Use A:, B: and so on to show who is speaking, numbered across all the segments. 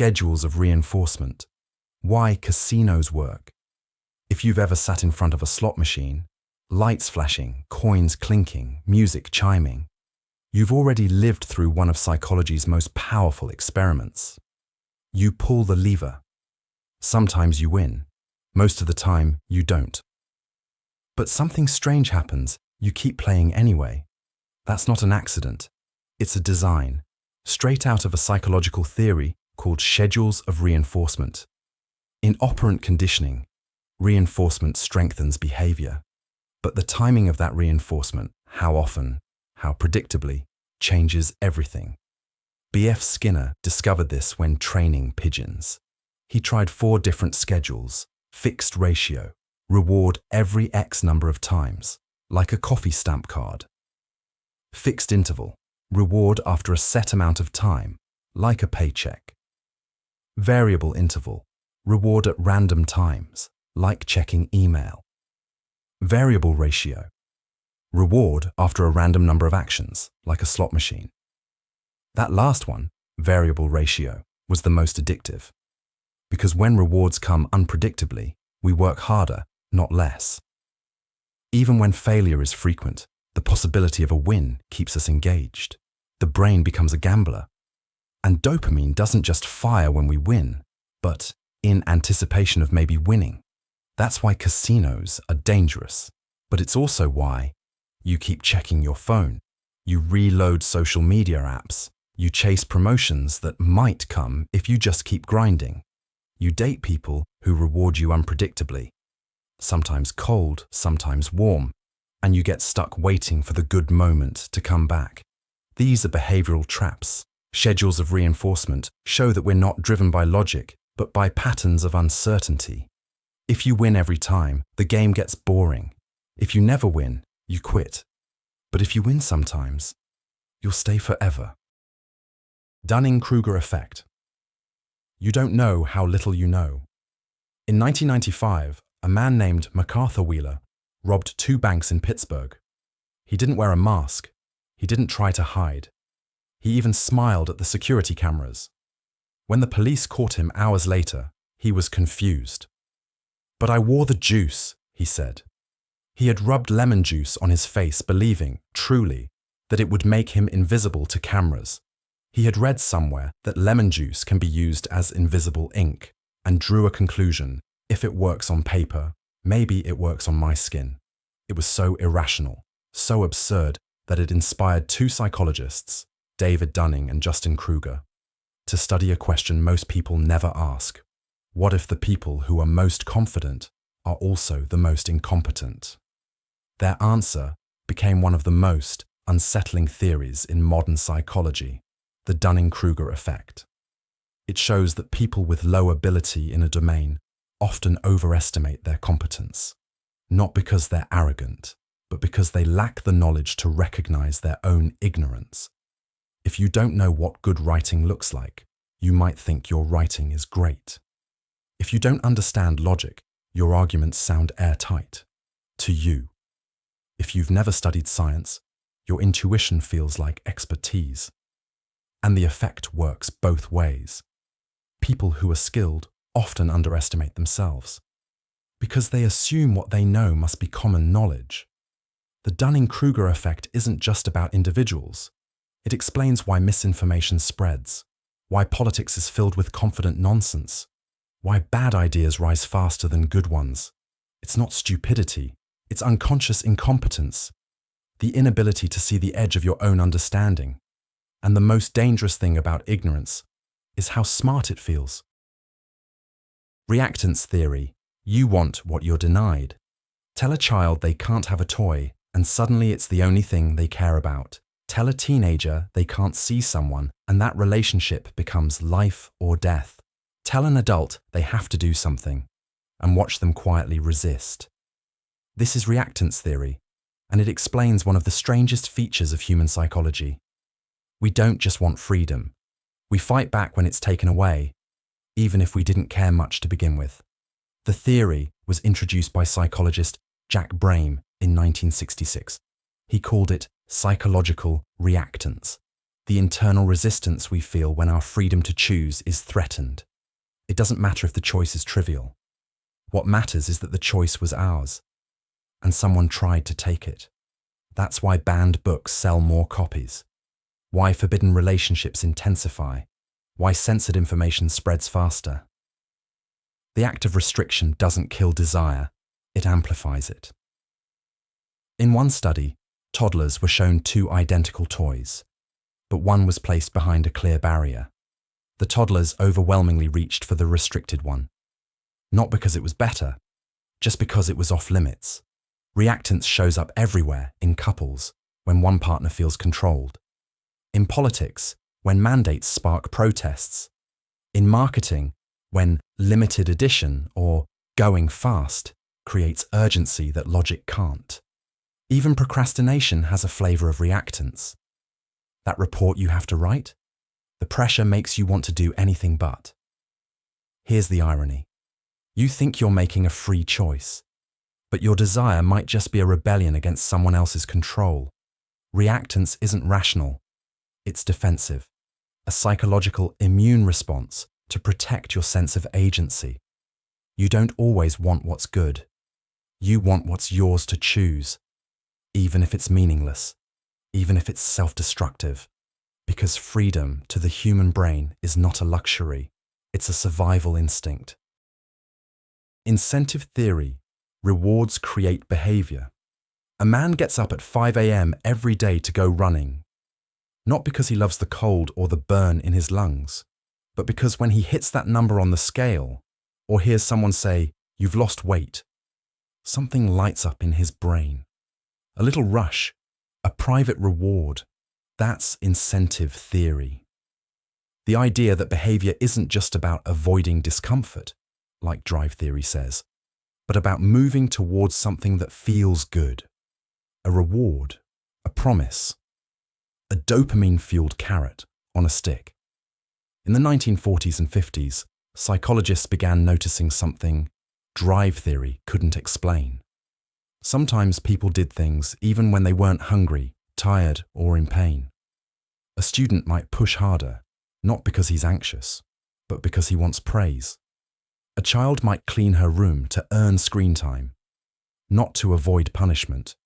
A: schedules of reinforcement. Why casinos work. If you've ever sat in front of a slot machine, lights flashing, coins clinking, music chiming, you've already lived through one of psychology's most powerful experiments. You pull the lever. Sometimes you win. Most of the time, you don't. But something strange happens. You keep playing anyway. That's not an accident. It's a design, straight out of a psychological theory called schedules of reinforcement. In operant conditioning, reinforcement strengthens behavior. But the timing of that reinforcement, how often, how predictably, changes everything. B.F. Skinner discovered this when training pigeons. He tried 4 different schedules: fixed ratio, reward every X number of times, like a coffee stamp card; fixed interval, reward after a set amount of time, like a paycheck; variable interval, reward at random times, like checking email; variable ratio, reward after a random number of actions, like a slot machine. That last one, variable ratio, was the most addictive. Because when rewards come unpredictably, we work harder, not less. Even when failure is frequent, the possibility of a win keeps us engaged. The brain becomes a gambler. And dopamine doesn't just fire when we win, but in anticipation of maybe winning. That's why casinos are dangerous. But it's also why you keep checking your phone, you reload social media apps, you chase promotions that might come if you just keep grinding. You date people who reward you unpredictably, sometimes cold, sometimes warm, and you get stuck waiting for the good moment to come back. These are behavioral traps. Schedules of reinforcement show that we're not driven by logic, but by patterns of uncertainty. If you win every time, the game gets boring. If you never win, you quit. But if you win sometimes, you'll stay forever. Dunning-Kruger Effect. You don't know how little you know. In 1995, a man named MacArthur Wheeler robbed 2 banks in Pittsburgh. He didn't wear a mask. He didn't try to hide. He even smiled at the security cameras. When the police caught him hours later, he was confused. "But I wore the juice," he said. He had rubbed lemon juice on his face, believing, truly, that it would make him invisible to cameras. He had read somewhere that lemon juice can be used as invisible ink, and drew a conclusion: if it works on paper, maybe it works on my skin. It was so irrational, so absurd, that it inspired 2 psychologists, David Dunning and Justin Kruger, to study a question most people never ask. What if the people who are most confident are also the most incompetent? Their answer became one of the most unsettling theories in modern psychology, the Dunning-Kruger Effect. It shows that people with low ability in a domain often overestimate their competence, not because they're arrogant, but because they lack the knowledge to recognize their own ignorance. If you don't know what good writing looks like, you might think your writing is great. If you don't understand logic, your arguments sound airtight. To you. If you've never studied science, your intuition feels like expertise. And the effect works both ways. People who are skilled often underestimate themselves, because they assume what they know must be common knowledge. The Dunning-Kruger effect isn't just about individuals. It explains why misinformation spreads, why politics is filled with confident nonsense, why bad ideas rise faster than good ones. It's not stupidity, it's unconscious incompetence, the inability to see the edge of your own understanding. And the most dangerous thing about ignorance is how smart it feels. Reactance Theory. You want what you're denied. Tell a child they can't have a toy, and suddenly it's the only thing they care about. Tell a teenager they can't see someone, and that relationship becomes life or death. Tell an adult they have to do something, and watch them quietly resist. This is Reactance Theory, and it explains one of the strangest features of human psychology. We don't just want freedom. We fight back when it's taken away, even if we didn't care much to begin with. The theory was introduced by psychologist Jack Brame in 1966. He called it psychological reactance, the internal resistance we feel when our freedom to choose is threatened. It doesn't matter if the choice is trivial. What matters is that the choice was ours, and someone tried to take it. That's why banned books sell more copies, why forbidden relationships intensify, why censored information spreads faster. The act of restriction doesn't kill desire, it amplifies it. In one study, toddlers were shown two identical toys, but one was placed behind a clear barrier. The toddlers overwhelmingly reached for the restricted one, not because it was better, just because it was off limits. Reactance shows up everywhere in couples when one partner feels controlled, in politics when mandates spark protests, in marketing when limited edition or going fast creates urgency that logic can't. Even procrastination has a flavor of reactance. That report you have to write? The pressure makes you want to do anything but. Here's the irony. You think you're making a free choice, but your desire might just be a rebellion against someone else's control. Reactance isn't rational, it's defensive, a psychological immune response to protect your sense of agency. You don't always want what's good. You want what's yours to choose, even if it's meaningless, even if it's self-destructive, because freedom to the human brain is not a luxury, it's a survival instinct. Incentive theory. Rewards create behavior. A man gets up at 5 a.m. every day to go running, not because he loves the cold or the burn in his lungs, but because when he hits that number on the scale, or hears someone say, "You've lost weight," something lights up in his brain. A little rush, a private reward. That's incentive theory. The idea that behavior isn't just about avoiding discomfort, like drive theory says, but about moving towards something that feels good. A reward, a promise, a dopamine-fueled carrot on a stick. In the 1940s and 50s, psychologists began noticing something drive theory couldn't explain. Sometimes people did things even when they weren't hungry, tired, or in pain. A student might push harder, not because he's anxious, but because he wants praise. A child might clean her room to earn screen time, not to avoid punishment.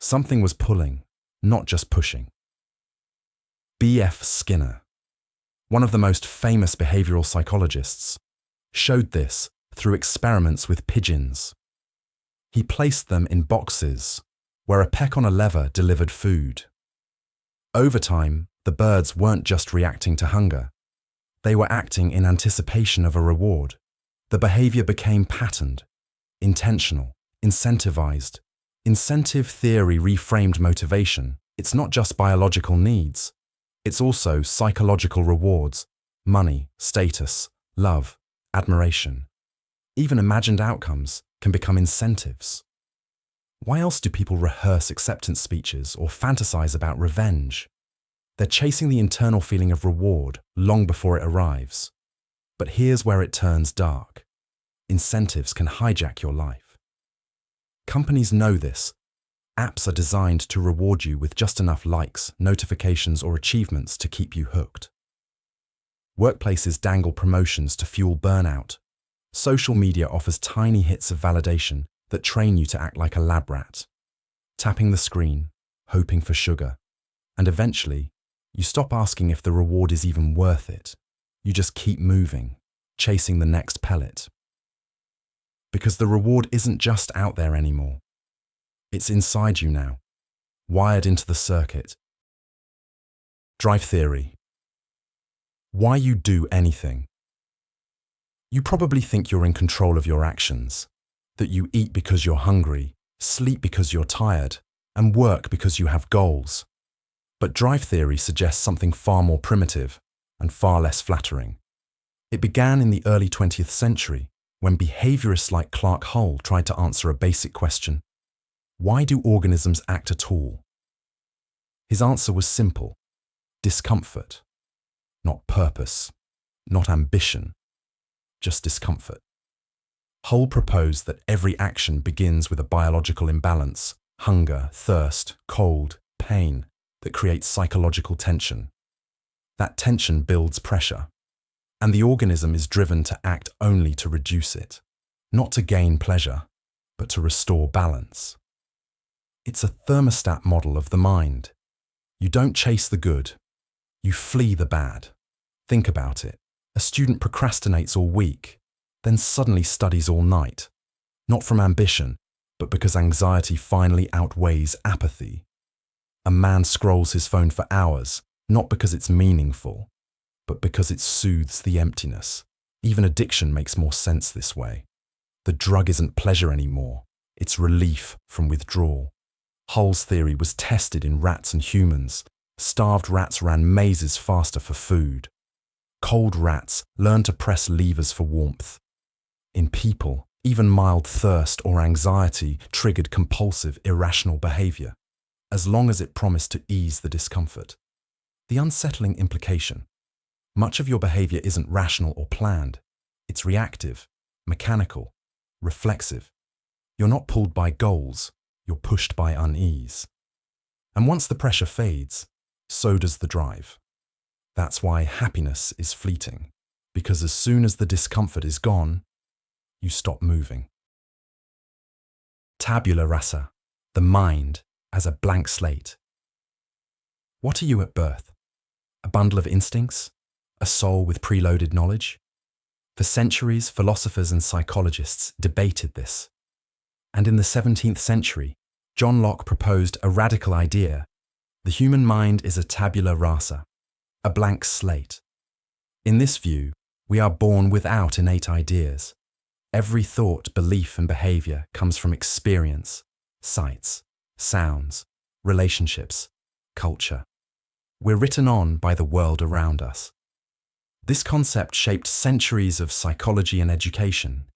A: Something was pulling, not just pushing. B.F. Skinner, one of the most famous behavioral psychologists, showed this through experiments with pigeons. He placed them in boxes where a peck on a lever delivered food. Over time, the birds weren't just reacting to hunger. They were acting in anticipation of a reward. The behavior became patterned, intentional, incentivized. Incentive theory reframed motivation. It's not just biological needs. It's also psychological rewards, money, status, love, admiration. Even imagined outcomes can become incentives. Why else do people rehearse acceptance speeches or fantasize about revenge? They're chasing the internal feeling of reward long before it arrives. But here's where it turns dark. Incentives can hijack your life. Companies know this. Apps are designed to reward you with just enough likes, notifications, or achievements to keep you hooked. Workplaces dangle promotions to fuel burnout. Social media offers tiny hits of validation that train you to act like a lab rat, tapping the screen, hoping for sugar, and eventually, you stop asking if the reward is even worth it. You just keep moving, chasing the next pellet. Because the reward isn't just out there anymore. It's inside you now, wired into the circuit. Drive theory. Why you do anything. You probably think you're in control of your actions, that you eat because you're hungry, sleep because you're tired, and work because you have goals. But drive theory suggests something far more primitive and far less flattering. It began in the early 20th century when behaviorists like Clark Hull tried to answer a basic question: why do organisms act at all? His answer was simple: discomfort. Not purpose, not ambition, just discomfort. Hull proposed that every action begins with a biological imbalance, hunger, thirst, cold, pain, that creates psychological tension. That tension builds pressure, and the organism is driven to act only to reduce it, not to gain pleasure, but to restore balance. It's a thermostat model of the mind. You don't chase the good, you flee the bad. Think about it. A student procrastinates all week, then suddenly studies all night, not from ambition, but because anxiety finally outweighs apathy. A man scrolls his phone for hours, not because it's meaningful, but because it soothes the emptiness. Even addiction makes more sense this way. The drug isn't pleasure anymore, it's relief from withdrawal. Hull's theory was tested in rats and humans. Starved rats ran mazes faster for food. Cold rats learned to press levers for warmth. In people, even mild thirst or anxiety triggered compulsive, irrational behavior, as long as it promised to ease the discomfort. The unsettling implication: much of your behavior isn't rational or planned. It's reactive, mechanical, reflexive. You're not pulled by goals, you're pushed by unease. And once the pressure fades, so does the drive. That's why happiness is fleeting, because as soon as the discomfort is gone, you stop moving. Tabula Rasa, the mind as a blank slate. What are you at birth? A bundle of instincts? A soul with preloaded knowledge? For centuries, philosophers and psychologists debated this. And in the 17th century, John Locke proposed a radical idea. The human mind is a tabula rasa, a blank slate. In this view, we are born without innate ideas. Every thought, belief, and behavior comes from experience, sights, sounds, relationships, culture. We're written on by the world around us. This concept shaped centuries of psychology and education.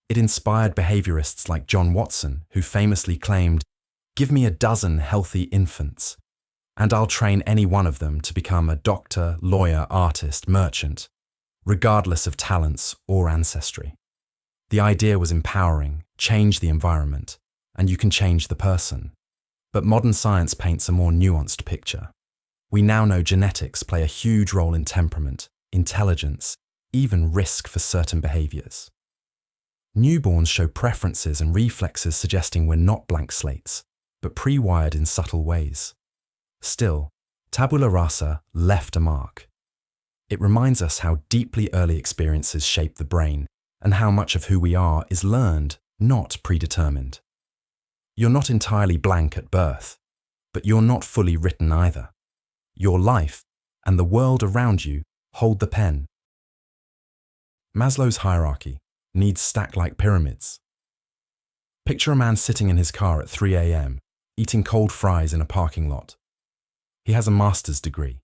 A: It inspired behaviorists like John Watson, who famously claimed, "Give me a dozen healthy infants, and I'll train any one of them to become a doctor, lawyer, artist, merchant, regardless of talents or ancestry." The idea was empowering: change the environment, and you can change the person. But modern science paints a more nuanced picture. We now know genetics play a huge role in temperament, intelligence, even risk for certain behaviors. Newborns show preferences and reflexes suggesting we're not blank slates, but pre-wired in subtle ways. Still, Tabula Rasa left a mark. It reminds us how deeply early experiences shape the brain and how much of who we are is learned, not predetermined. You're not entirely blank at birth, but you're not fully written either. Your life and the world around you hold the pen. Maslow's hierarchy: needs stack like pyramids. Picture a man sitting in his car at 3 a.m., eating cold fries in a parking lot. He has a master's degree.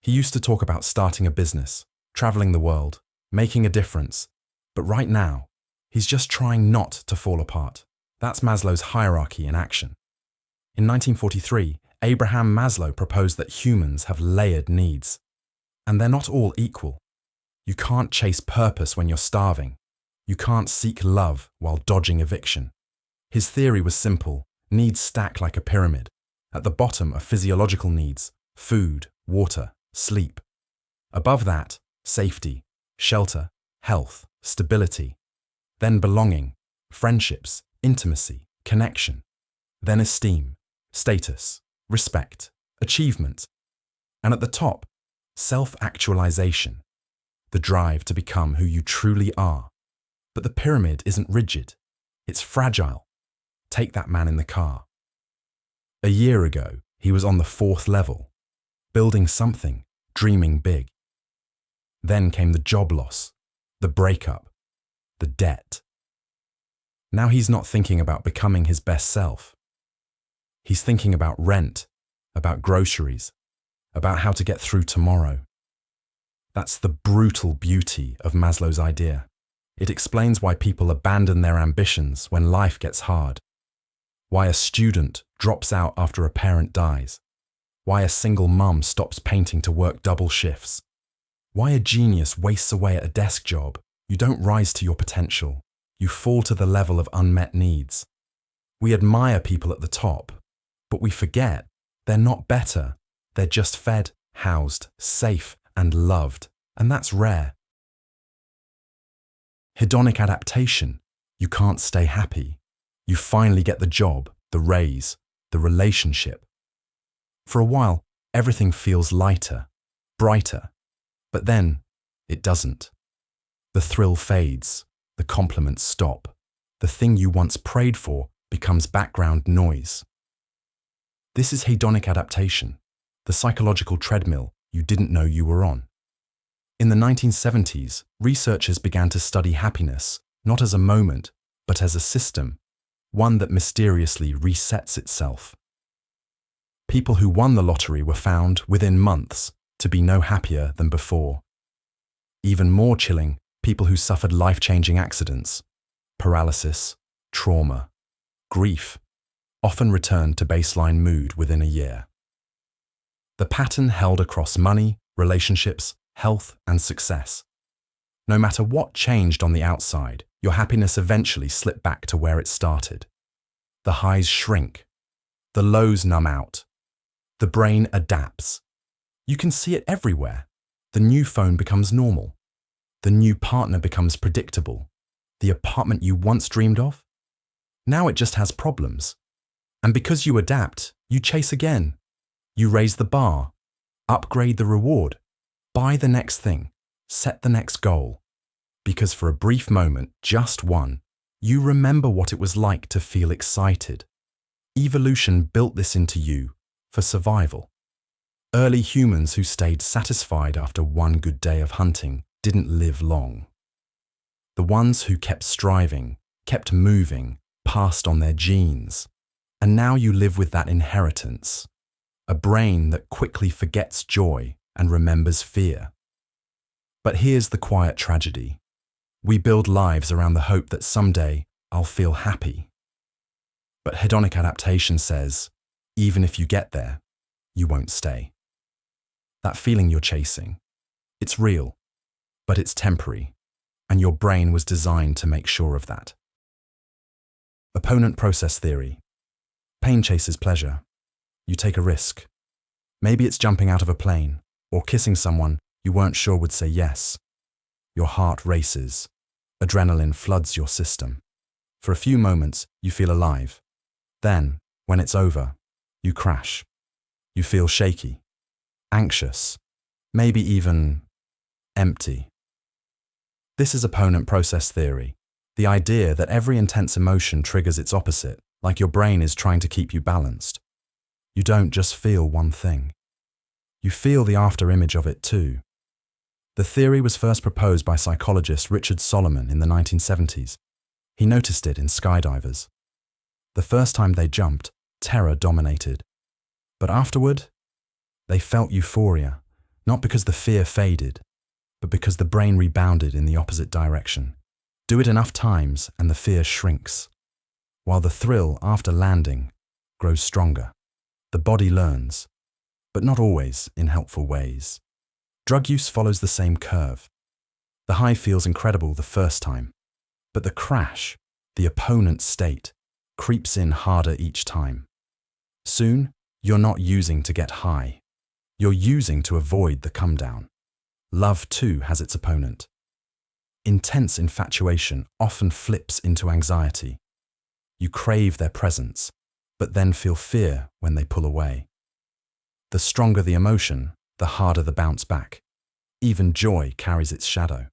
A: He used to talk about starting a business, traveling the world, making a difference, but right now, he's just trying not to fall apart. That's Maslow's hierarchy in action. In 1943, Abraham Maslow proposed that humans have layered needs, and they're not all equal. You can't chase purpose when you're starving. You can't seek love while dodging eviction. His theory was simple: needs stack like a pyramid. At the bottom are physiological needs: food, water, sleep. Above that, safety, shelter, health, stability. Then belonging, friendships, intimacy, connection. Then esteem, status, respect, achievement. And at the top, self-actualization, the drive to become who you truly are. But the pyramid isn't rigid, it's fragile. Take that man in the car. A year ago, he was on the 4th level, building something, dreaming big. Then came the job loss, the breakup, the debt. Now he's not thinking about becoming his best self. He's thinking about rent, about groceries, about how to get through tomorrow. That's the brutal beauty of Maslow's idea. It explains why people abandon their ambitions when life gets hard. Why a student drops out after a parent dies. Why a single mum stops painting to work double shifts. Why a genius wastes away at a desk job. You don't rise to your potential. You fall to the level of unmet needs. We admire people at the top, but we forget they're not better. They're just fed, housed, safe, and loved, and that's rare. Hedonic adaptation. You can't stay happy. You finally get the job, the raise, the relationship. For a while, everything feels lighter, brighter, but then it doesn't. The thrill fades, the compliments stop. The thing you once prayed for becomes background noise. This is hedonic adaptation, the psychological treadmill you didn't know you were on. In the 1970s, researchers began to study happiness not as a moment, but as a system, one that mysteriously resets itself. People who won the lottery were found, within months, to be no happier than before. Even more chilling, people who suffered life-changing accidents, paralysis, trauma, grief, often returned to baseline mood within a year. The pattern held across money, relationships, health, and success. No matter what changed on the outside, your happiness eventually slipped back to where it started. The highs shrink. The lows numb out. The brain adapts. You can see it everywhere. The new phone becomes normal. The new partner becomes predictable. The apartment you once dreamed of? Now it just has problems. And because you adapt, you chase again. You raise the bar, upgrade the reward, buy the next thing, set the next goal. Because for a brief moment, just one, you remember what it was like to feel excited. Evolution built this into you for survival. Early humans who stayed satisfied after one good day of hunting didn't live long. The ones who kept striving, kept moving, passed on their genes. And now you live with that inheritance, a brain that quickly forgets joy and remembers fear. But here's the quiet tragedy. We build lives around the hope that someday I'll feel happy. But hedonic adaptation says, even if you get there, you won't stay. That feeling you're chasing, it's real, but it's temporary, and your brain was designed to make sure of that. Opponent process theory. Pain chases pleasure. You take a risk. Maybe it's jumping out of a plane or kissing someone you weren't sure would say yes. Your heart races. Adrenaline floods your system. For a few moments, you feel alive. Then, when it's over, you crash. You feel shaky, anxious, maybe even empty. This is opponent process theory, the idea that every intense emotion triggers its opposite, like your brain is trying to keep you balanced. You don't just feel one thing. You feel the after-image of it too. The theory was first proposed by psychologist Richard Solomon in the 1970s. He noticed it in skydivers. The first time they jumped, terror dominated. But afterward, they felt euphoria, not because the fear faded, but because the brain rebounded in the opposite direction. Do it enough times and the fear shrinks, while the thrill after landing grows stronger. The body learns, but not always in helpful ways. Drug use follows the same curve. The high feels incredible the first time, but the crash, the opponent state, creeps in harder each time. Soon, you're not using to get high. You're using to avoid the come down. Love, too, has its opponent. Intense infatuation often flips into anxiety. You crave their presence, but then feel fear when they pull away. The stronger the emotion, the harder the bounce back. Even joy carries its shadow.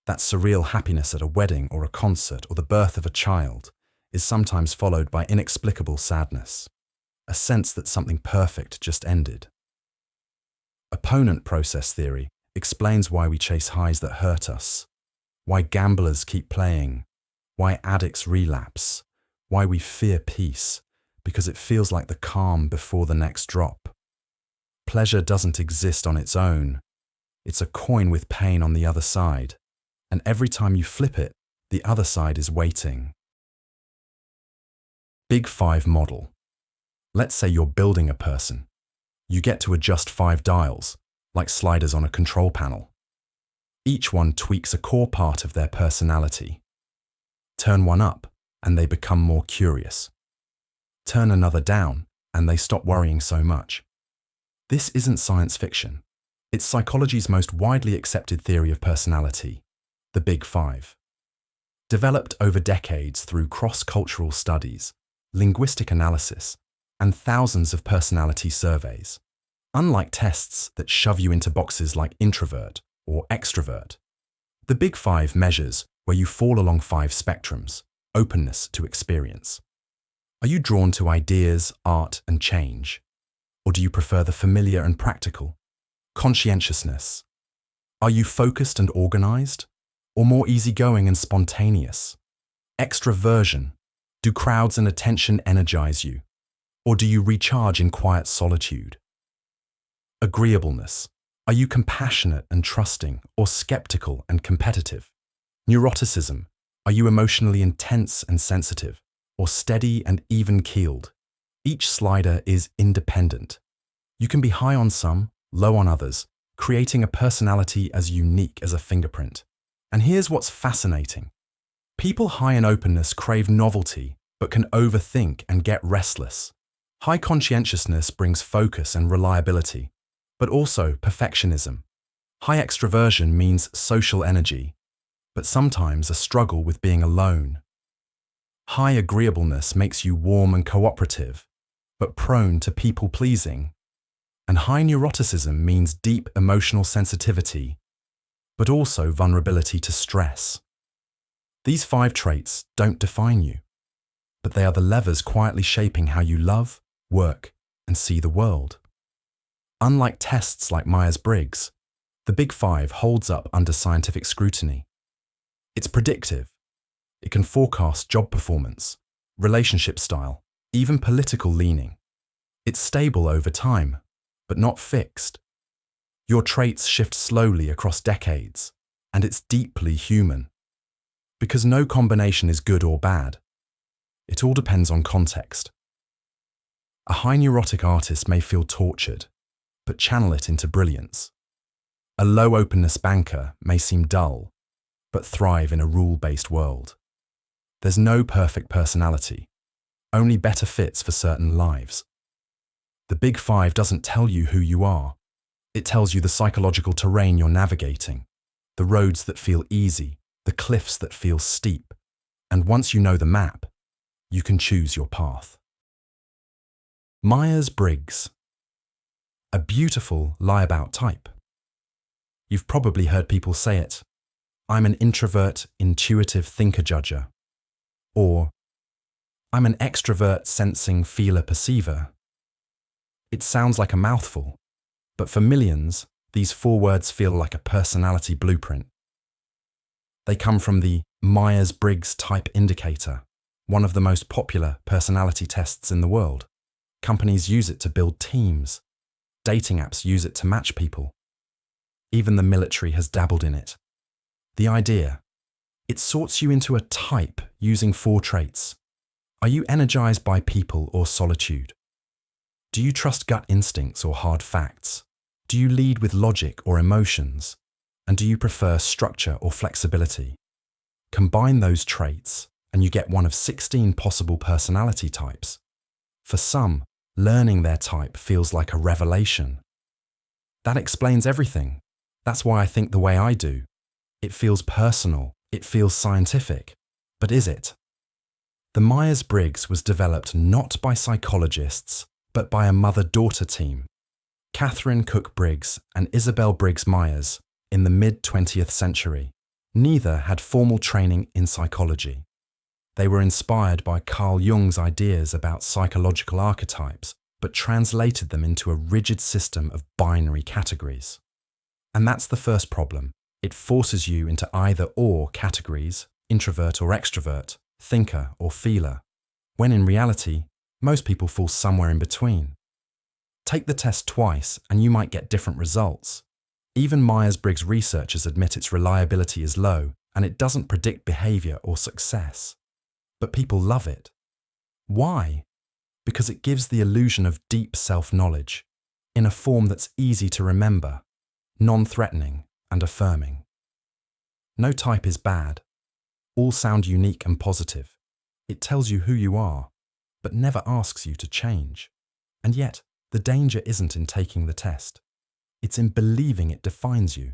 A: That surreal happiness at a wedding or a concert or the birth of a child is sometimes followed by inexplicable sadness, a sense that something perfect just ended. Opponent process theory explains why we chase highs that hurt us, why gamblers keep playing, why addicts relapse, why we fear peace, because it feels like the calm before the next drop. Pleasure doesn't exist on its own. It's a coin with pain on the other side, and every time you flip it, the other side is waiting. Big Five model. Let's say you're building a person. You get to adjust 5 dials, like sliders on a control panel. Each one tweaks a core part of their personality. Turn one up, and they become more curious. Turn another down, and they stop worrying so much. This isn't science fiction. It's psychology's most widely accepted theory of personality, the Big Five. Developed over decades through cross-cultural studies, linguistic analysis, and thousands of personality surveys. Unlike tests that shove you into boxes like introvert or extrovert, the Big Five measures where you fall along five spectrums: openness to experience. Are you drawn to ideas, art, and change? Or do you prefer the familiar and practical? Conscientiousness. Are you focused and organized? Or more easygoing and spontaneous? Extraversion. Do crowds and attention energize you? Or do you recharge in quiet solitude? Agreeableness. Are you compassionate and trusting, or skeptical and competitive? Neuroticism. Are you emotionally intense and sensitive, or steady and even-keeled? Each slider is independent. You can be high on some, low on others, creating a personality as unique as a fingerprint. And here's what's fascinating. People high in openness crave novelty, but can overthink and get restless. High conscientiousness brings focus and reliability, but also perfectionism. High extroversion means social energy, but sometimes a struggle with being alone. High agreeableness makes you warm and cooperative, but prone to people-pleasing. And high neuroticism means deep emotional sensitivity, but also vulnerability to stress. These five traits don't define you, but they are the levers quietly shaping how you love, work, and see the world. Unlike tests like Myers-Briggs, the Big Five holds up under scientific scrutiny. It's predictive. It can forecast job performance, relationship style, even political leaning. It's stable over time, but not fixed. Your traits shift slowly across decades, and it's deeply human. Because no combination is good or bad. It all depends on context. A high neurotic artist may feel tortured, but channel it into brilliance. A low openness banker may seem dull, but thrive in a rule-based world. There's no perfect personality, only better fits for certain lives. The Big Five doesn't tell you who you are. It tells you the psychological terrain you're navigating, the roads that feel easy, the cliffs that feel steep, and once you know the map, you can choose your path. Myers-Briggs. A beautiful lie-about type. You've probably heard people say it. I'm an introvert, intuitive thinker-judger. Or, I'm an extrovert, sensing feeler-perceiver. It sounds like a mouthful, but for millions, these four words feel like a personality blueprint. They come from the Myers-Briggs Type Indicator, one of the most popular personality tests in the world. Companies use it to build teams. Dating apps use it to match people. Even the military has dabbled in it. The idea: it sorts you into a type using four traits. Are you energized by people or solitude? Do you trust gut instincts or hard facts? Do you lead with logic or emotions? And do you prefer structure or flexibility? Combine those traits, and you get one of 16 possible personality types. For some, learning their type feels like a revelation. That explains everything. That's why I think the way I do. It feels personal, it feels scientific. But is it? The Myers-Briggs was developed not by psychologists, but by a mother-daughter team, Catherine Cook Briggs and Isabel Briggs Myers, in the mid-20th century. Neither had formal training in psychology. They were inspired by Carl Jung's ideas about psychological archetypes, but translated them into a rigid system of binary categories. And that's the first problem. It forces you into either-or categories, introvert or extrovert, thinker or feeler, when in reality, most people fall somewhere in between. Take the test twice and you might get different results. Even Myers-Briggs researchers admit its reliability is low and it doesn't predict behavior or success. But people love it. Why? Because it gives the illusion of deep self-knowledge, in a form that's easy to remember, non-threatening and affirming. No type is bad. All sound unique and positive. It tells you who you are, but never asks you to change. And yet, the danger isn't in taking the test. It's in believing it defines you,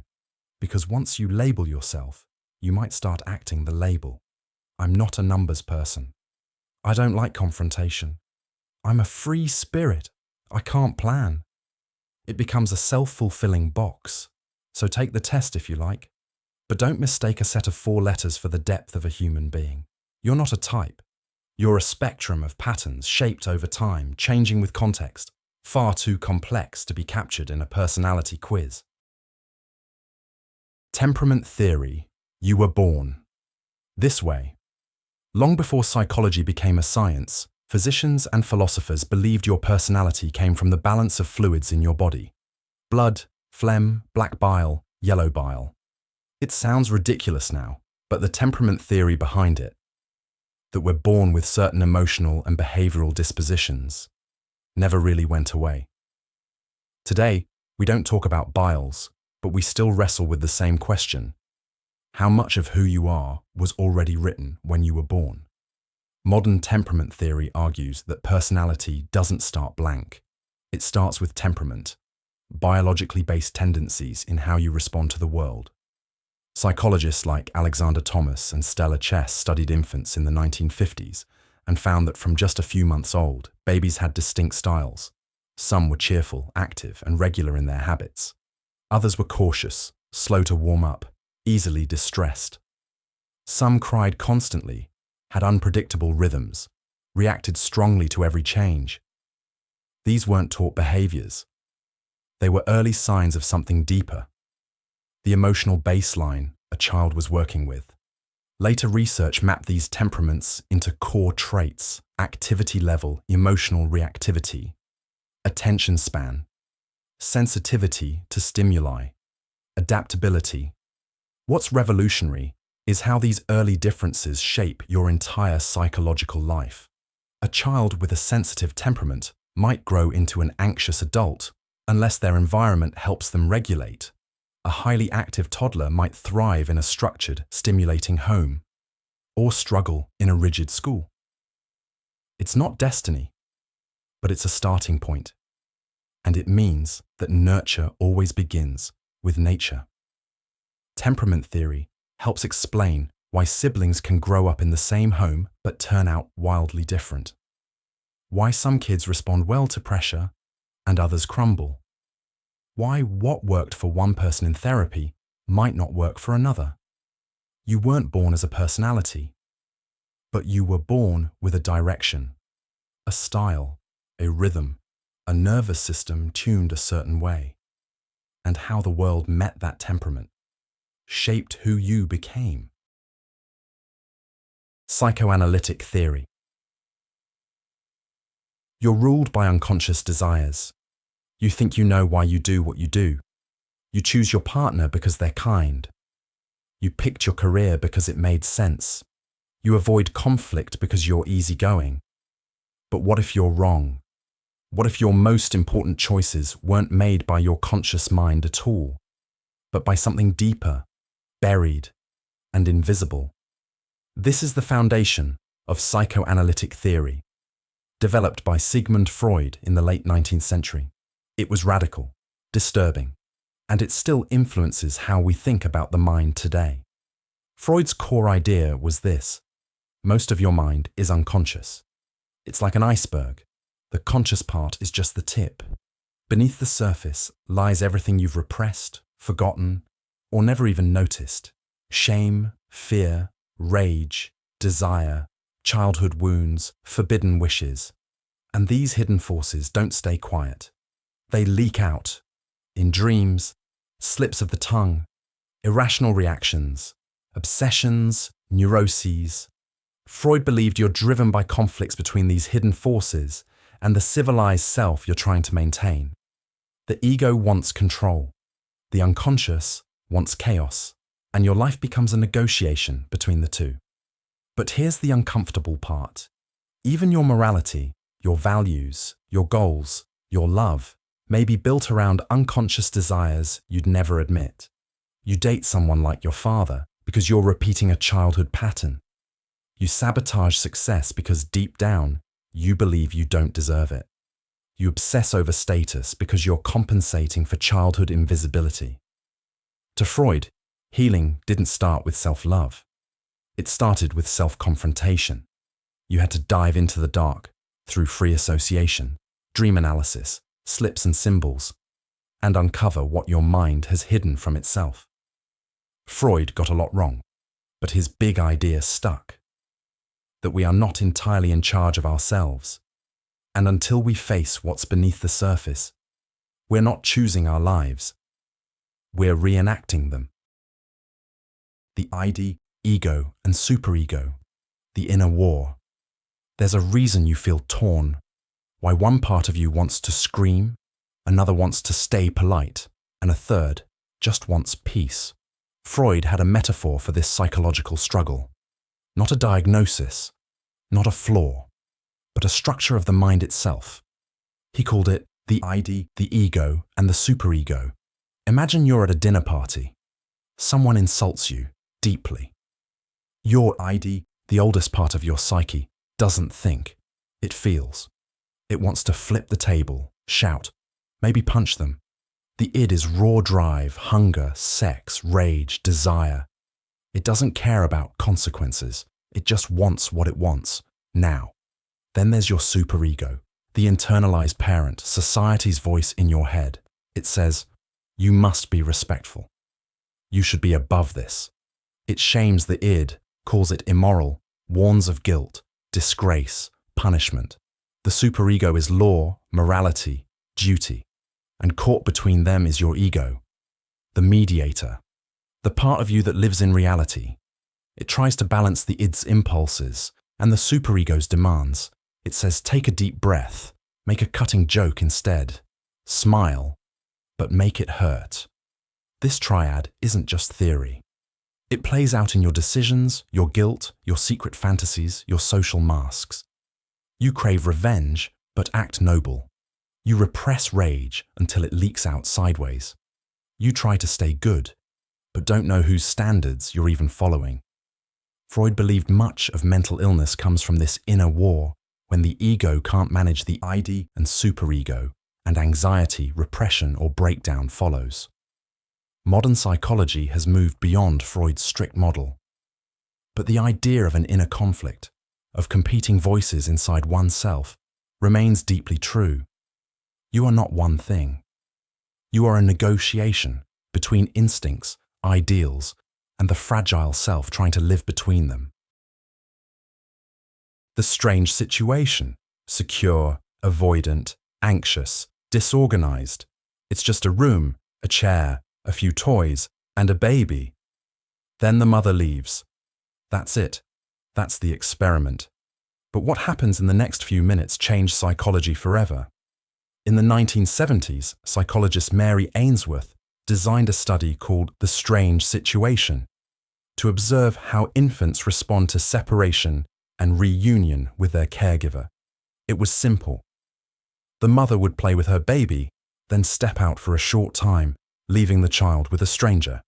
A: because once you label yourself, you might start acting the label. I'm not a numbers person. I don't like confrontation. I'm a free spirit. I can't plan. It becomes a self-fulfilling box. So take the test if you like. But don't mistake a set of 4 letters for the depth of a human being. You're not a type. You're a spectrum of patterns shaped over time, changing with context, far too complex to be captured in a personality quiz. Temperament Theory. You were born this way. Long before psychology became a science, physicians and philosophers believed your personality came from the balance of fluids in your body. Blood, phlegm, black bile, yellow bile. It sounds ridiculous now, but the temperament theory behind it, that we're born with certain emotional and behavioral dispositions, never really went away. Today, we don't talk about biles, but we still wrestle with the same question. How much of who you are was already written when you were born? Modern temperament theory argues that personality doesn't start blank. It starts with temperament, biologically based tendencies in how you respond to the world. Psychologists like Alexander Thomas and Stella Chess studied infants in the 1950s and found that from just a few months old, babies had distinct styles. Some were cheerful, active, and regular in their habits. Others were cautious, slow to warm up, easily distressed. Some cried constantly, had unpredictable rhythms, reacted strongly to every change. These weren't taught behaviors. They were early signs of something deeper, the emotional baseline a child was working with. Later research mapped these temperaments into core traits: activity level, emotional reactivity, attention span, sensitivity to stimuli, adaptability. What's revolutionary is how these early differences shape your entire psychological life. A child with a sensitive temperament might grow into an anxious adult unless their environment helps them regulate. A highly active toddler might thrive in a structured, stimulating home, or struggle in a rigid school. It's not destiny, but it's a starting point. And it means that nurture always begins with nature. Temperament theory helps explain why siblings can grow up in the same home but turn out wildly different. Why some kids respond well to pressure and others crumble. Why what worked for one person in therapy might not work for another. You weren't born as a personality, but you were born with a direction, a style, a rhythm, a nervous system tuned a certain way. And how the world met that temperament shaped who you became. Psychoanalytic Theory. You're ruled by unconscious desires. You think you know why you do what you do. You choose your partner because they're kind. You picked your career because it made sense. You avoid conflict because you're easygoing. But what if you're wrong? What if your most important choices weren't made by your conscious mind at all, but by something deeper, buried, and invisible? This is the foundation of psychoanalytic theory, developed by Sigmund Freud in the late 19th century. It was radical, disturbing, and it still influences how we think about the mind today. Freud's core idea was this: most of your mind is unconscious. It's like an iceberg. The conscious part is just the tip. Beneath the surface lies everything you've repressed, forgotten, or never even noticed. Shame, fear, rage, desire, childhood wounds, forbidden wishes. And these hidden forces don't stay quiet. They leak out in dreams, slips of the tongue, irrational reactions, obsessions, neuroses. Freud believed you're driven by conflicts between these hidden forces and the civilized self you're trying to maintain. The ego wants control. The unconscious wants chaos, and your life becomes a negotiation between the two. But here's the uncomfortable part. Even your morality, your values, your goals, your love may be built around unconscious desires you'd never admit. You date someone like your father because you're repeating a childhood pattern. You sabotage success because deep down, you believe you don't deserve it. You obsess over status because you're compensating for childhood invisibility. To Freud, healing didn't start with self-love. It started with self-confrontation. You had to dive into the dark through free association, dream analysis, slips and symbols, and uncover what your mind has hidden from itself. Freud got a lot wrong, but his big idea stuck. That we are not entirely in charge of ourselves. And until we face what's beneath the surface, we're not choosing our lives. We're reenacting them. The ID, ego, and superego, the inner war. There's a reason you feel torn, why one part of you wants to scream, another wants to stay polite, and a third just wants peace. Freud had a metaphor for this psychological struggle. Not a diagnosis, not a flaw, but a structure of the mind itself. He called it the ID, the ego, and the superego. Imagine you're at a dinner party. Someone insults you deeply. Your ID, the oldest part of your psyche, doesn't think. It feels. It wants to flip the table, shout, maybe punch them. The id is raw drive, hunger, sex, rage, desire. It doesn't care about consequences. It just wants what it wants, now. Then there's your superego, the internalized parent, society's voice in your head. It says, you must be respectful. You should be above this. It shames the id, calls it immoral, warns of guilt, disgrace, punishment. The superego is law, morality, duty. And caught between them is your ego, the mediator, the part of you that lives in reality. It tries to balance the id's impulses and the superego's demands. It says take a deep breath, make a cutting joke instead, smile, but make it hurt. This triad isn't just theory. It plays out in your decisions, your guilt, your secret fantasies, your social masks. You crave revenge, but act noble. You repress rage until it leaks out sideways. You try to stay good, but don't know whose standards you're even following. Freud believed much of mental illness comes from this inner war when the ego can't manage the ID and superego, and anxiety, repression, or breakdown follows. Modern psychology has moved beyond Freud's strict model. But the idea of an inner conflict, of competing voices inside oneself, remains deeply true. You are not one thing. You are a negotiation between instincts, ideals, and the fragile self trying to live between them. The strange situation, secure, avoidant, anxious, disorganized. It's just a room, a chair, a few toys, and a baby. Then the mother leaves. That's it. That's the experiment. But what happens in the next few minutes changed psychology forever. In the 1970s, psychologist Mary Ainsworth designed a study called The Strange Situation to observe how infants respond to separation and reunion with their caregiver. It was simple. The mother would play with her baby, then step out for a short time, leaving the child with a stranger.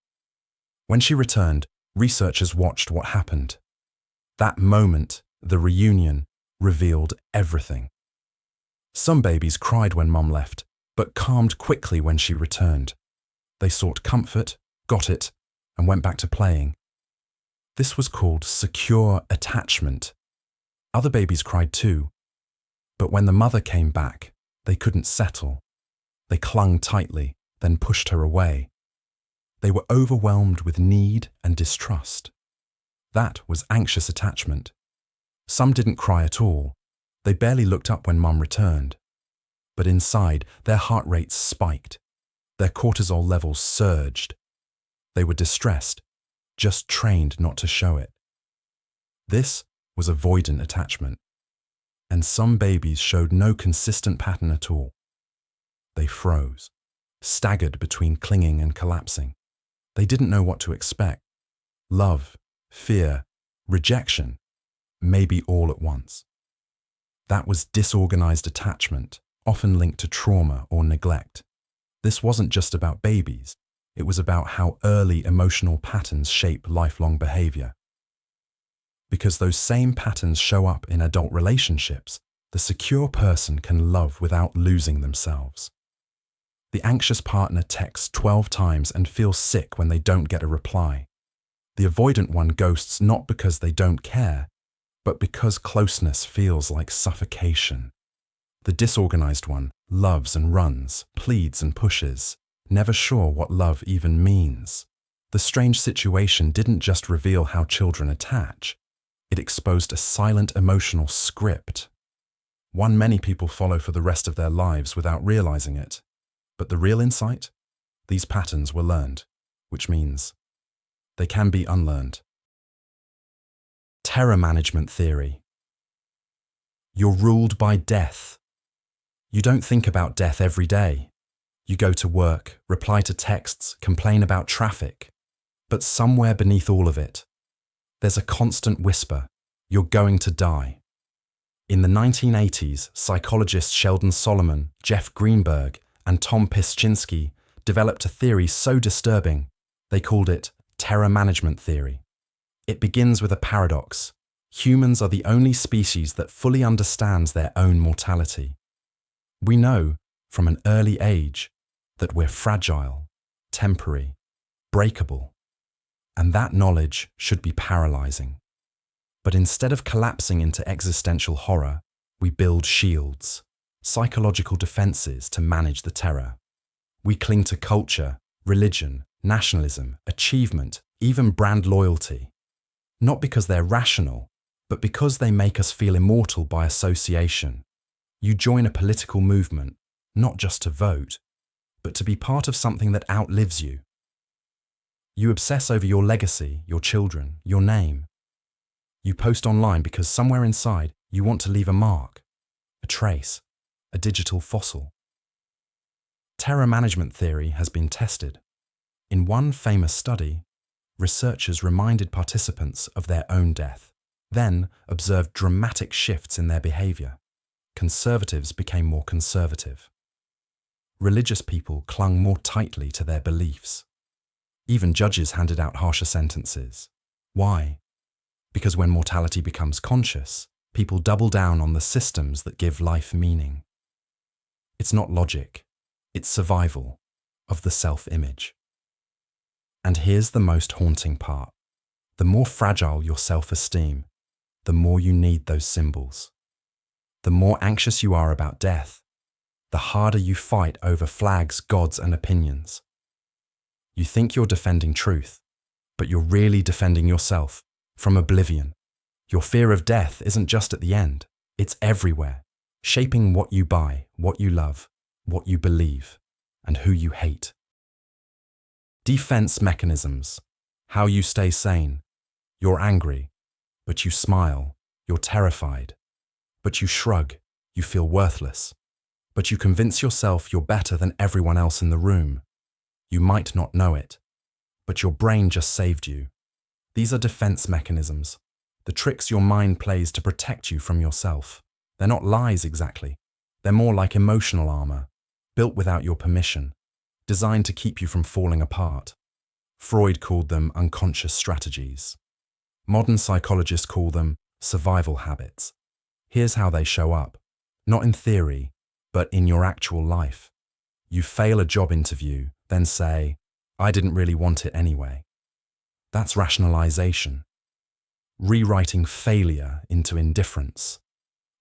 A: When she returned, researchers watched what happened. That moment, the reunion, revealed everything. Some babies cried when mum left, but calmed quickly when she returned. They sought comfort, got it, and went back to playing. This was called secure attachment. Other babies cried too, but when the mother came back, they couldn't settle. They clung tightly, then pushed her away. They were overwhelmed with need and distrust. That was anxious attachment. Some didn't cry at all. They barely looked up when mum returned. But inside, their heart rates spiked. Their cortisol levels surged. They were distressed, just trained not to show it. This was avoidant attachment. And some babies showed no consistent pattern at all. They froze, staggered between clinging and collapsing. They didn't know what to expect. Love, fear, rejection, maybe all at once. That was disorganized attachment, often linked to trauma or neglect. This wasn't just about babies. It was about how early emotional patterns shape lifelong behavior. Because those same patterns show up in adult relationships, The secure person can love without losing themselves. The anxious partner texts 12 times and feels sick when they don't get a reply. The avoidant one ghosts not because they don't care, but because closeness feels like suffocation. The disorganized one loves and runs, pleads and pushes, never sure what love even means. The strange situation didn't just reveal how children attach, it exposed a silent emotional script. One many people follow for the rest of their lives without realizing it. But the real insight? These patterns were learned, which means they can be unlearned. Terror management theory. You're ruled by death. You don't think about death every day. You go to work, reply to texts, complain about traffic. But somewhere beneath all of it, there's a constant whisper, you're going to die. In the 1980s, psychologists Sheldon Solomon, Jeff Greenberg, and Tom Pischinsky developed a theory so disturbing, they called it terror management theory. It begins with a paradox. Humans are the only species that fully understands their own mortality. We know, from an early age, that we're fragile, temporary, breakable, and that knowledge should be paralyzing. But instead of collapsing into existential horror, we build shields, psychological defenses to manage the terror. We cling to culture, religion, nationalism, achievement, even brand loyalty. Not because they're rational, but because they make us feel immortal by association. You join a political movement, not just to vote, but to be part of something that outlives you. You obsess over your legacy, your children, your name. You post online because somewhere inside you want to leave a mark, a trace, a digital fossil. Terror management theory has been tested. In one famous study, researchers reminded participants of their own death, then observed dramatic shifts in their behavior. Conservatives became more conservative. Religious people clung more tightly to their beliefs. Even judges handed out harsher sentences. Why? Because when mortality becomes conscious, people double down on the systems that give life meaning. It's not logic, it's survival of the self-image. And here's the most haunting part. The more fragile your self-esteem, the more you need those symbols. The more anxious you are about death, the harder you fight over flags, gods, and opinions. You think you're defending truth, but you're really defending yourself from oblivion. Your fear of death isn't just at the end, it's everywhere, shaping what you buy, what you love, what you believe, and who you hate. Defense mechanisms. How you stay sane. You're angry, but you smile. You're terrified, but you shrug. You feel worthless, but you convince yourself you're better than everyone else in the room. You might not know it, but your brain just saved you. These are defense mechanisms, the tricks your mind plays to protect you from yourself. They're not lies exactly. They're more like emotional armor, built without your permission, designed to keep you from falling apart. Freud called them unconscious strategies. Modern psychologists call them survival habits. Here's how they show up. Not in theory, but in your actual life. You fail a job interview, then say, "I didn't really want it anyway." That's rationalization. Rewriting failure into indifference.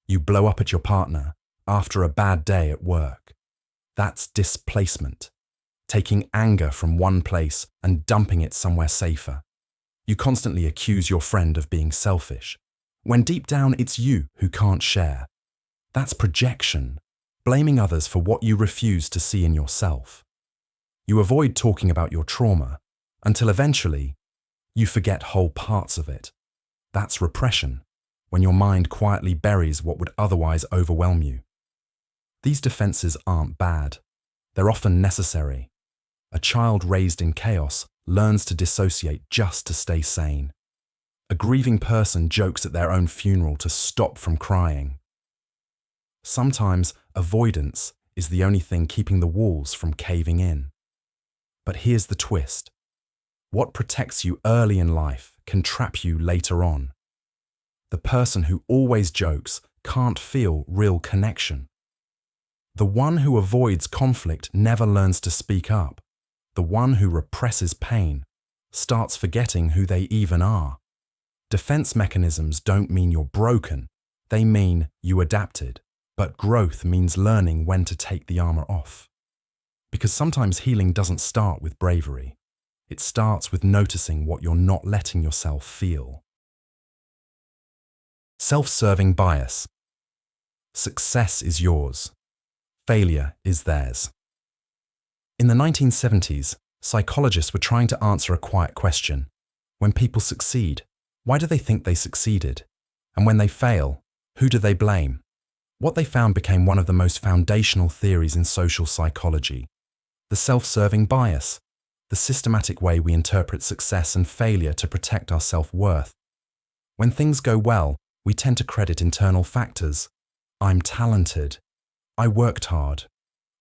A: You blow up at your partner after a bad day at work. That's displacement. Taking anger from one place and dumping it somewhere safer. You constantly accuse your friend of being selfish, when deep down it's you who can't share. That's projection, blaming others for what you refuse to see in yourself. You avoid talking about your trauma until eventually you forget whole parts of it. That's repression, when your mind quietly buries what would otherwise overwhelm you. These defenses aren't bad. They're often necessary. A child raised in chaos learns to dissociate just to stay sane. A grieving person jokes at their own funeral to stop from crying. Sometimes avoidance is the only thing keeping the walls from caving in. But here's the twist. What protects you early in life can trap you later on. The person who always jokes can't feel real connection. The one who avoids conflict never learns to speak up. The one who represses pain starts forgetting who they even are. Defense mechanisms don't mean you're broken, they mean you adapted. But growth means learning when to take the armor off. Because sometimes healing doesn't start with bravery. It starts with noticing what you're not letting yourself feel. Self-serving bias. Success is yours. Failure is theirs. In the 1970s, psychologists were trying to answer a quiet question. When people succeed, why do they think they succeeded? And when they fail, who do they blame? What they found became one of the most foundational theories in social psychology. The self-serving bias, the systematic way we interpret success and failure to protect our self-worth. When things go well, we tend to credit internal factors. I'm talented. I worked hard.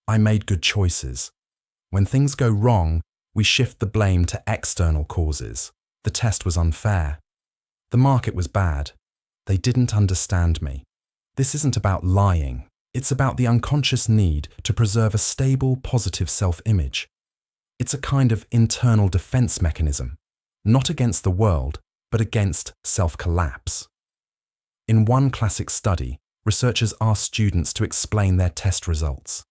A: I made good choices. When things go wrong, we shift the blame to external causes. The test was unfair. The market was bad. They didn't understand me. This isn't about lying. It's about the unconscious need to preserve a stable, positive self-image. It's a kind of internal defense mechanism, not against the world, but against self-collapse. In one classic study, researchers asked students to explain their test results.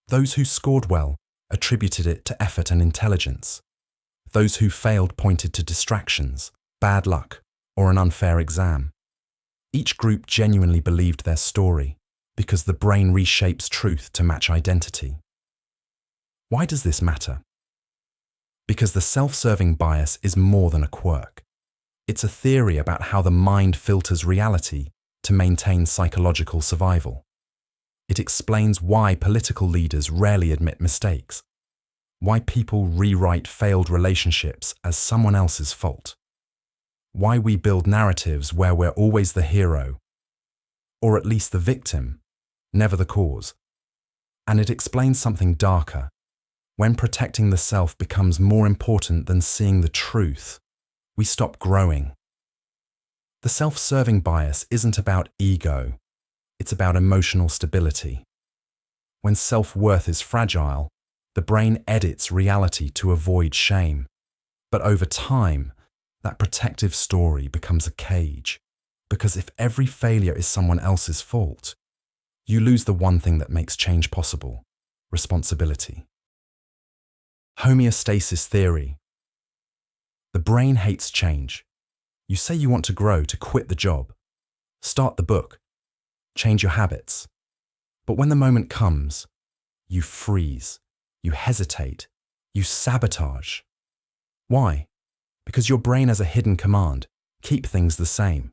A: Those who scored well attributed it to effort and intelligence. Those who failed pointed to distractions, bad luck, or an unfair exam. Each group genuinely believed their story, because the brain reshapes truth to match identity. Why does this matter? Because the self-serving bias is more than a quirk. It's a theory about how the mind filters reality to maintain psychological survival. It explains why political leaders rarely admit mistakes, why people rewrite failed relationships as someone else's fault, why we build narratives where we're always the hero, or at least the victim, never the cause. And it explains something darker. When protecting the self becomes more important than seeing the truth, we stop growing. The self-serving bias isn't about ego, it's about emotional stability. When self-worth is fragile, the brain edits reality to avoid shame. But over time, that protective story becomes a cage. Because if every failure is someone else's fault, you lose the one thing that makes change possible: responsibility. Homeostasis Theory. The brain hates change. You say you want to grow, to quit the job, start the book, change your habits. But when the moment comes, you freeze, you hesitate, you sabotage. Why? Because your brain has a hidden command: keep things the same.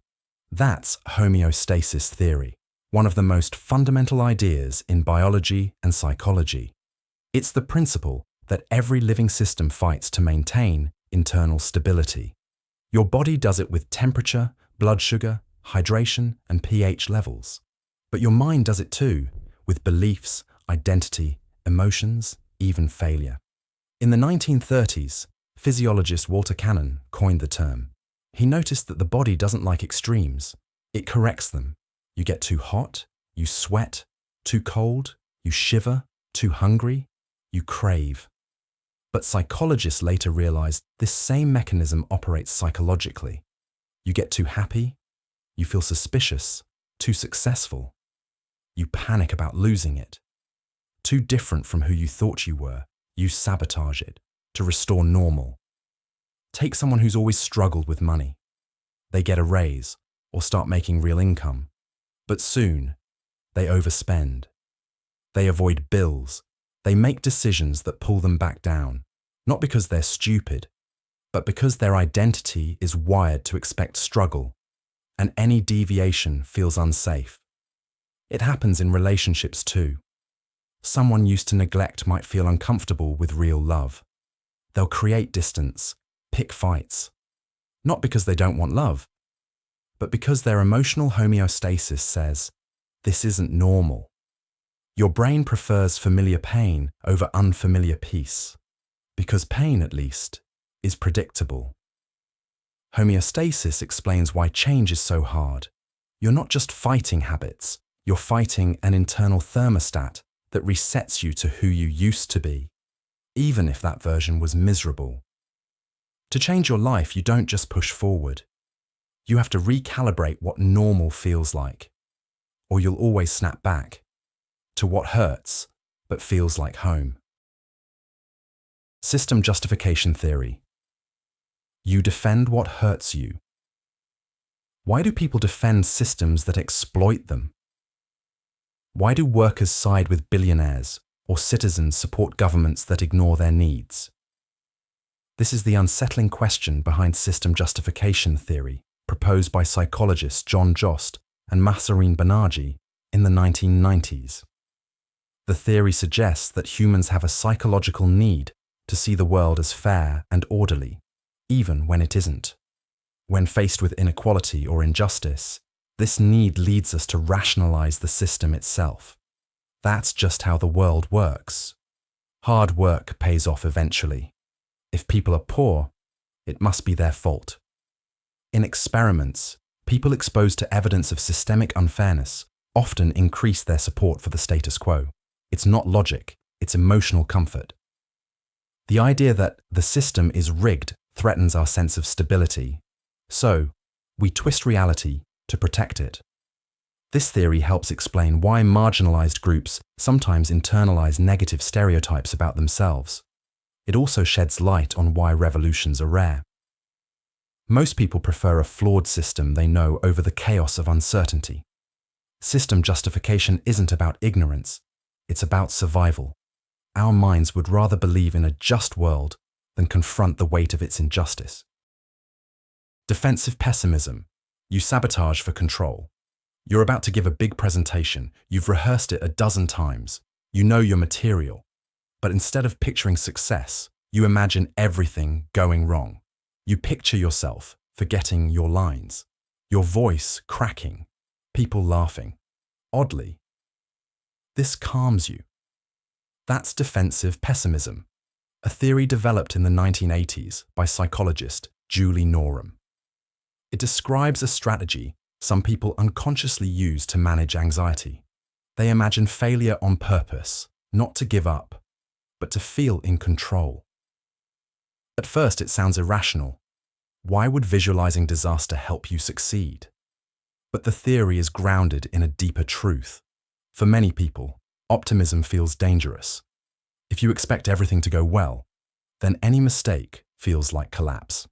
A: That's homeostasis theory, one of the most fundamental ideas in biology and psychology. It's the principle that every living system fights to maintain internal stability. Your body does it with temperature, blood sugar, hydration, and pH levels. But your mind does it too, with beliefs, identity, emotions, even failure. In the 1930s, physiologist Walter Cannon coined the term. He noticed that the body doesn't like extremes. It corrects them. You get too hot, you sweat, too cold, you shiver, too hungry, you crave. But psychologists later realized this same mechanism operates psychologically. You get too happy, you feel suspicious, too successful. You panic about losing it. Too different from who you thought you were, you sabotage it to restore normal. Take someone who's always struggled with money. They get a raise or start making real income, but soon they overspend. They avoid bills. They make decisions that pull them back down, not because they're stupid, but because their identity is wired to expect struggle, and any deviation feels unsafe. It happens in relationships too. Someone used to neglect might feel uncomfortable with real love. They'll create distance, pick fights, not because they don't want love, but because their emotional homeostasis says, this isn't normal. Your brain prefers familiar pain over unfamiliar peace, because pain, at least, is predictable. Homeostasis explains why change is so hard. You're not just fighting habits, you're fighting an internal thermostat that resets you to who you used to be, even if that version was miserable. To change your life, you don't just push forward. You have to recalibrate what normal feels like, or you'll always snap back to what hurts but feels like home. System Justification Theory. You defend what hurts you. Why do people defend systems that exploit them? Why do workers side with billionaires or citizens support governments that ignore their needs? This is the unsettling question behind System Justification Theory, proposed by psychologists John Jost and Mahzarin Banaji in the 1990s. The theory suggests that humans have a psychological need to see the world as fair and orderly, even when it isn't. When faced with inequality or injustice, this need leads us to rationalize the system itself. That's just how the world works. Hard work pays off eventually. If people are poor, it must be their fault. In experiments, people exposed to evidence of systemic unfairness often increase their support for the status quo. It's not logic, it's emotional comfort. The idea that the system is rigged threatens our sense of stability, so we twist reality to protect it. This theory helps explain why marginalized groups sometimes internalize negative stereotypes about themselves. It also sheds light on why revolutions are rare. Most people prefer a flawed system they know over the chaos of uncertainty. System justification isn't about ignorance, it's about survival. Our minds would rather believe in a just world than confront the weight of its injustice. Defensive pessimism. You sabotage for control. You're about to give a big presentation, you've rehearsed it a dozen times, you know your material, but instead of picturing success, you imagine everything going wrong. You picture yourself forgetting your lines, your voice cracking, people laughing. Oddly, this calms you. That's defensive pessimism, a theory developed in the 1980s by psychologist Julie Norham. It describes a strategy some people unconsciously use to manage anxiety. They imagine failure on purpose, not to give up, but to feel in control. At first, it sounds irrational. Why would visualizing disaster help you succeed? But the theory is grounded in a deeper truth. For many people, optimism feels dangerous. If you expect everything to go well, then any mistake feels like collapse.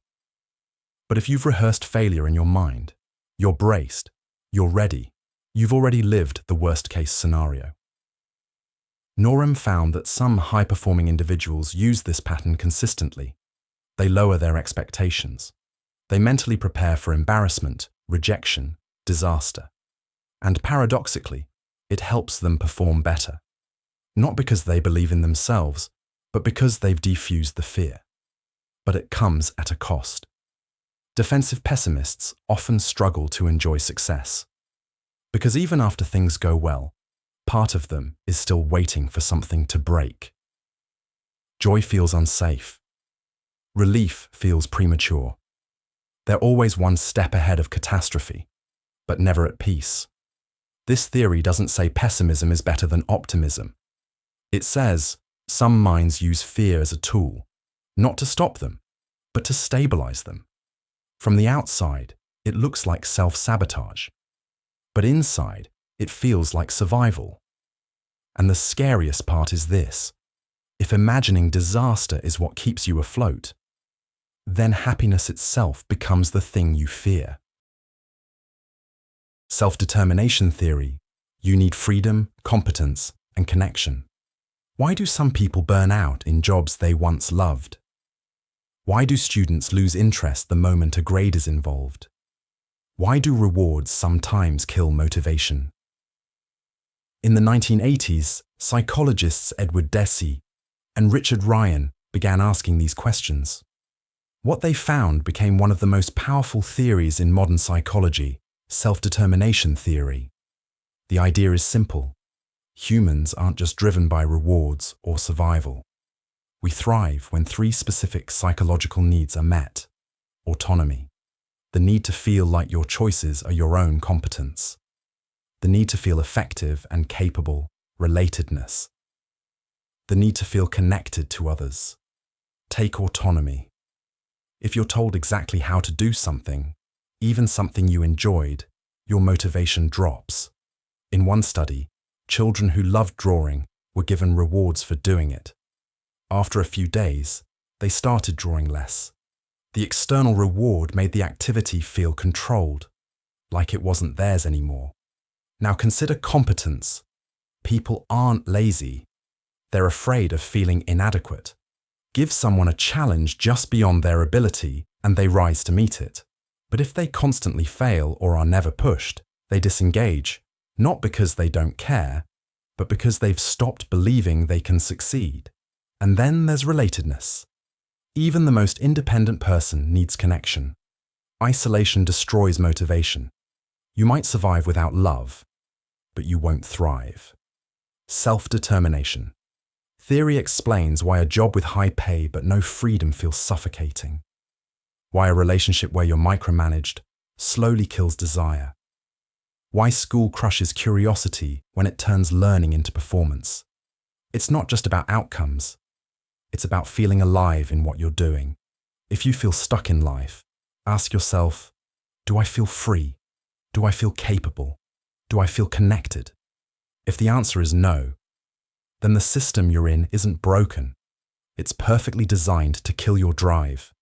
A: But if you've rehearsed failure in your mind, you're braced, you're ready, you've already lived the worst-case scenario. Norham found that some high-performing individuals use this pattern consistently. They lower their expectations. They mentally prepare for embarrassment, rejection, disaster. And paradoxically, it helps them perform better. Not because they believe in themselves, but because they've defused the fear. But it comes at a cost. Defensive pessimists often struggle to enjoy success. Because even after things go well, part of them is still waiting for something to break. Joy feels unsafe. Relief feels premature. They're always one step ahead of catastrophe, but never at peace. This theory doesn't say pessimism is better than optimism. It says some minds use fear as a tool, not to stop them, but to stabilize them. From the outside, it looks like self-sabotage, but inside, it feels like survival. And the scariest part is this: if imagining disaster is what keeps you afloat, then happiness itself becomes the thing you fear. Self-determination theory. You need freedom, competence, and connection. Why do some people burn out in jobs they once loved? Why do students lose interest the moment a grade is involved? Why do rewards sometimes kill motivation? In the 1980s, psychologists Edward Deci and Richard Ryan began asking these questions. What they found became one of the most powerful theories in modern psychology, self-determination theory. The idea is simple. Humans aren't just driven by rewards or survival. We thrive when three specific psychological needs are met: autonomy, The need to feel like your choices are your own competence. The need to feel effective and capable, relatedness. The need to feel connected to others. Take autonomy. If you're told exactly how to do something, even something you enjoyed, your motivation drops. In one study, children who loved drawing were given rewards for doing it. After a few days, they started drawing less. The external reward made the activity feel controlled, like it wasn't theirs anymore. Now consider competence. People aren't lazy. They're afraid of feeling inadequate. Give someone a challenge just beyond their ability and they rise to meet it. But if they constantly fail or are never pushed, they disengage, not because they don't care, but because they've stopped believing they can succeed. And then there's relatedness. Even the most independent person needs connection. Isolation destroys motivation. You might survive without love, but you won't thrive. Self-determination. Theory explains why a job with high pay but no freedom feels suffocating. Why a relationship where you're micromanaged slowly kills desire. Why school crushes curiosity when it turns learning into performance. It's not just about outcomes. It's about feeling alive in what you're doing. If you feel stuck in life, ask yourself, do I feel free? Do I feel capable? Do I feel connected? If the answer is no, then the system you're in isn't broken. It's perfectly designed to kill your drive.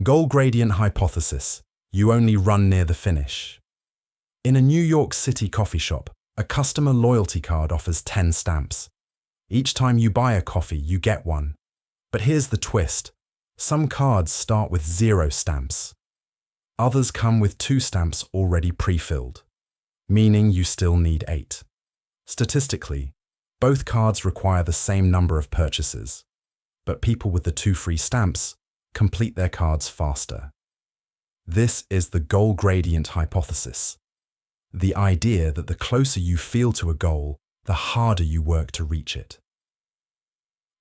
A: Goal gradient hypothesis. You only run near the finish. In a New York City coffee shop, a customer loyalty card offers 10 stamps. Each time you buy a coffee, you get one. But here's the twist. Some cards start with 0 stamps. Others come with 2 stamps already pre-filled, meaning you still need 8. Statistically, both cards require the same number of purchases, but people with the 2 free stamps complete their cards faster. This is the goal gradient hypothesis. The idea that the closer you feel to a goal, the harder you work to reach it.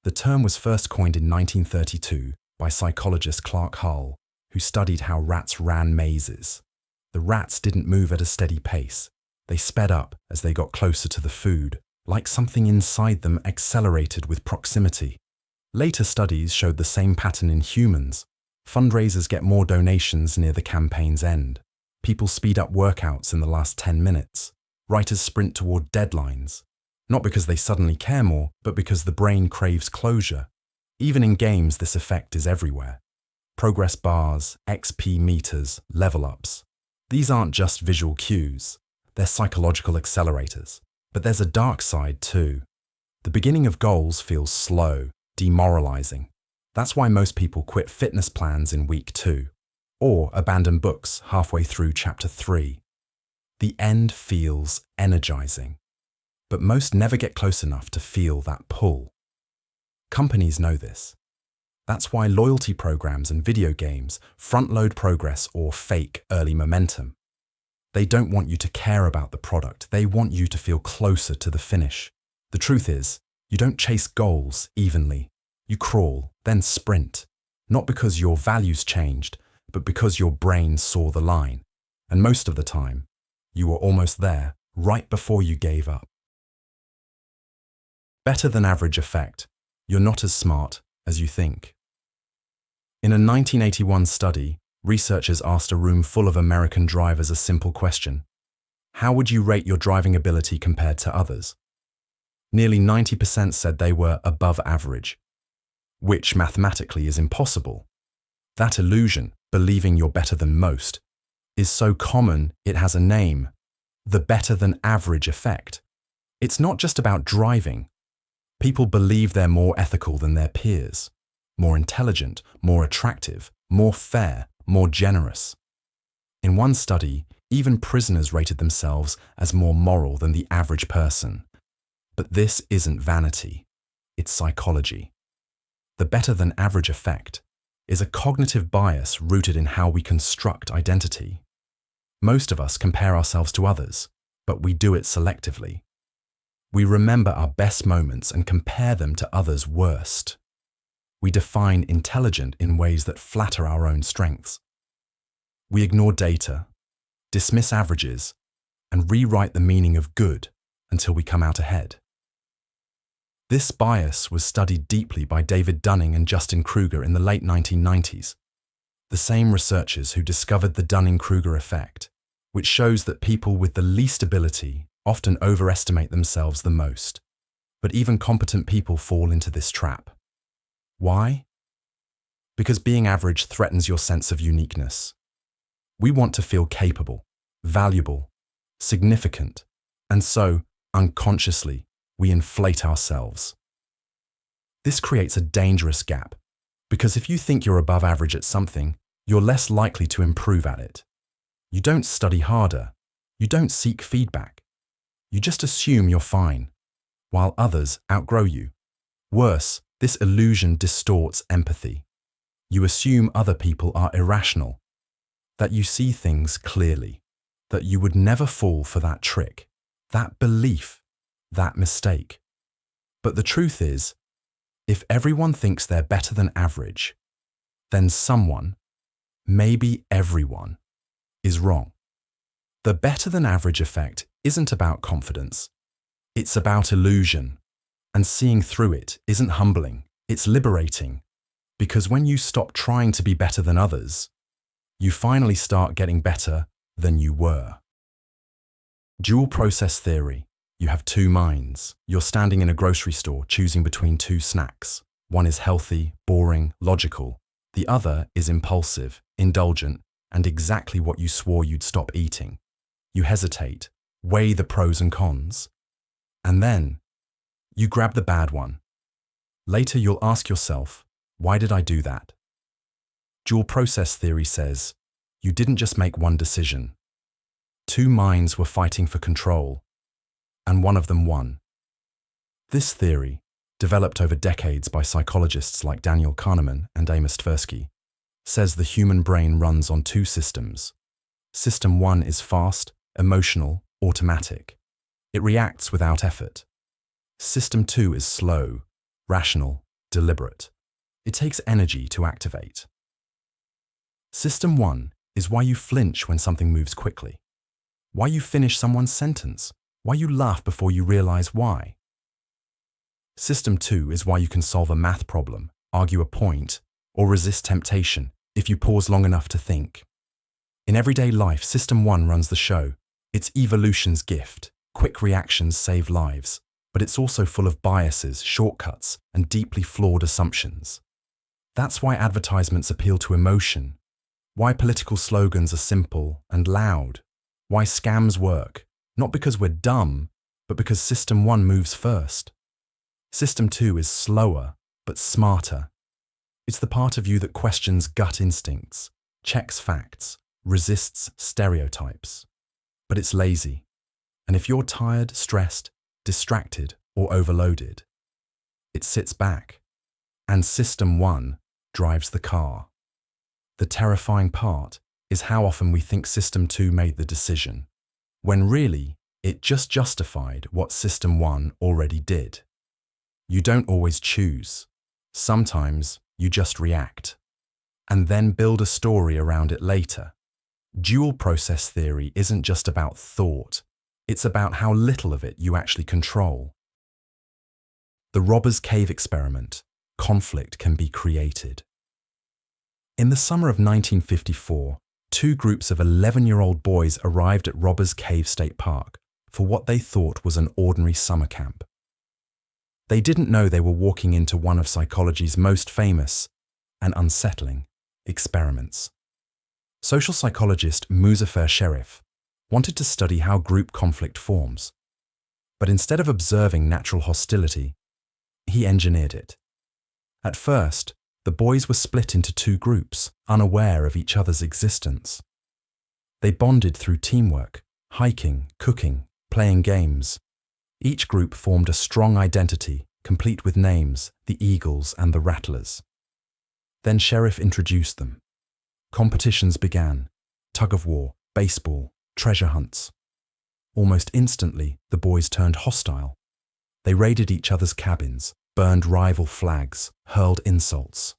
A: The term was first coined in 1932 by psychologist Clark Hull, who studied how rats ran mazes. The rats didn't move at a steady pace. They sped up as they got closer to the food, like something inside them accelerated with proximity. Later studies showed the same pattern in humans. Fundraisers get more donations near the campaign's end. People speed up workouts in the last 10 minutes. Writers sprint toward deadlines, not because they suddenly care more, but because the brain craves closure. Even in games, this effect is everywhere. Progress bars, XP meters, level ups. These aren't just visual cues. They're psychological accelerators. But there's a dark side too. The beginning of goals feels slow, demoralizing. That's why most people quit fitness plans in week 2, or abandon books halfway through chapter 3. The end feels energizing, but most never get close enough to feel that pull. Companies know this. That's why loyalty programs and video games front-load progress or fake early momentum. They don't want you to care about the product. They want you to feel closer to the finish. The truth is, you don't chase goals evenly. You crawl, then sprint. Not because your values changed, but because your brain saw the line. And most of the time, you were almost there, right before you gave up. Better than average effect. You're not as smart as you think. In a 1981 study, researchers asked a room full of American drivers a simple question. How would you rate your driving ability compared to others? Nearly 90% said they were above average, which mathematically is impossible. That illusion, believing you're better than most, is so common it has a name, the better than average effect. It's not just about driving. People believe they're more ethical than their peers, more intelligent, more attractive, more fair, more generous. In one study, even prisoners rated themselves as more moral than the average person. But this isn't vanity, it's psychology. The better than average effect is a cognitive bias rooted in how we construct identity. Most of us compare ourselves to others, but we do it selectively. We remember our best moments and compare them to others' worst. We define intelligent in ways that flatter our own strengths. We ignore data, dismiss averages, and rewrite the meaning of good until we come out ahead. This bias was studied deeply by David Dunning and Justin Kruger in the late 1990s, the same researchers who discovered the Dunning-Kruger Effect, which shows that people with the least ability often overestimate themselves the most. But even competent people fall into this trap. Why? Because being average threatens your sense of uniqueness. We want to feel capable, valuable, significant, and so, unconsciously, we inflate ourselves. This creates a dangerous gap, because if you think you're above average at something, you're less likely to improve at it. You don't study harder. You don't seek feedback. You just assume you're fine, while others outgrow you. Worse, this illusion distorts empathy. You assume other people are irrational, that you see things clearly, that you would never fall for that trick, that belief, that mistake. But the truth is, if everyone thinks they're better than average, then someone, maybe everyone, is wrong. The better than average effect isn't about confidence. It's about illusion. And seeing through it isn't humbling, it's liberating. Because when you stop trying to be better than others, you finally start getting better than you were. Dual process theory. You have two minds. You're standing in a grocery store choosing between two snacks. One is healthy, boring, logical. The other is impulsive, indulgent, and exactly what you swore you'd stop eating. You hesitate, weigh the pros and cons, and then you grab the bad one. Later you'll ask yourself, why did I do that? Dual process theory says, you didn't just make one decision. Two minds were fighting for control, and one of them won. This theory, developed over decades by psychologists like Daniel Kahneman and Amos Tversky, says the human brain runs on two systems. System 1 is fast, emotional, automatic. It reacts without effort. System 2 is slow, rational, deliberate. It takes energy to activate. System 1 is why you flinch when something moves quickly, why you finish someone's sentence, why you laugh before you realize why. System 2 is why you can solve a math problem, argue a point, or resist temptation if you pause long enough to think. In everyday life, System 1 runs the show. It's evolution's gift. Quick reactions save lives, but it's also full of biases, shortcuts, and deeply flawed assumptions. That's why advertisements appeal to emotion, why political slogans are simple and loud, why scams work, not because we're dumb, but because System 1 moves first. System 2 is slower, but smarter. It's the part of you that questions gut instincts, checks facts, resists stereotypes. But it's lazy. And if you're tired, stressed, distracted, or overloaded, it sits back. And System 1 drives the car. The terrifying part is how often we think System 2 made the decision, when really, it just justified what System 1 already did. You don't always choose. Sometimes you just react, and then build a story around it later. Dual process theory isn't just about thought, it's about how little of it you actually control. The Robber's Cave experiment. Conflict can be created. In the summer of 1954, two groups of 11-year-old boys arrived at Robber's Cave State Park for what they thought was an ordinary summer camp. They didn't know they were walking into one of psychology's most famous and unsettling experiments. Social psychologist Muzaffer Sherif wanted to study how group conflict forms, but instead of observing natural hostility, he engineered it. At first, the boys were split into two groups, unaware of each other's existence. They bonded through teamwork, hiking, cooking, playing games. Each group formed a strong identity, complete with names, the Eagles and the Rattlers. Then Sheriff introduced them. Competitions began, tug-of-war, baseball, treasure hunts. Almost instantly, the boys turned hostile. They raided each other's cabins, burned rival flags, hurled insults.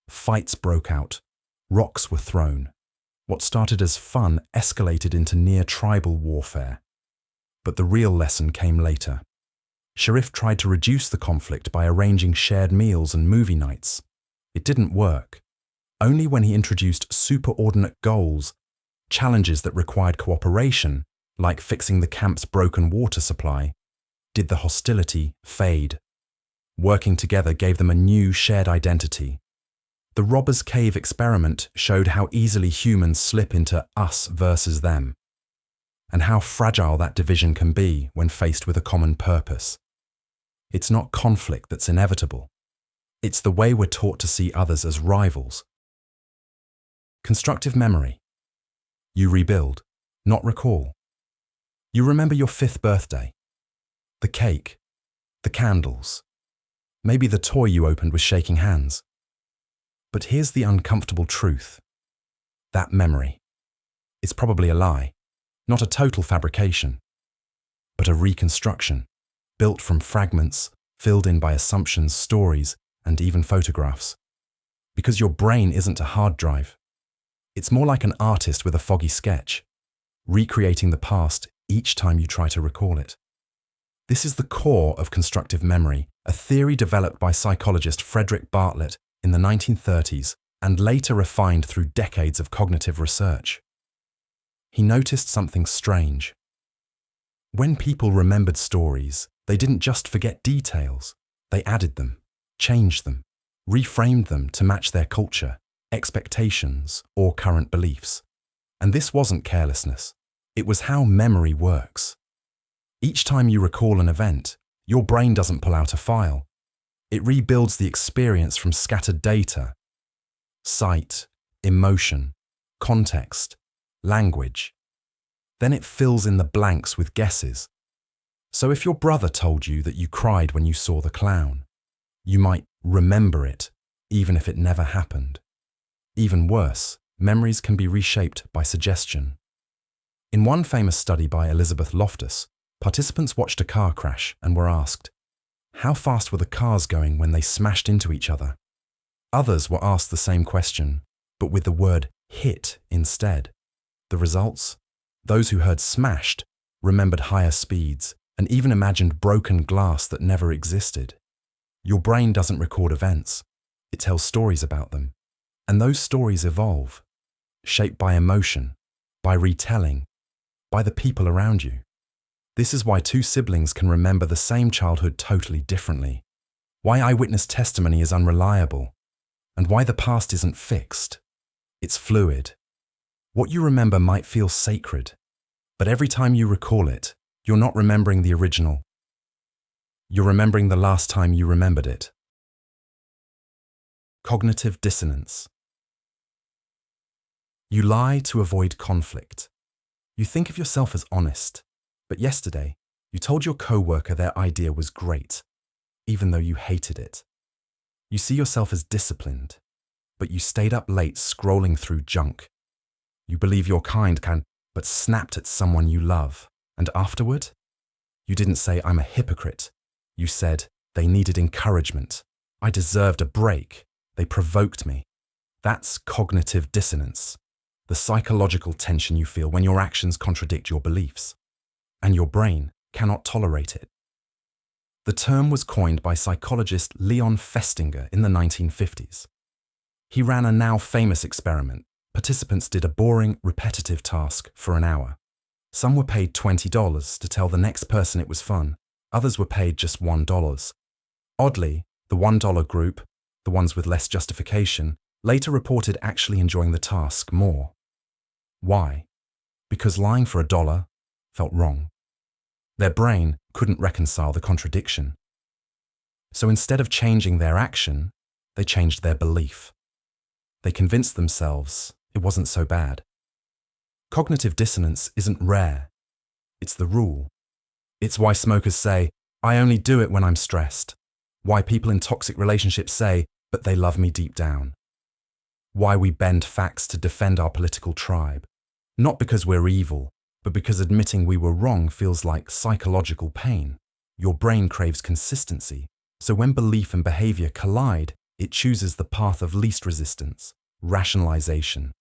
A: Fights broke out. Rocks were thrown. What started as fun escalated into near-tribal warfare. But the real lesson came later. Sharif tried to reduce the conflict by arranging shared meals and movie nights. It didn't work. Only when he introduced superordinate goals, challenges that required cooperation, like fixing the camp's broken water supply, did the hostility fade. Working together gave them a new shared identity. The Robbers' Cave experiment showed how easily humans slip into us versus them, and how fragile that division can be when faced with a common purpose. It's not conflict that's inevitable. It's the way we're taught to see others as rivals. Constructive memory. You rebuild, not recall. You remember your 5th birthday, the cake, the candles, maybe the toy you opened with shaking hands. But here's the uncomfortable truth. That memory, it's probably a lie, not a total fabrication, but a reconstruction, built from fragments, filled in by assumptions, stories, and even photographs. Because your brain isn't a hard drive. It's more like an artist with a foggy sketch, recreating the past each time you try to recall it. This is the core of constructive memory, a theory developed by psychologist Frederick Bartlett in the 1930s and later refined through decades of cognitive research. He noticed something strange. When people remembered stories, they didn't just forget details. They added them, changed them, reframed them to match their culture, expectations, or current beliefs. And this wasn't carelessness. It was how memory works. Each time you recall an event, your brain doesn't pull out a file. It rebuilds the experience from scattered data, sight, emotion, context, language. Then it fills in the blanks with guesses. So if your brother told you that you cried when you saw the clown, you might remember it, even if it never happened. Even worse, memories can be reshaped by suggestion. In one famous study by Elizabeth Loftus, participants watched a car crash and were asked, how fast were the cars going when they smashed into each other? Others were asked the same question, but with the word hit instead. The results? Those who heard smashed remembered higher speeds and even imagined broken glass that never existed. Your brain doesn't record events. It tells stories about them. And those stories evolve, shaped by emotion, by retelling, by the people around you. This is why two siblings can remember the same childhood totally differently, why eyewitness testimony is unreliable, and why the past isn't fixed. It's fluid. What you remember might feel sacred, but every time you recall it, you're not remembering the original. You're remembering the last time you remembered it. Cognitive dissonance. You lie to avoid conflict. You think of yourself as honest, but yesterday you told your coworker their idea was great, even though you hated it. You see yourself as disciplined, but you stayed up late scrolling through junk. You believe you're kind, but snapped at someone you love, and afterward, you didn't say, I'm a hypocrite. You said, they needed encouragement. I deserved a break. They provoked me. That's cognitive dissonance, the psychological tension you feel when your actions contradict your beliefs, and your brain cannot tolerate it. The term was coined by psychologist Leon Festinger in the 1950s. He ran a now famous experiment. Participants did a boring, repetitive task for an hour. Some were paid $20 to tell the next person it was fun. Others were paid just $1. Oddly, the $1 group, the ones with less justification, later reported actually enjoying the task more. Why? Because lying for $1 felt wrong. Their brain couldn't reconcile the contradiction. So instead of changing their action, they changed their belief. They convinced themselves it wasn't so bad. Cognitive dissonance isn't rare. It's the rule. It's why smokers say, I only do it when I'm stressed. Why people in toxic relationships say, but they love me deep down. Why we bend facts to defend our political tribe. Not because we're evil, but because admitting we were wrong feels like psychological pain. Your brain craves consistency, so when belief and behavior collide, it chooses the path of least resistance, rationalization.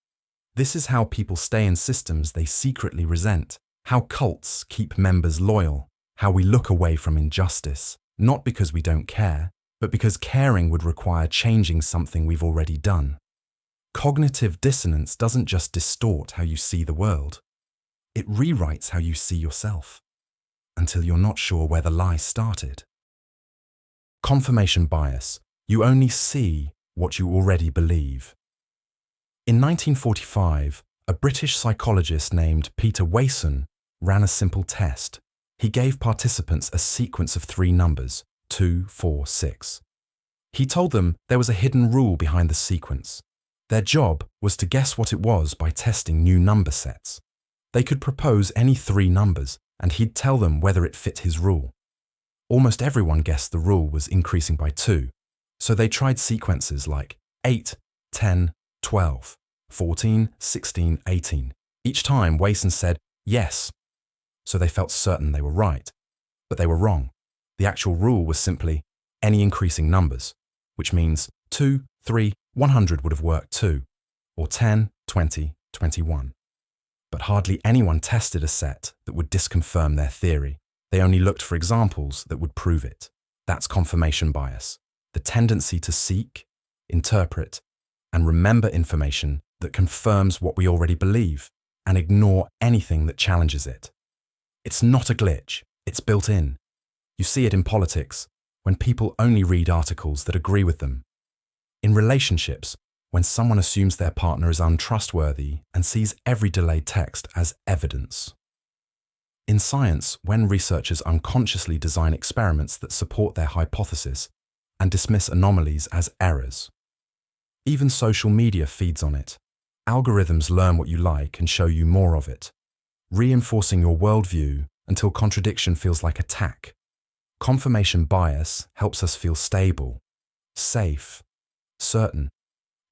A: This is how people stay in systems they secretly resent, how cults keep members loyal, how we look away from injustice, not because we don't care, but because caring would require changing something we've already done. Cognitive dissonance doesn't just distort how you see the world. It rewrites how you see yourself, until you're not sure where the lie started. Confirmation bias. You only see what you already believe. In 1945, a British psychologist named Peter Wason ran a simple test. He gave participants a sequence of 3 numbers, 2, 4, 6. He told them there was a hidden rule behind the sequence. Their job was to guess what it was by testing new number sets. They could propose any 3 numbers, and he'd tell them whether it fit his rule. Almost everyone guessed the rule was increasing by 2, so they tried sequences like 8, 10, 12, 14, 16, 18. Each time, Wason said, yes, so they felt certain they were right. But they were wrong. The actual rule was simply any increasing numbers, which means 2, 3, 100 would have worked too, or 10, 20, 21. But hardly anyone tested a set that would disconfirm their theory. They only looked for examples that would prove it. That's confirmation bias, the tendency to seek, interpret, and remember information that confirms what we already believe and ignore anything that challenges it. It's not a glitch, it's built in. You see it in politics, when people only read articles that agree with them. In relationships, when someone assumes their partner is untrustworthy and sees every delayed text as evidence. In science, when researchers unconsciously design experiments that support their hypothesis and dismiss anomalies as errors. Even social media feeds on it. Algorithms learn what you like and show you more of it, reinforcing your worldview until contradiction feels like attack. Confirmation bias helps us feel stable, safe, certain,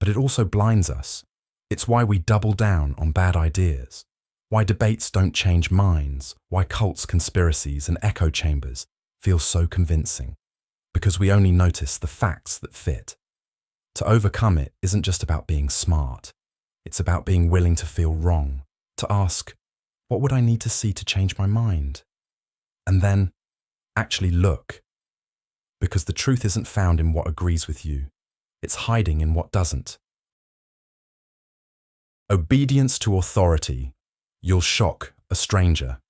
A: but it also blinds us. It's why we double down on bad ideas, why debates don't change minds, why cults, conspiracies, and echo chambers feel so convincing, because we only notice the facts that fit. To overcome it isn't just about being smart. It's about being willing to feel wrong, to ask, what would I need to see to change my mind? And then actually look. Because the truth isn't found in what agrees with you. It's hiding in what doesn't. Obedience to authority. You'll shock a stranger.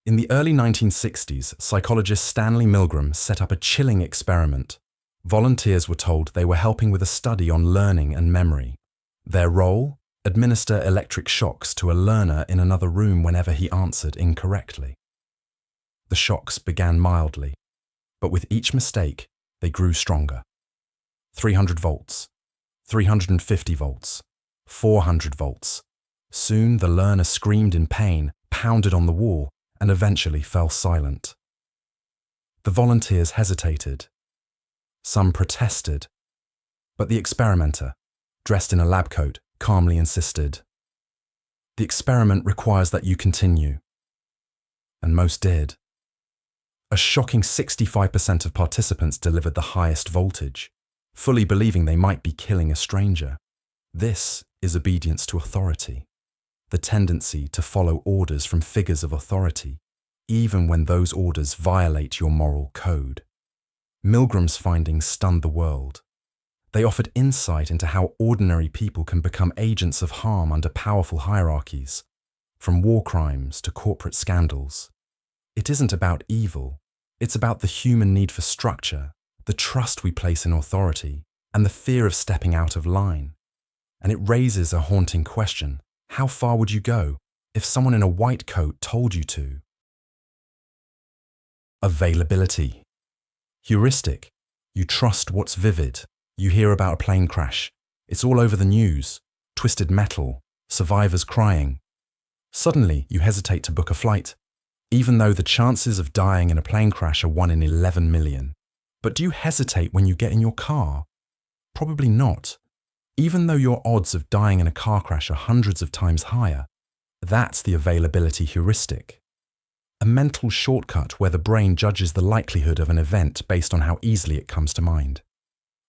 A: In the early 1960s, psychologist Stanley Milgram set up a chilling experiment. Volunteers were told they were helping with a study on learning and memory. Their role? Administer electric shocks to a learner in another room whenever he answered incorrectly. The shocks began mildly, but with each mistake, they grew stronger. 300 volts, 350 volts, 400 volts. Soon the learner screamed in pain, pounded on the wall, and eventually fell silent. The volunteers hesitated. Some protested, but the experimenter, dressed in a lab coat, calmly insisted, "The experiment requires that you continue." And most did. A shocking 65% of participants delivered the highest voltage, fully believing they might be killing a stranger. This is obedience to authority, the tendency to follow orders from figures of authority, even when those orders violate your moral code. Milgram's findings stunned the world. They offered insight into how ordinary people can become agents of harm under powerful hierarchies, from war crimes to corporate scandals. It isn't about evil, it's about the human need for structure, the trust we place in authority, and the fear of stepping out of line. And it raises a haunting question. How far would you go if someone in a white coat told you to? Availability. Heuristic. You trust what's vivid. You hear about a plane crash. It's all over the news. Twisted metal. Survivors crying. Suddenly, you hesitate to book a flight, even though the chances of dying in a plane crash are 1 in 11 million. But do you hesitate when you get in your car? Probably not. Even though your odds of dying in a car crash are hundreds of times higher. That's the availability heuristic. A mental shortcut where the brain judges the likelihood of an event based on how easily it comes to mind.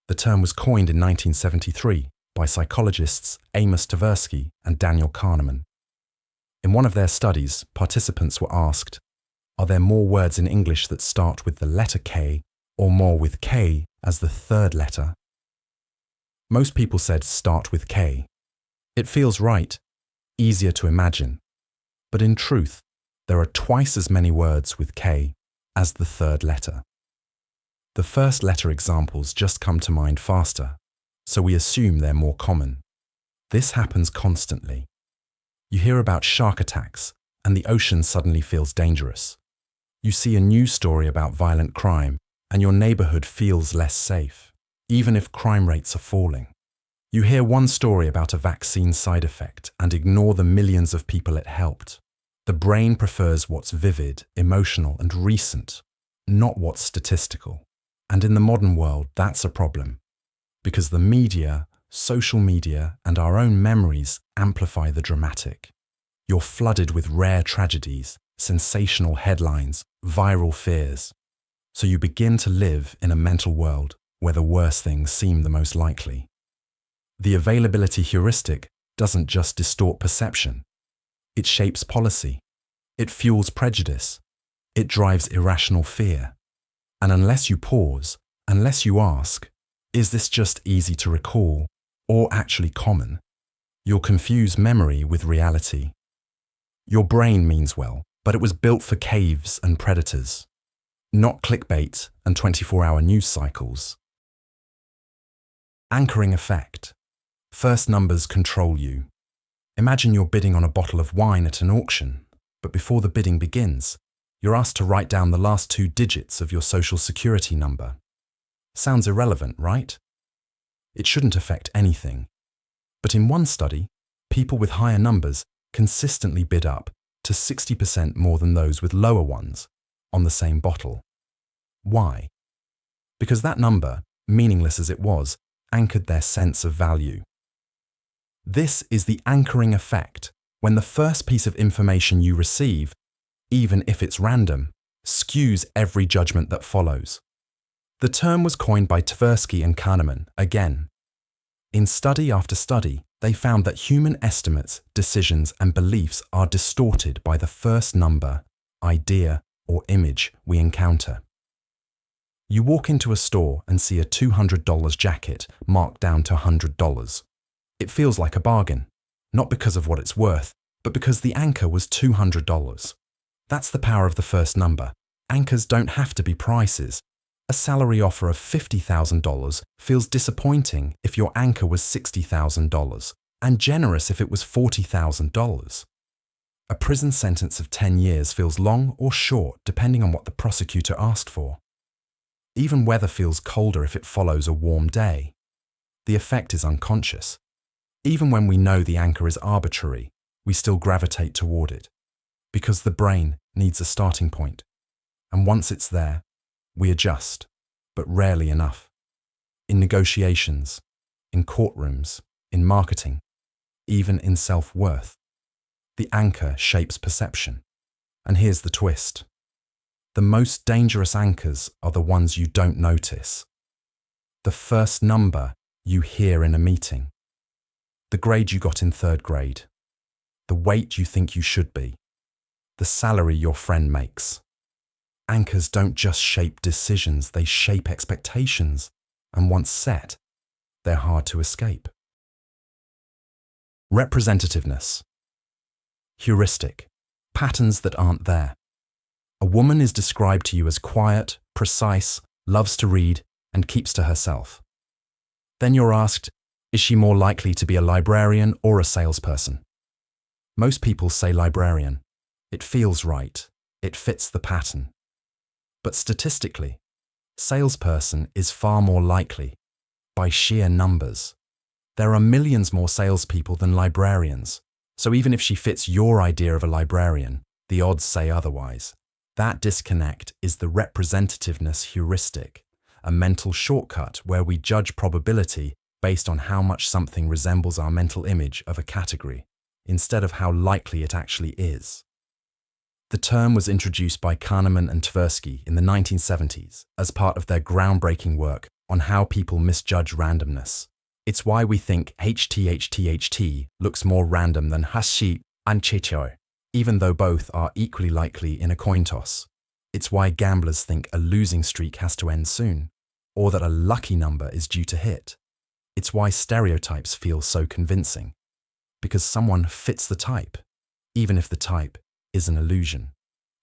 A: The term was coined in 1973 by psychologists Amos Tversky and Daniel Kahneman. In one of their studies, participants were asked, are there more words in English that start with the letter K or more with K as the third letter? Most people said start with K. It feels right, easier to imagine. But in truth, there are twice as many words with K as the third letter. The first letter examples just come to mind faster, so we assume they're more common. This happens constantly. You hear about shark attacks, and the ocean suddenly feels dangerous. You see a news story about violent crime, and your neighborhood feels less safe, even if crime rates are falling. You hear one story about a vaccine side effect and ignore the millions of people it helped. The brain prefers what's vivid, emotional, and recent, not what's statistical. And in the modern world, that's a problem, because the media, social media, and our own memories amplify the dramatic. You're flooded with rare tragedies, sensational headlines, viral fears. So you begin to live in a mental world where the worst things seem the most likely. The availability heuristic doesn't just distort perception. It shapes policy. It fuels prejudice. It drives irrational fear. And unless you pause, unless you ask, is this just easy to recall or actually common, you'll confuse memory with reality. Your brain means well, but it was built for caves and predators, not clickbait and 24-hour news cycles. Anchoring effect. First numbers control you. Imagine you're bidding on a bottle of wine at an auction, but before the bidding begins, you're asked to write down the last 2 digits of your social security number. Sounds irrelevant, right? It shouldn't affect anything. But in one study, people with higher numbers consistently bid up to 60% more than those with lower ones on the same bottle. Why? Because that number, meaningless as it was, anchored their sense of value. This is the anchoring effect, when the first piece of information you receive, even if it's random, skews every judgment that follows. The term was coined by Tversky and Kahneman again. In study after study, they found that human estimates, decisions, and beliefs are distorted by the first number, idea, or image we encounter. You walk into a store and see a $200 jacket marked down to $100. It feels like a bargain, not because of what it's worth, but because the anchor was $200. That's the power of the first number. Anchors don't have to be prices. A salary offer of $50,000 feels disappointing if your anchor was $60,000, and generous if it was $40,000. A prison sentence of 10 years feels long or short depending on what the prosecutor asked for. Even weather feels colder if it follows a warm day. The effect is unconscious. Even when we know the anchor is arbitrary, we still gravitate toward it, because the brain needs a starting point. And once it's there, we adjust, but rarely enough. In negotiations, in courtrooms, in marketing, even in self-worth, the anchor shapes perception. And here's the twist. The most dangerous anchors are the ones you don't notice. The first number you hear in a meeting. The grade you got in 3rd grade. The weight you think you should be. The salary your friend makes. Anchors don't just shape decisions, they shape expectations. And once set, they're hard to escape. Representativeness. Heuristic. Patterns that aren't there. A woman is described to you as quiet, precise, loves to read, and keeps to herself. Then you're asked, is she more likely to be a librarian or a salesperson? Most people say librarian. It feels right. It fits the pattern. But statistically, salesperson is far more likely, by sheer numbers. There are millions more salespeople than librarians, so even if she fits your idea of a librarian, the odds say otherwise. That disconnect is the representativeness heuristic, a mental shortcut where we judge probability based on how much something resembles our mental image of a category, instead of how likely it actually is. The term was introduced by Kahneman and Tversky in the 1970s as part of their groundbreaking work on how people misjudge randomness. It's why we think HTHTHT looks more random than Hashi and Chicho, even though both are equally likely in a coin toss. It's why gamblers think a losing streak has to end soon, or that a lucky number is due to hit. It's why stereotypes feel so convincing, because someone fits the type, even if the type is an illusion.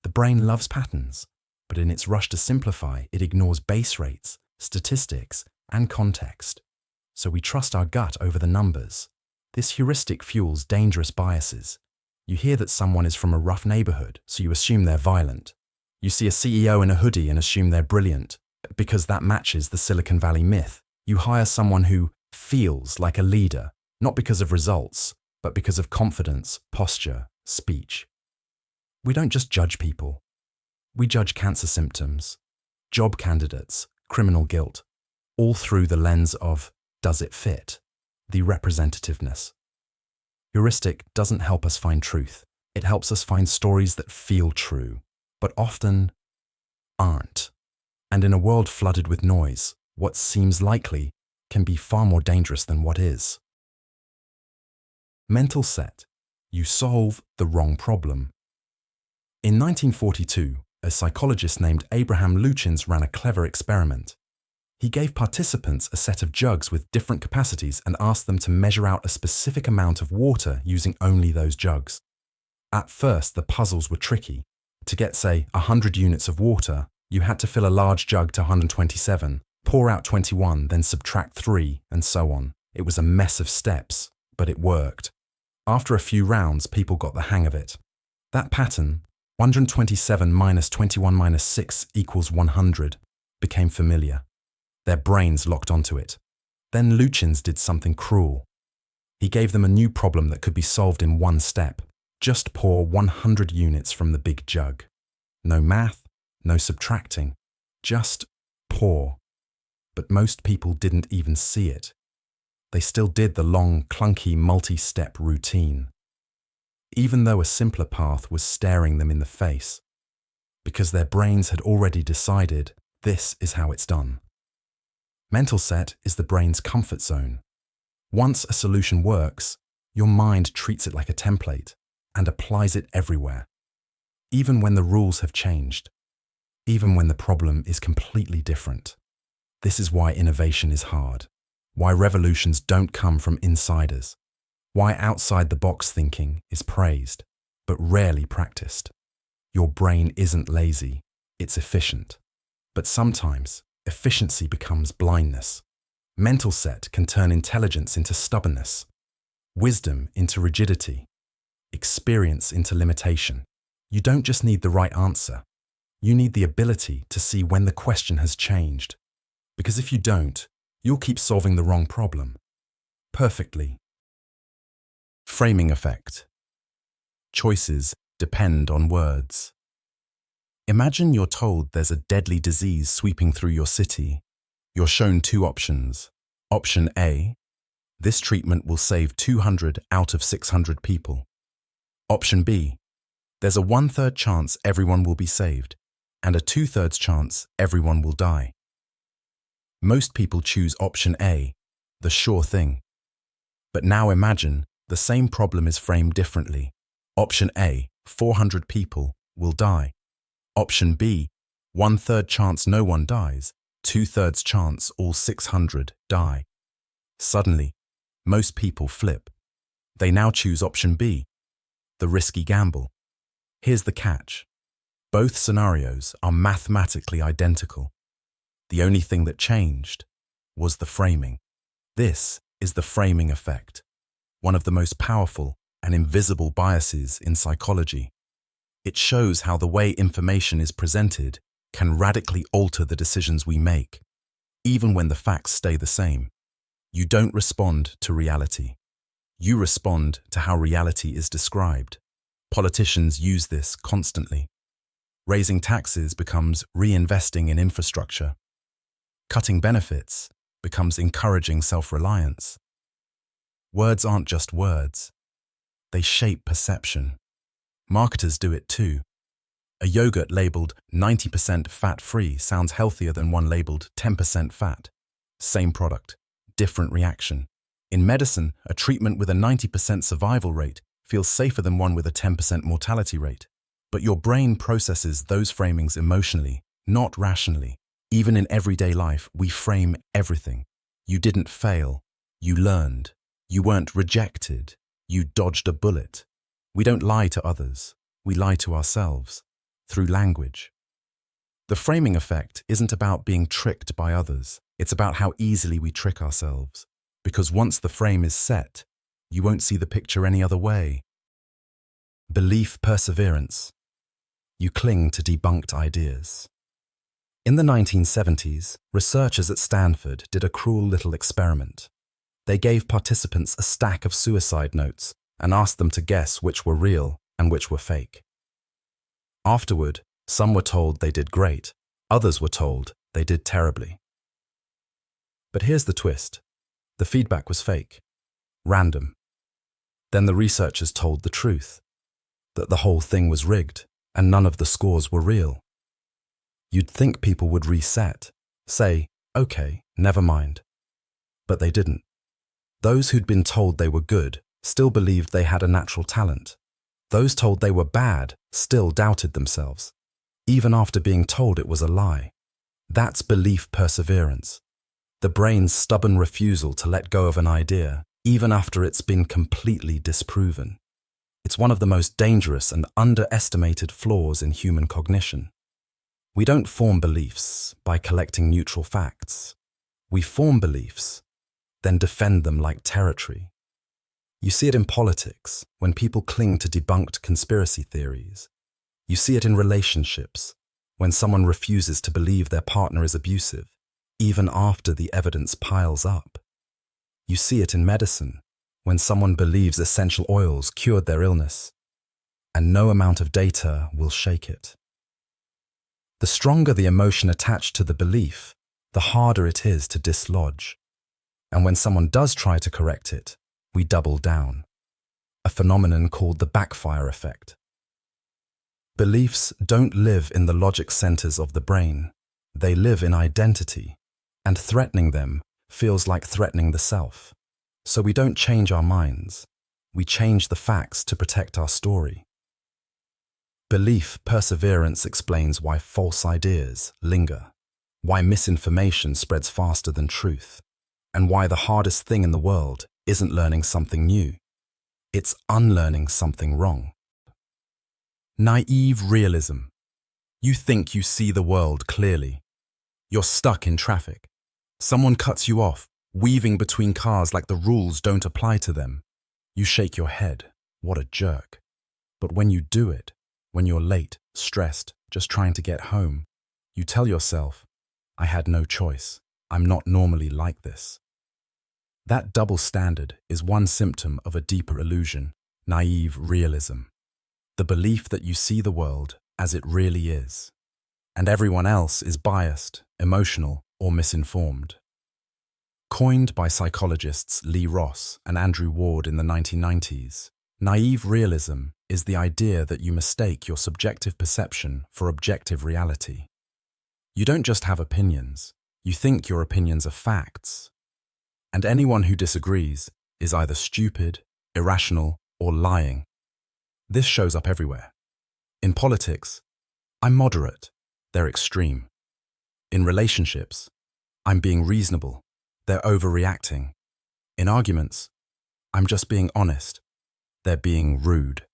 A: The brain loves patterns, but in its rush to simplify, it ignores base rates, statistics, and context. So we trust our gut over the numbers. This heuristic fuels dangerous biases. You hear that someone is from a rough neighborhood, so you assume they're violent. You see a CEO in a hoodie and assume they're brilliant, because that matches the Silicon Valley myth. You hire someone who feels like a leader, not because of results, but because of confidence, posture, speech. We don't just judge people. We judge cancer symptoms, job candidates, criminal guilt, all through the lens of does it fit? The representativeness. Heuristic doesn't help us find truth. It helps us find stories that feel true, but often aren't. And in a world flooded with noise, what seems likely can be far more dangerous than what is. Mental set. You solve the wrong problem. In 1942, a psychologist named Abraham Luchins ran a clever experiment. He gave participants a set of jugs with different capacities and asked them to measure out a specific amount of water using only those jugs. At first, the puzzles were tricky. To get, say, 100 units of water, you had to fill a large jug to 127, pour out 21, then subtract 3, and so on. It was a mess of steps, but it worked. After a few rounds, people got the hang of it. That pattern, 127 minus 21 minus 6 equals 100, became familiar. Their brains locked onto it. Then Luchins did something cruel. He gave them a new problem that could be solved in one step. Just pour 100 units from the big jug. No math, no subtracting, just pour. But most people didn't even see it. They still did the long, clunky, multi-step routine, even though a simpler path was staring them in the face, because their brains had already decided this is how it's done. Mental set is the brain's comfort zone. Once a solution works, your mind treats it like a template and applies it everywhere, even when the rules have changed, even when the problem is completely different. This is why innovation is hard, why revolutions don't come from insiders, why outside-the-box thinking is praised, but rarely practiced. Your brain isn't lazy, it's efficient. But sometimes, efficiency becomes blindness. Mental set can turn intelligence into stubbornness, wisdom into rigidity, experience into limitation. You don't just need the right answer. You need the ability to see when the question has changed. Because if you don't, you'll keep solving the wrong problem. Perfectly. Framing effect. Choices depend on words. Imagine you're told there's a deadly disease sweeping through your city. You're shown two options. Option A, this treatment will save 200 out of 600 people. Option B, there's a 1/3 chance everyone will be saved, and a 2/3 chance everyone will die. Most people choose option A, the sure thing. But now imagine the same problem is framed differently. Option A, 400 people will die. Option B, 1/3 chance no one dies, 2/3 chance all 600 die. Suddenly, most people flip. They now choose option B, the risky gamble. Here's the catch. Both scenarios are mathematically identical. The only thing that changed was the framing. This is the framing effect, one of the most powerful and invisible biases in psychology. It shows how the way information is presented can radically alter the decisions we make, even when the facts stay the same. You don't respond to reality. You respond to how reality is described. Politicians use this constantly. Raising taxes becomes reinvesting in infrastructure. Cutting benefits becomes encouraging self-reliance. Words aren't just words. They shape perception. Marketers do it too. A yogurt labeled 90% fat-free sounds healthier than one labeled 10% fat. Same product, different reaction. In medicine, a treatment with a 90% survival rate feels safer than one with a 10% mortality rate. But your brain processes those framings emotionally, not rationally. Even in everyday life, we frame everything. You didn't fail. You learned. You weren't rejected. You dodged a bullet. We don't lie to others. We lie to ourselves through language. The framing effect isn't about being tricked by others. It's about how easily we trick ourselves. Because once the frame is set, you won't see the picture any other way. Belief perseverance. You cling to debunked ideas. In the 1970s, researchers at Stanford did a cruel little experiment. They gave participants a stack of suicide notes and asked them to guess which were real and which were fake. Afterward, some were told they did great, others were told they did terribly. But here's the twist. The feedback was fake, random. Then the researchers told the truth, that the whole thing was rigged and none of the scores were real. You'd think people would reset, say, okay, never mind. But they didn't. Those who'd been told they were good still believed they had a natural talent. Those told they were bad still doubted themselves, even after being told it was a lie. That's belief perseverance. The brain's stubborn refusal to let go of an idea, even after it's been completely disproven. It's one of the most dangerous and underestimated flaws in human cognition. We don't form beliefs by collecting neutral facts. We form beliefs, then defend them like territory. You see it in politics, when people cling to debunked conspiracy theories. You see it in relationships, when someone refuses to believe their partner is abusive, even after the evidence piles up. You see it in medicine, when someone believes essential oils cured their illness, and no amount of data will shake it. The stronger the emotion attached to the belief, the harder it is to dislodge. And when someone does try to correct it, we double down. A phenomenon called the backfire effect. Beliefs don't live in the logic centers of the brain. They live in identity, and threatening them feels like threatening the self. So we don't change our minds. We change the facts to protect our story. Belief perseverance explains why false ideas linger, why misinformation spreads faster than truth, and why the hardest thing in the world isn't learning something new. It's unlearning something wrong. Naïve realism. You think you see the world clearly. You're stuck in traffic. Someone cuts you off, weaving between cars like the rules don't apply to them. You shake your head. What a jerk. But when you do it, when you're late, stressed, just trying to get home, you tell yourself, I had no choice. I'm not normally like this. That double standard is one symptom of a deeper illusion, naïve realism. The belief that you see the world as it really is, and everyone else is biased, emotional, or misinformed. Coined by psychologists Lee Ross and Andrew Ward in the 1990s, naïve realism is the idea that you mistake your subjective perception for objective reality. You don't just have opinions, you think your opinions are facts. And anyone who disagrees is either stupid, irrational, or lying. This shows up everywhere. In politics, I'm moderate, they're extreme. In relationships, I'm being reasonable, they're overreacting. In arguments, I'm just being honest, they're being rude.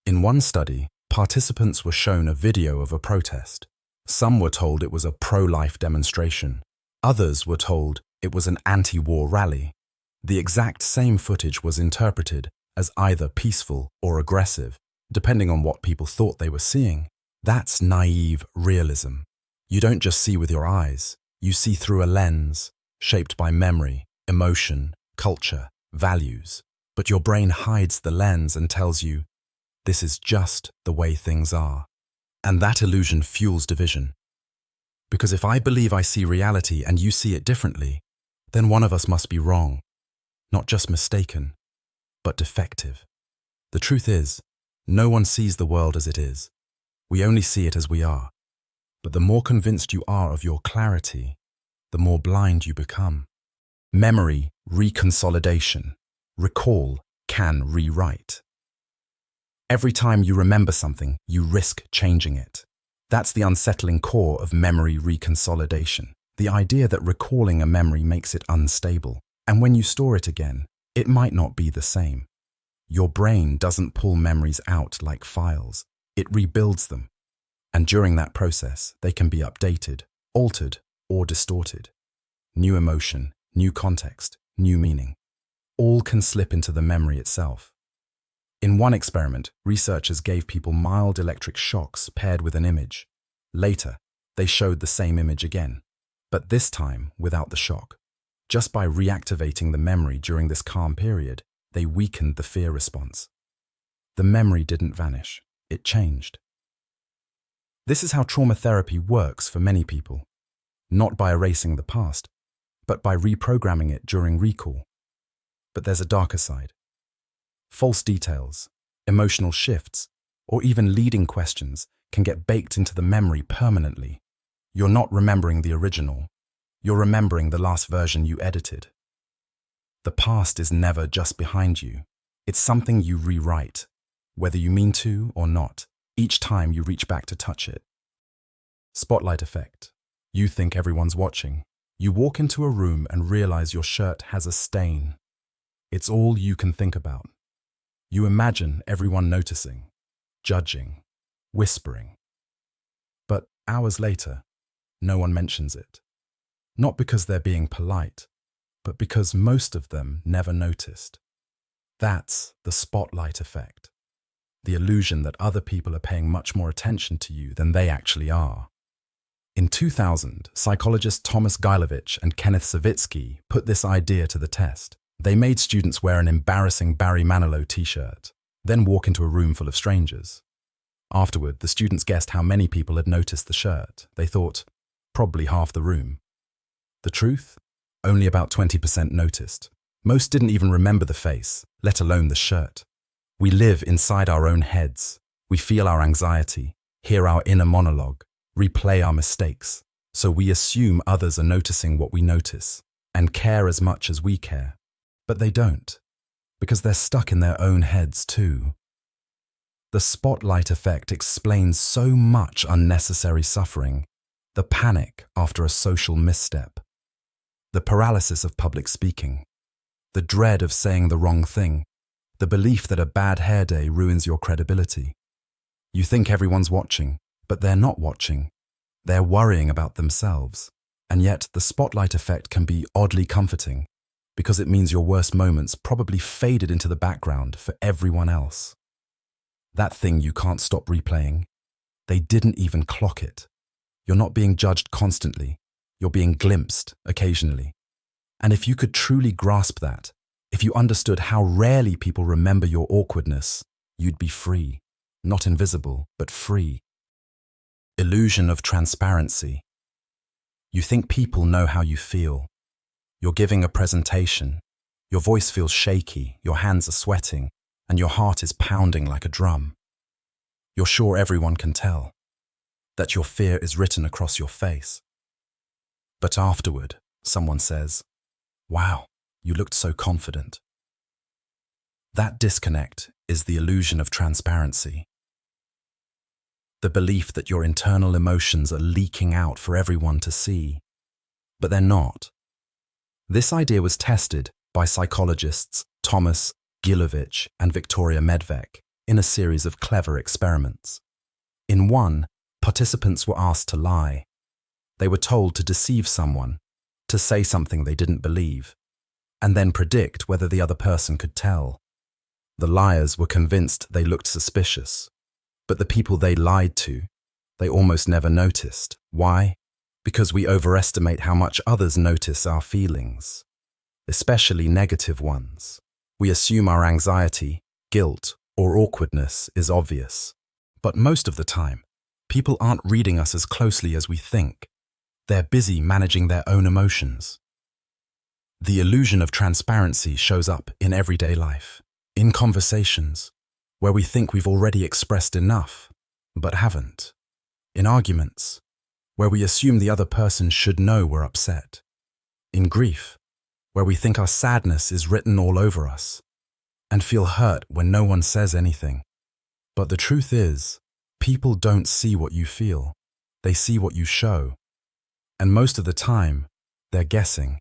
A: In one study, participants were shown a video of a protest. Some were told it was a pro-life demonstration. Others were told it was an anti-war rally. The exact same footage was interpreted as either peaceful or aggressive, depending on what people thought they were seeing. That's naïve realism. You don't just see with your eyes, you see through a lens, shaped by memory, emotion, culture, values. But your brain hides the lens and tells you, this is just the way things are. And that illusion fuels division. Because if I believe I see reality and you see it differently, then one of us must be wrong, not just mistaken, but defective. The truth is, no one sees the world as it is. We only see it as we are. But the more convinced you are of your clarity, the more blind you become. Memory reconsolidation. Recall can rewrite. Every time you remember something, you risk changing it. That's the unsettling core of memory reconsolidation. The idea that recalling a memory makes it unstable, and when you store it again, it might not be the same. Your brain doesn't pull memories out like files. It rebuilds them. And during that process, they can be updated, altered, or distorted. New emotion, new context, new meaning. All can slip into the memory itself. In one experiment, researchers gave people mild electric shocks paired with an image. Later, they showed the same image again, but this time without the shock. Just by reactivating the memory during this calm period, they weakened the fear response. The memory didn't vanish, it changed. This is how trauma therapy works for many people, not by erasing the past, but by reprogramming it during recall. But there's a darker side. False details, emotional shifts, or even leading questions can get baked into the memory permanently. You're not remembering the original. You're remembering the last version you edited. The past is never just behind you. It's something you rewrite, whether you mean to or not, each time you reach back to touch it. Spotlight effect. You think everyone's watching. You walk into a room and realize your shirt has a stain. It's all you can think about. You imagine everyone noticing, judging, whispering. But hours later, no one mentions it. Not because they're being polite, but because most of them never noticed. That's the spotlight effect. The illusion that other people are paying much more attention to you than they actually are. In 2000, psychologists Thomas Gilovich and Kenneth Savitsky put this idea to the test. They made students wear an embarrassing Barry Manilow t-shirt, then walk into a room full of strangers. Afterward, the students guessed how many people had noticed the shirt. They thought, probably half the room. The truth? Only about 20% noticed. Most didn't even remember the face, let alone the shirt. We live inside our own heads. We feel our anxiety, hear our inner monologue, replay our mistakes. So we assume others are noticing what we notice and care as much as we care. But they don't, because they're stuck in their own heads too. The spotlight effect explains so much unnecessary suffering, the panic after a social misstep, the paralysis of public speaking, the dread of saying the wrong thing, the belief that a bad hair day ruins your credibility. You think everyone's watching, but they're not watching. They're worrying about themselves. And yet the spotlight effect can be oddly comforting, because it means your worst moments probably faded into the background for everyone else. That thing you can't stop replaying, they didn't even clock it. You're not being judged constantly, you're being glimpsed occasionally. And if you could truly grasp that, if you understood how rarely people remember your awkwardness, you'd be free. Not invisible, but free. Illusion of transparency. You think people know how you feel. You're giving a presentation, your voice feels shaky, your hands are sweating, and your heart is pounding like a drum. You're sure everyone can tell, that your fear is written across your face. But afterward, someone says, "Wow, you looked so confident." That disconnect is the illusion of transparency. The belief that your internal emotions are leaking out for everyone to see, but they're not. This idea was tested by psychologists Thomas Gilovich and Victoria Medvec in a series of clever experiments. In one, participants were asked to lie. They were told to deceive someone, to say something they didn't believe, and then predict whether the other person could tell. The liars were convinced they looked suspicious, but the people they lied to, they almost never noticed. Why? Because we overestimate how much others notice our feelings, especially negative ones. We assume our anxiety, guilt, or awkwardness is obvious. But most of the time, people aren't reading us as closely as we think. They're busy managing their own emotions. The illusion of transparency shows up in everyday life, in conversations, where we think we've already expressed enough, but haven't. In arguments, where we assume the other person should know we're upset. In grief, where we think our sadness is written all over us and feel hurt when no one says anything. But the truth is, people don't see what you feel. They see what you show. And most of the time, they're guessing.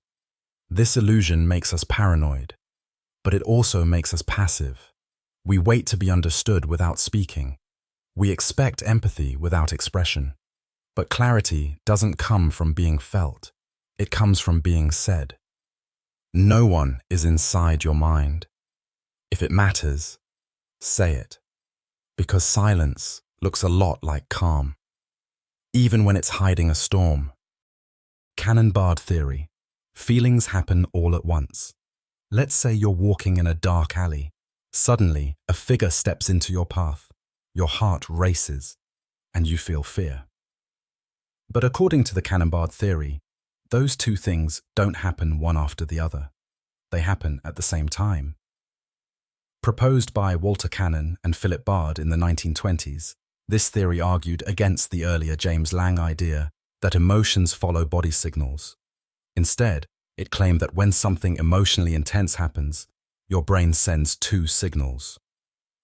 A: This illusion makes us paranoid, but it also makes us passive. We wait to be understood without speaking. We expect empathy without expression. But clarity doesn't come from being felt. It comes from being said. No one is inside your mind. If it matters, say it. Because silence looks a lot like calm, even when it's hiding a storm. Cannon-barred theory. Feelings happen all at once. Let's say you're walking in a dark alley. Suddenly, a figure steps into your path. Your heart races, and you feel fear. But according to the cannon-barred theory, those two things don't happen one after the other. They happen at the same time. Proposed by Walter Cannon and Philip Bard in the 1920s, this theory argued against the earlier James-Lange idea that emotions follow body signals. Instead, it claimed that when something emotionally intense happens, your brain sends two signals,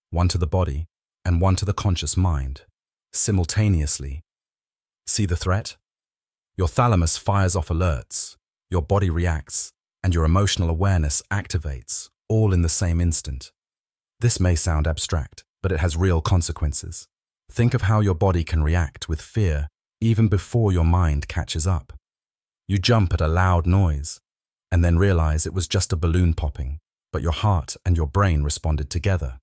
A: one to the body and one to the conscious mind, simultaneously. See the threat? Your thalamus fires off alerts, your body reacts, and your emotional awareness activates, all in the same instant. This may sound abstract, but it has real consequences. Think of how your body can react with fear even before your mind catches up. You jump at a loud noise, and then realize it was just a balloon popping, but your heart and your brain responded together.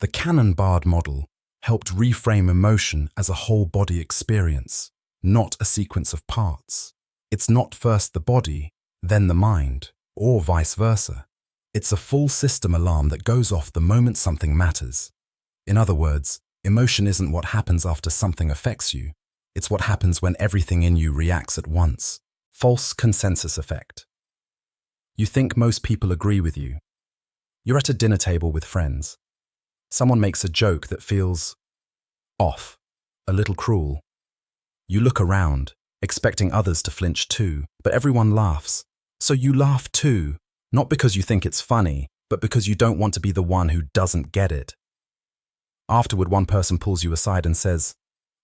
A: The cannon-barred model helped reframe emotion as a whole body experience, not a sequence of parts. It's not first the body, then the mind, or vice versa. It's a full system alarm that goes off the moment something matters. In other words, emotion isn't what happens after something affects you. It's what happens when everything in you reacts at once. False consensus effect. You think most people agree with you. You're at a dinner table with friends. Someone makes a joke that feels off, a little cruel. You look around, expecting others to flinch too, but everyone laughs. So you laugh too, not because you think it's funny, but because you don't want to be the one who doesn't get it. Afterward, one person pulls you aside and says,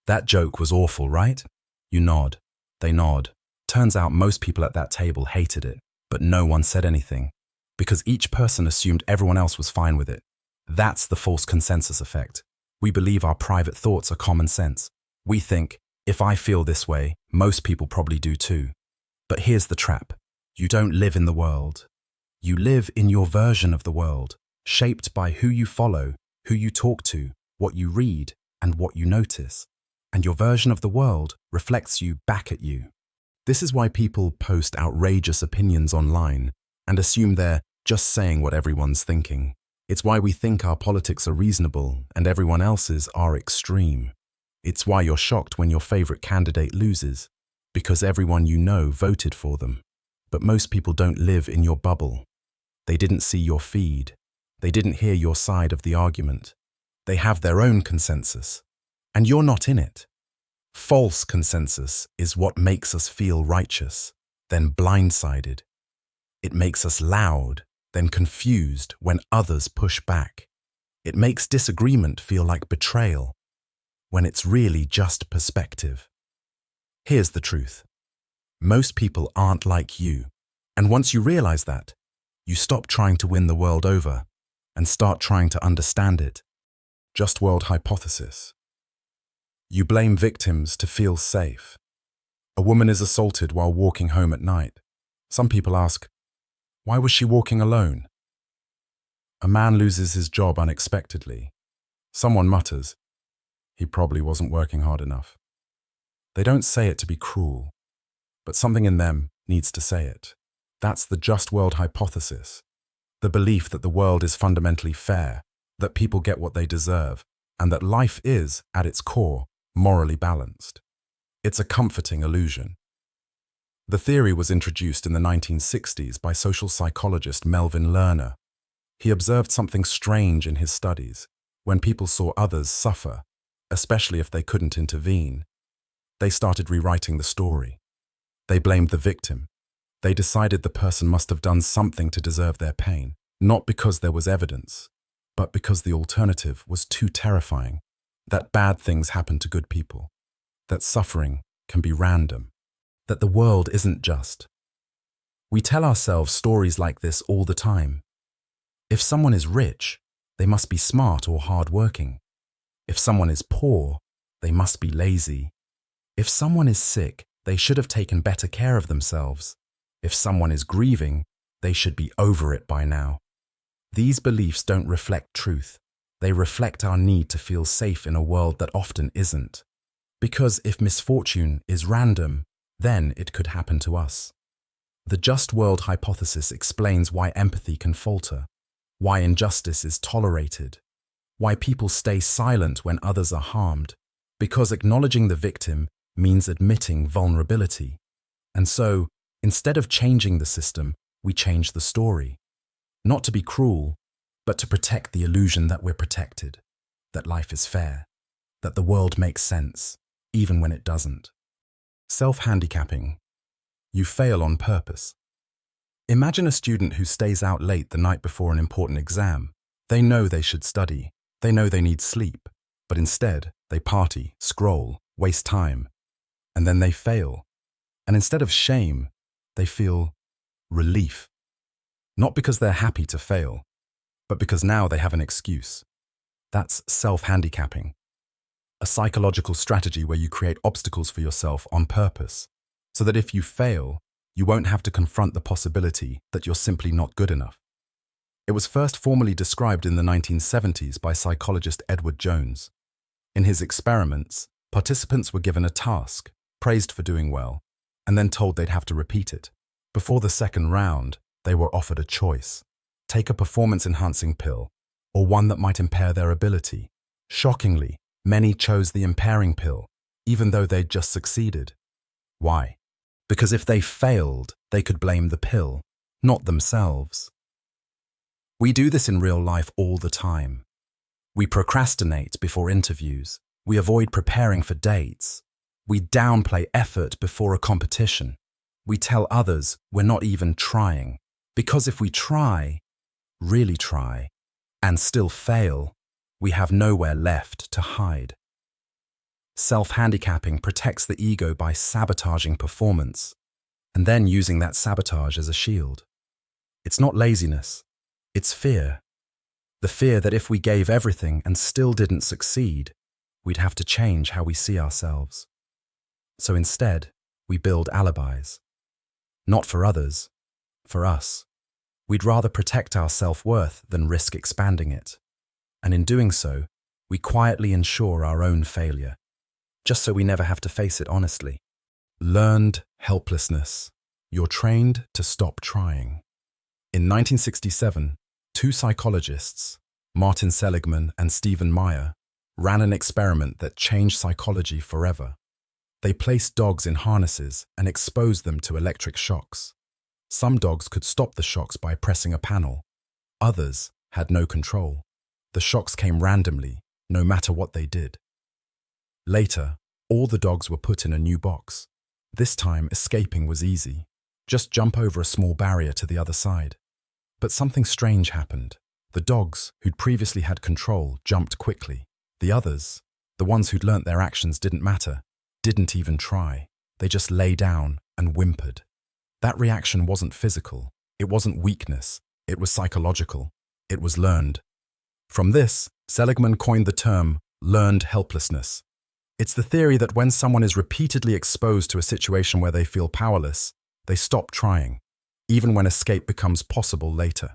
A: "That joke was awful, right?" You nod. They nod. Turns out most people at that table hated it, but no one said anything, because each person assumed everyone else was fine with it. That's the false consensus effect. We believe our private thoughts are common sense. We think, if I feel this way, most people probably do too. But here's the trap. You don't live in the world. You live in your version of the world, shaped by who you follow, who you talk to, what you read, and what you notice. And your version of the world reflects you back at you. This is why people post outrageous opinions online and assume they're just saying what everyone's thinking. It's why we think our politics are reasonable and everyone else's are extreme. It's why you're shocked when your favorite candidate loses, because everyone you know voted for them. But most people don't live in your bubble. They didn't see your feed. They didn't hear your side of the argument. They have their own consensus, and you're not in it. False consensus is what makes us feel righteous, then blindsided. It makes us loud, then confused when others push back. It makes disagreement feel like betrayal, when it's really just perspective. Here's the truth. Most people aren't like you, and once you realize that, you stop trying to win the world over and start trying to understand it. Just world hypothesis. You blame victims to feel safe. A woman is assaulted while walking home at night. Some people ask, why was she walking alone? A man loses his job unexpectedly. Someone mutters, he probably wasn't working hard enough. They don't say it to be cruel, but something in them needs to say it. That's the just world hypothesis, the belief that the world is fundamentally fair, that people get what they deserve, and that life is, at its core, morally balanced. It's a comforting illusion. The theory was introduced in the 1960s by social psychologist Melvin Lerner. He observed something strange in his studies. When people saw others suffer, especially if they couldn't intervene, they started rewriting the story. They blamed the victim. They decided the person must have done something to deserve their pain, not because there was evidence, but because the alternative was too terrifying, that bad things happen to good people, that suffering can be random, that the world isn't just. We tell ourselves stories like this all the time. If someone is rich, they must be smart or hardworking. If someone is poor, they must be lazy. If someone is sick, they should have taken better care of themselves. If someone is grieving, they should be over it by now. These beliefs don't reflect truth. They reflect our need to feel safe in a world that often isn't. Because if misfortune is random, then it could happen to us. The just world hypothesis explains why empathy can falter, why injustice is tolerated, why people stay silent when others are harmed, because acknowledging the victim means admitting vulnerability. And so, instead of changing the system, we change the story. Not to be cruel, but to protect the illusion that we're protected, that life is fair, that the world makes sense, even when it doesn't. Self-handicapping. You fail on purpose. Imagine a student who stays out late the night before an important exam. They know they should study. They know they need sleep. But instead, they party, scroll, waste time. And then they fail. And instead of shame, they feel relief. Not because they're happy to fail, but because now they have an excuse. That's self-handicapping. A psychological strategy where you create obstacles for yourself on purpose, so that if you fail, you won't have to confront the possibility that you're simply not good enough. It was first formally described in the 1970s by psychologist Edward Jones. In his experiments, participants were given a task, praised for doing well, and then told they'd have to repeat it. Before the second round, they were offered a choice. Take a performance-enhancing pill, or one that might impair their ability. Shockingly, many chose the impairing pill, even though they'd just succeeded. Why? Because if they failed, they could blame the pill, not themselves. We do this in real life all the time. We procrastinate before interviews. We avoid preparing for dates. We downplay effort before a competition. We tell others we're not even trying. Because if we try, really try, and still fail, we have nowhere left to hide. Self-handicapping protects the ego by sabotaging performance, and then using that sabotage as a shield. It's not laziness, it's fear. The fear that if we gave everything and still didn't succeed, we'd have to change how we see ourselves. So instead, we build alibis. Not for others, for us. We'd rather protect our self-worth than risk expanding it. And in doing so, we quietly ensure our own failure, just so we never have to face it honestly. Learned helplessness. You're trained to stop trying. In 1967, two psychologists, Martin Seligman and Stephen Meyer, ran an experiment that changed psychology forever. They placed dogs in harnesses and exposed them to electric shocks. Some dogs could stop the shocks by pressing a panel. Others had no control. The shocks came randomly, no matter what they did. Later, all the dogs were put in a new box. This time, escaping was easy. Just jump over a small barrier to the other side. But something strange happened. The dogs, who'd previously had control, jumped quickly. The others, the ones who'd learnt their actions didn't matter, didn't even try. They just lay down and whimpered. That reaction wasn't physical. It wasn't weakness. It was psychological. It was learned. From this, Seligman coined the term learned helplessness. It's the theory that when someone is repeatedly exposed to a situation where they feel powerless, they stop trying, even when escape becomes possible later.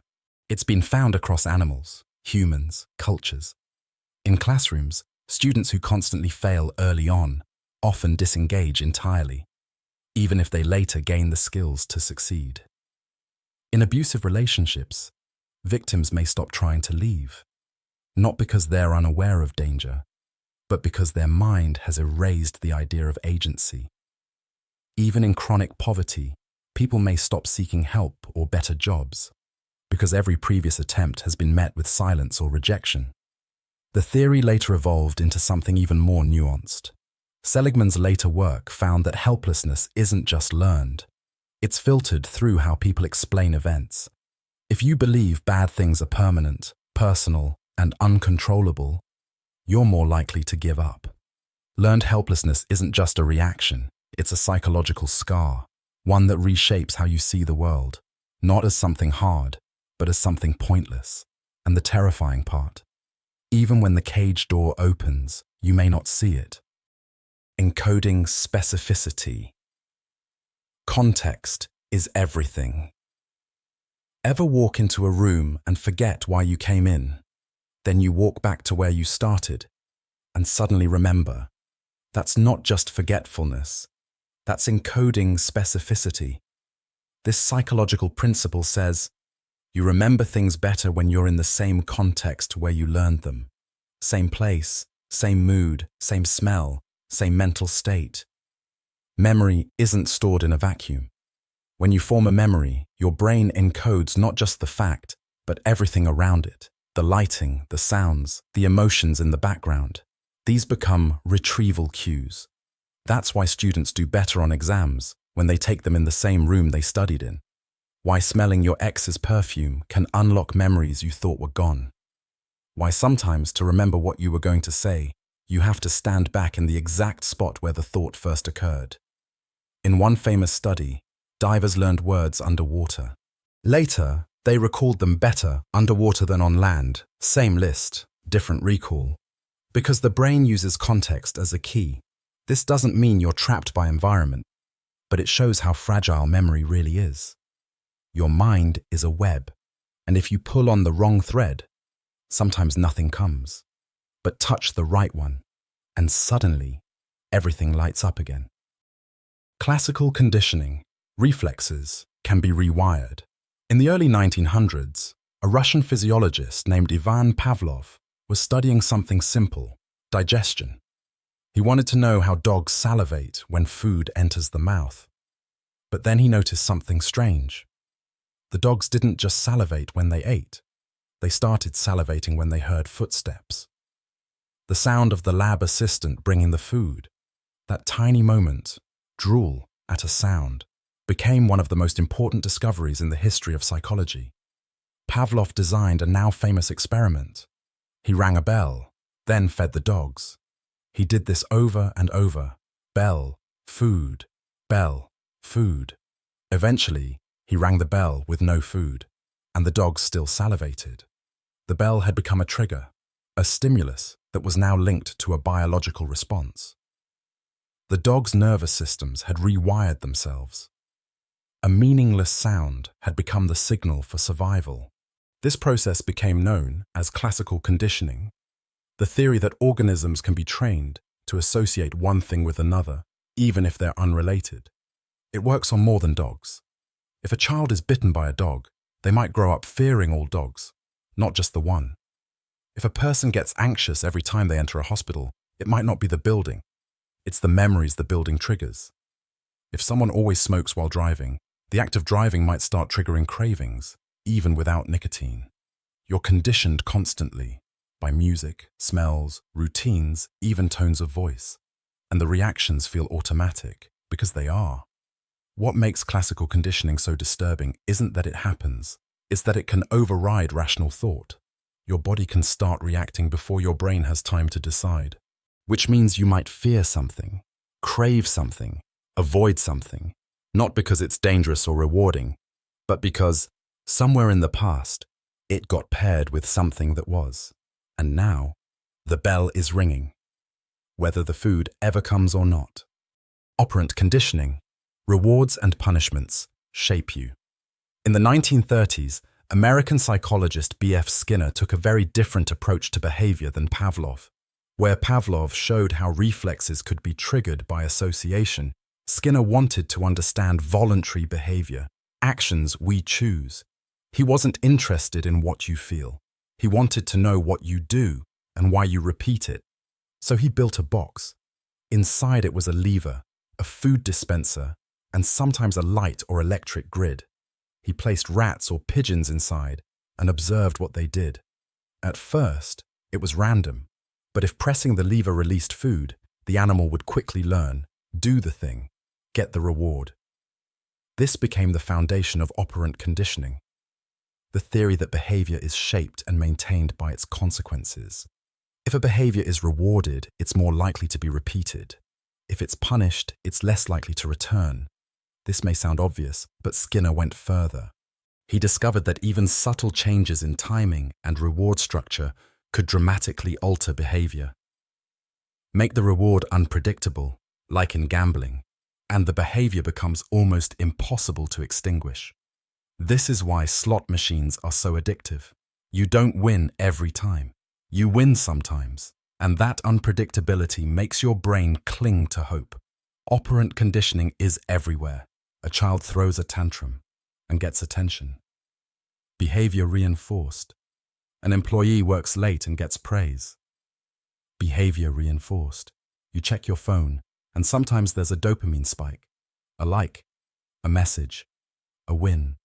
A: It's been found across animals, humans, cultures. In classrooms, students who constantly fail early on often disengage entirely, even if they later gain the skills to succeed. In abusive relationships, victims may stop trying to leave, not because they're unaware of danger, but because their mind has erased the idea of agency. Even in chronic poverty, people may stop seeking help or better jobs, because every previous attempt has been met with silence or rejection. The theory later evolved into something even more nuanced. Seligman's later work found that helplessness isn't just learned. It's filtered through how people explain events. If you believe bad things are permanent, personal, and uncontrollable, you're more likely to give up. Learned helplessness isn't just a reaction, it's a psychological scar, one that reshapes how you see the world, not as something hard, but as something pointless. And the terrifying part, even when the cage door opens, you may not see it. Encoding specificity. Context is everything. Ever walk into a room and forget why you came in? Then you walk back to where you started and suddenly remember. That's not just forgetfulness. That's encoding specificity. This psychological principle says, you remember things better when you're in the same context where you learned them. Same place, same mood, same smell, same mental state. Memory isn't stored in a vacuum. When you form a memory, your brain encodes not just the fact, but everything around it. The lighting, the sounds, the emotions in the background. These become retrieval cues. That's why students do better on exams when they take them in the same room they studied in. Why smelling your ex's perfume can unlock memories you thought were gone. Why sometimes to remember what you were going to say, you have to stand back in the exact spot where the thought first occurred. In one famous study, divers learned words underwater. Later, they recalled them better underwater than on land. Same list, different recall. Because the brain uses context as a key. This doesn't mean you're trapped by environment, but it shows how fragile memory really is. Your mind is a web, and if you pull on the wrong thread, sometimes nothing comes. But touch the right one, and suddenly, everything lights up again. Classical conditioning, reflexes, can be rewired. In the early 1900s, a Russian physiologist named Ivan Pavlov was studying something simple, digestion. He wanted to know how dogs salivate when food enters the mouth. But then he noticed something strange. The dogs didn't just salivate when they ate. They started salivating when they heard footsteps. The sound of the lab assistant bringing the food, that tiny moment, drool at a sound, became one of the most important discoveries in the history of psychology. Pavlov designed a now famous experiment. He rang a bell, then fed the dogs. He did this over and over. Bell, food, bell, food. Eventually, he rang the bell with no food, and the dogs still salivated. The bell had become a trigger, a stimulus that was now linked to a biological response. The dogs' nervous systems had rewired themselves. A meaningless sound had become the signal for survival. This process became known as classical conditioning, the theory that organisms can be trained to associate one thing with another, even if they're unrelated. It works on more than dogs. If a child is bitten by a dog, they might grow up fearing all dogs, not just the one. If a person gets anxious every time they enter a hospital, it might not be the building. It's the memories the building triggers. If someone always smokes while driving, the act of driving might start triggering cravings, even without nicotine. You're conditioned constantly by music, smells, routines, even tones of voice. And the reactions feel automatic, because they are. What makes classical conditioning so disturbing isn't that it happens, it's that it can override rational thought. Your body can start reacting before your brain has time to decide, which means you might fear something, crave something, avoid something, not because it's dangerous or rewarding, but because, somewhere in the past, it got paired with something that was. And now, the bell is ringing, whether the food ever comes or not. Operant conditioning, rewards and punishments, shape you. In the 1930s, American psychologist B.F. Skinner took a very different approach to behavior than Pavlov. Where Pavlov showed how reflexes could be triggered by association, Skinner wanted to understand voluntary behavior, actions we choose. He wasn't interested in what you feel. He wanted to know what you do and why you repeat it. So he built a box. Inside it was a lever, a food dispenser, and sometimes a light or electric grid. He placed rats or pigeons inside and observed what they did. At first, it was random, but if pressing the lever released food, the animal would quickly learn, do the thing, get the reward. This became the foundation of operant conditioning, the theory that behavior is shaped and maintained by its consequences. If a behavior is rewarded, it's more likely to be repeated. If it's punished, it's less likely to return. This may sound obvious, but Skinner went further. He discovered that even subtle changes in timing and reward structure could dramatically alter behavior. Make the reward unpredictable, like in gambling, and the behavior becomes almost impossible to extinguish. This is why slot machines are so addictive. You don't win every time. You win sometimes, and that unpredictability makes your brain cling to hope. Operant conditioning is everywhere. A child throws a tantrum and gets attention. Behavior reinforced. An employee works late and gets praise. Behavior reinforced. You check your phone, and sometimes there's a dopamine spike, a like, a message, a win.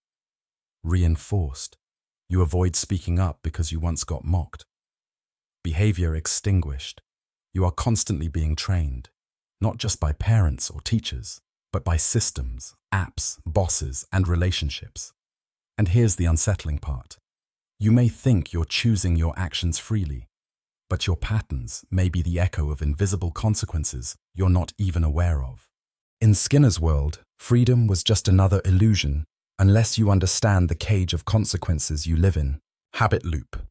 A: Reinforced. You avoid speaking up because you once got mocked. Behavior extinguished. You are constantly being trained, not just by parents or teachers, but by systems, apps, bosses, and relationships. And here's the unsettling part. You may think you're choosing your actions freely, but your patterns may be the echo of invisible consequences you're not even aware of. In Skinner's world, freedom was just another illusion unless you understand the cage of consequences you live in. Habit loop.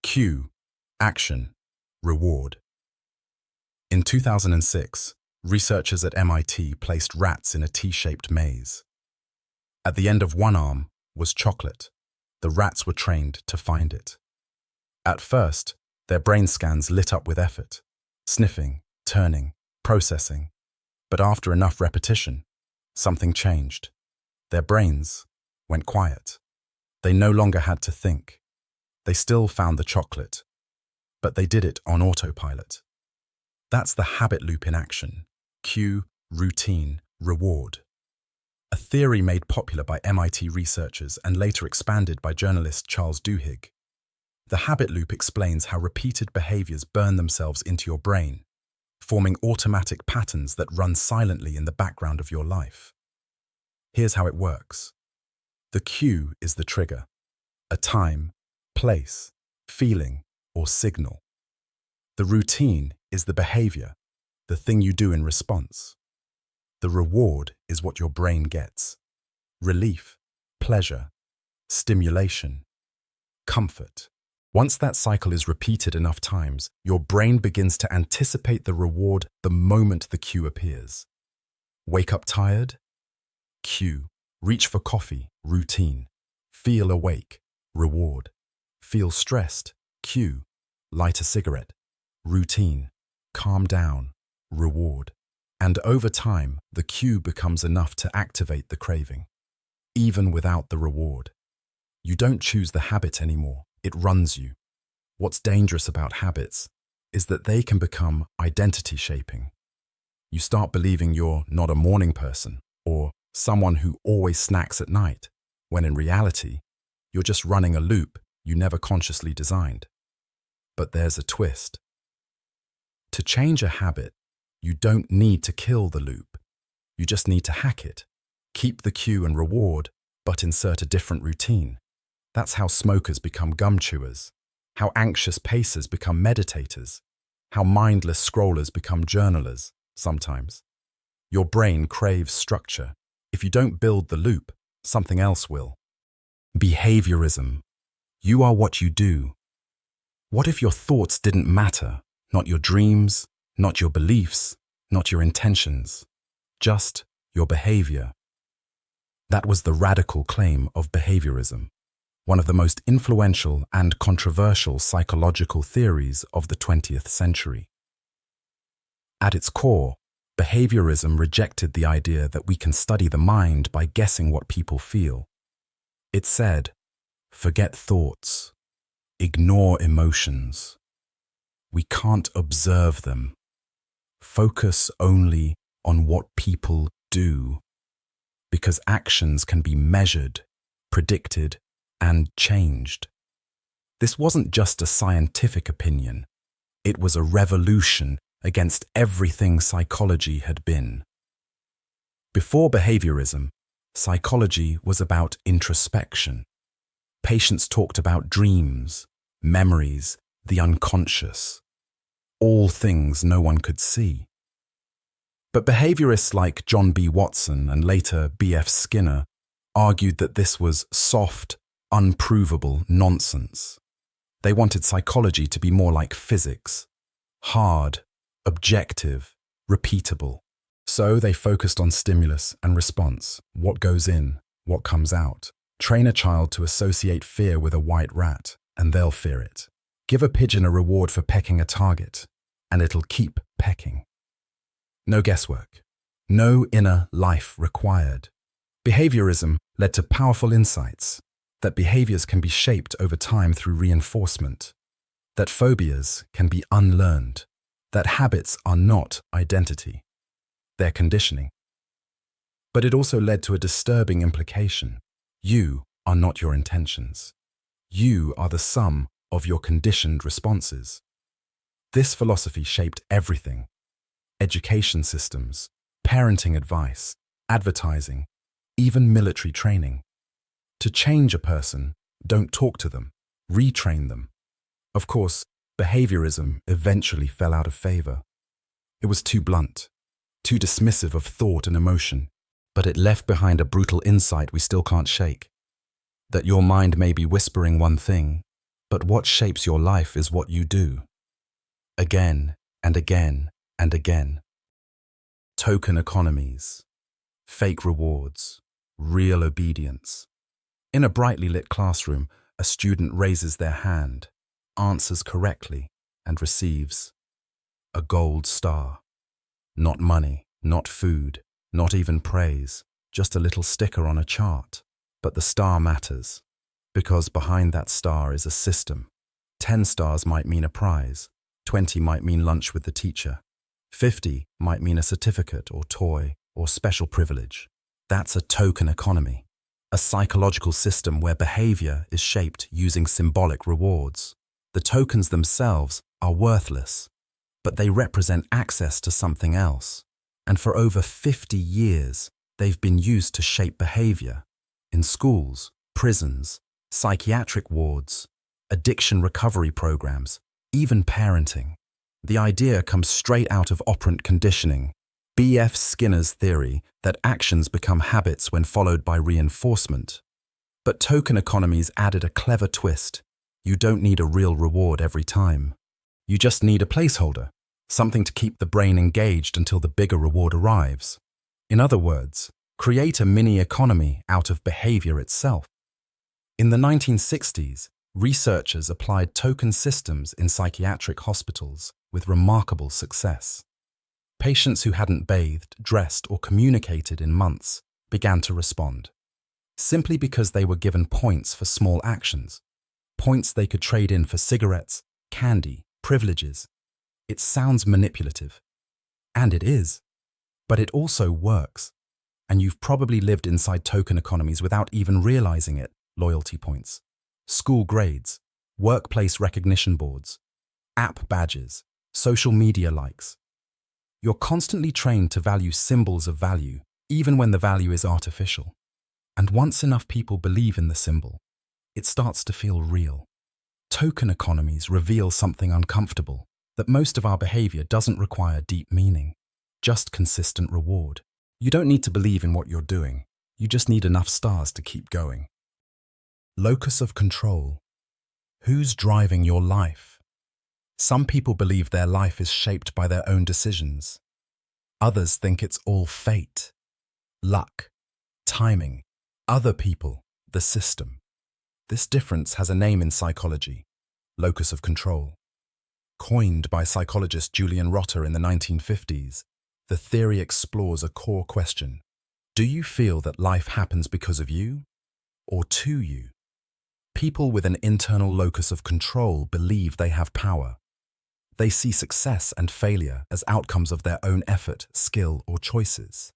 A: Cue, action, reward. In 2006, researchers at MIT placed rats in a T-shaped maze. At the end of one arm was chocolate. The rats were trained to find it. At first, their brain scans lit up with effort, sniffing, turning, processing. But after enough repetition, something changed. Their brains went quiet. They no longer had to think. They still found the chocolate, but they did it on autopilot. That's the habit loop in action. Cue, routine, reward. A theory made popular by MIT researchers and later expanded by journalist Charles Duhigg. The habit loop explains how repeated behaviors burn themselves into your brain, forming automatic patterns that run silently in the background of your life. Here's how it works. The cue is the trigger, a time, place, feeling, or signal. The routine is the behavior, the thing you do in response. The reward is what your brain gets. Relief, pleasure, stimulation, comfort. Once that cycle is repeated enough times, your brain begins to anticipate the reward the moment the cue appears. Wake up tired? Cue. Reach for coffee, routine. Feel awake, reward. Feel stressed, cue. Light a cigarette, routine. Calm down, reward. And over time, the cue becomes enough to activate the craving, even without the reward. You don't choose the habit anymore, it runs you. What's dangerous about habits is that they can become identity shaping. You start believing you're not a morning person or someone who always snacks at night, when in reality, you're just running a loop you never consciously designed. But there's a twist. To change a habit, you don't need to kill the loop. You just need to hack it. Keep the cue and reward, but insert a different routine. That's how smokers become gum chewers, how anxious pacers become meditators, how mindless scrollers become journalers, sometimes. Your brain craves structure. If you don't build the loop, something else will. Behaviorism. You are what you do. What if your thoughts didn't matter? Not your dreams, not your beliefs, not your intentions, just your behavior. That was the radical claim of behaviorism, one of the most influential and controversial psychological theories of the 20th century. At its core, behaviorism rejected the idea that we can study the mind by guessing what people feel. It said, forget thoughts, ignore emotions. We can't observe them. Focus only on what people do, because actions can be measured, predicted, and changed. This wasn't just a scientific opinion. It was a revolution against everything psychology had been. Before behaviorism, Psychology was about introspection. Patients talked about dreams, memories, the unconscious, all things no one could see. But behaviorists like John B. Watson and later B.F. Skinner argued that this was soft, unprovable nonsense. They wanted psychology to be more like physics, hard, objective, repeatable. So they focused on stimulus and response, what goes in, what comes out. Train a child to associate fear with a white rat, and they'll fear it. Give a pigeon a reward for pecking a target, and it'll keep pecking. No guesswork. No inner life required. Behaviorism led to powerful insights that behaviors can be shaped over time through reinforcement, that phobias can be unlearned, that habits are not identity. They're conditioning. But it also led to a disturbing implication. You are not your intentions. You are the sum of your conditioned responses. This philosophy shaped everything: education systems, parenting advice, advertising, even military training. To change a person, don't talk to them, retrain them. Of course, behaviorism eventually fell out of favor. It was too blunt, too dismissive of thought and emotion, but it left behind a brutal insight we still can't shake. That your mind may be whispering one thing, but what shapes your life is what you do. Again and again and again. Token economies, fake rewards, real obedience. In a brightly lit classroom, a student raises their hand, answers correctly, and receives a gold star. Not money, not food, not even praise, just a little sticker on a chart. But the star matters, because behind that star is a system. 10 stars might mean a prize, 20 might mean lunch with the teacher, 50 might mean a certificate or toy or special privilege. That's a token economy, a psychological system where behavior is shaped using symbolic rewards. The tokens themselves are worthless, but they represent access to something else. And for over 50 years, they've been used to shape behavior in schools, prisons, psychiatric wards, addiction recovery programs, even parenting. The idea comes straight out of operant conditioning, B.F. Skinner's theory that actions become habits when followed by reinforcement. But token economies added a clever twist. You don't need a real reward every time. You just need a placeholder, something to keep the brain engaged until the bigger reward arrives. In other words, create a mini economy out of behavior itself. In the 1960s, researchers applied token systems in psychiatric hospitals with remarkable success. Patients who hadn't bathed, dressed, or communicated in months began to respond, simply because they were given points for small actions, points they could trade in for cigarettes, candy, privileges. It sounds manipulative, and it is, but it also works, and you've probably lived inside token economies without even realizing it. Loyalty points, school grades, workplace recognition boards, app badges, social media likes. You're constantly trained to value symbols of value, even when the value is artificial. And once enough people believe in the symbol, it starts to feel real. Token economies reveal something uncomfortable, that most of our behavior doesn't require deep meaning, just consistent reward. You don't need to believe in what you're doing. You just need enough stars to keep going. Locus of control. Who's driving your life? Some people believe their life is shaped by their own decisions. Others think it's all fate, luck, timing. Other people, the system. This difference has a name in psychology: locus of control. Coined by psychologist Julian Rotter in the 1950s, the theory explores a core question. Do you feel that life happens because of you or to you? People with an internal locus of control believe they have power. They see success and failure as outcomes of their own effort, skill, or choices.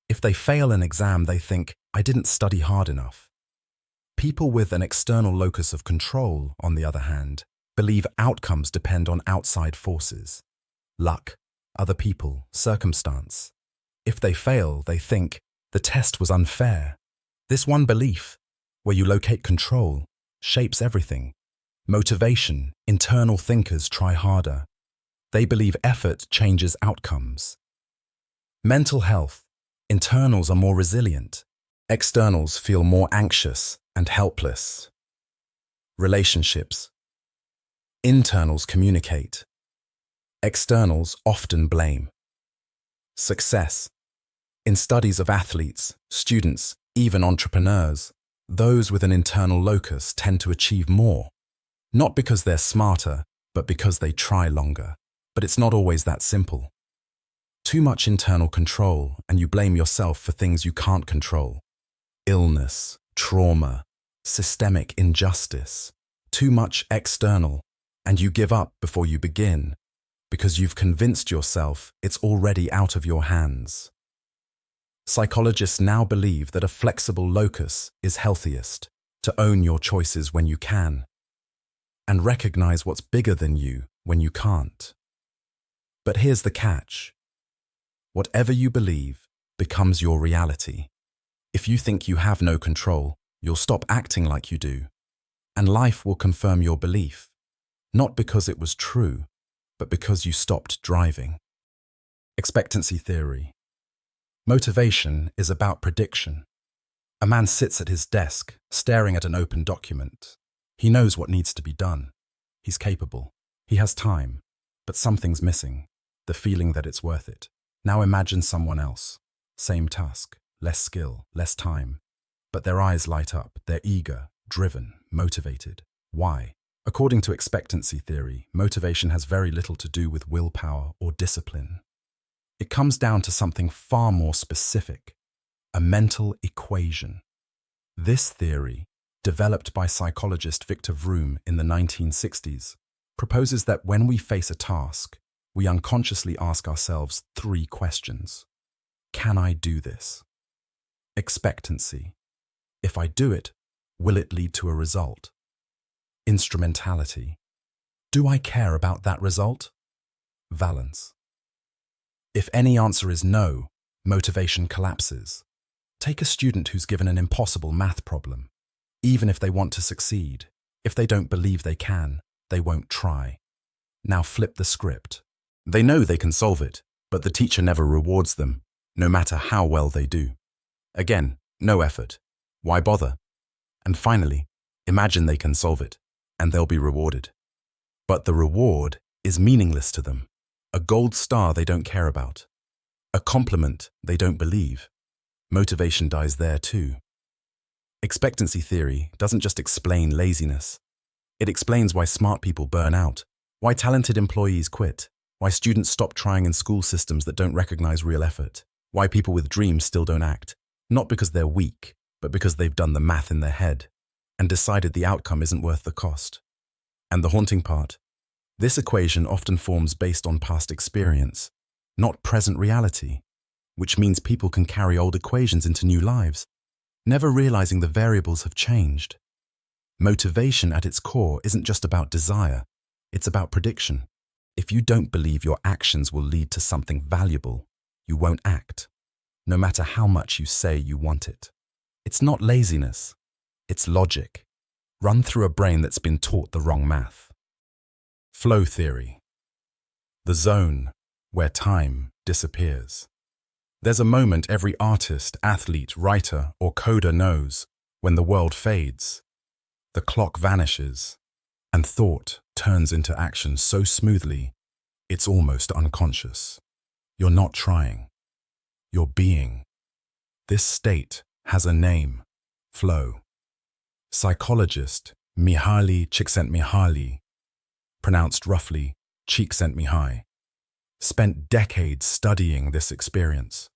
A: If they fail an exam, they think, I didn't study hard enough. People with an external locus of control, on the other hand, believe outcomes depend on outside forces, luck, other people, circumstance. If they fail, they think, The test was unfair. This one belief, where you locate control, shapes everything. Motivation, internal thinkers try harder. They believe effort changes outcomes. Mental health, internals are more resilient. Externals feel more anxious and helpless. Relationships, internals communicate. Externals often blame. Success, in studies of athletes, students, even entrepreneurs, those with an internal locus tend to achieve more. Not because they're smarter, but because they try longer. But it's not always that simple. Too much internal control, and you blame yourself for things you can't control. Illness, trauma, systemic injustice. Too much external, and you give up before you begin, because you've convinced yourself it's already out of your hands. Psychologists now believe that a flexible locus is healthiest, to own your choices when you can, and recognize what's bigger than you when you can't. But here's the catch. Whatever you believe becomes your reality. If you think you have no control, you'll stop acting like you do, and life will confirm your belief, not because it was true, but because you stopped driving. Expectancy theory. Motivation is about prediction. A man sits at his desk, staring at an open document. He knows what needs to be done. He's capable. He has time. But something's missing, the feeling that it's worth it. Now imagine someone else. Same task, less skill, less time. But their eyes light up. They're eager, driven, motivated. Why? According to expectancy theory, motivation has very little to do with willpower or discipline. It comes down to something far more specific, a mental equation. This theory, developed by psychologist Victor Vroom in the 1960s, proposes that when we face a task, we unconsciously ask ourselves 3 questions. Can I do this? Expectancy. If I do it, will it lead to a result? Instrumentality. Do I care about that result? Valence. If any answer is no, motivation collapses. Take a student who's given an impossible math problem. Even if they want to succeed, if they don't believe they can, they won't try. Now flip the script. They know they can solve it, but the teacher never rewards them, no matter how well they do. Again, no effort. Why bother? And finally, imagine they can solve it, and they'll be rewarded. But the reward is meaningless to them. A gold star they don't care about. A compliment they don't believe. Motivation dies there too. Expectancy theory doesn't just explain laziness. It explains why smart people burn out, why talented employees quit, why students stop trying in school systems that don't recognize real effort, why people with dreams still don't act, not because they're weak, but because they've done the math in their head and decided the outcome isn't worth the cost. And the haunting part, this equation often forms based on past experience, not present reality, which means people can carry old equations into new lives, never realizing the variables have changed. Motivation at its core isn't just about desire, it's about prediction. If you don't believe your actions will lead to something valuable, you won't act, no matter how much you say you want it. It's not laziness, it's logic, run through a brain that's been taught the wrong math. Flow theory. The zone where time disappears. There's a moment every artist, athlete, writer, or coder knows when the world fades, the clock vanishes, and thought turns into action so smoothly it's almost unconscious. You're not trying. You're being. This state has a name, flow. Psychologist Mihaly Csikszentmihalyi, pronounced roughly Csikszentmihalyi, spent decades studying this experience.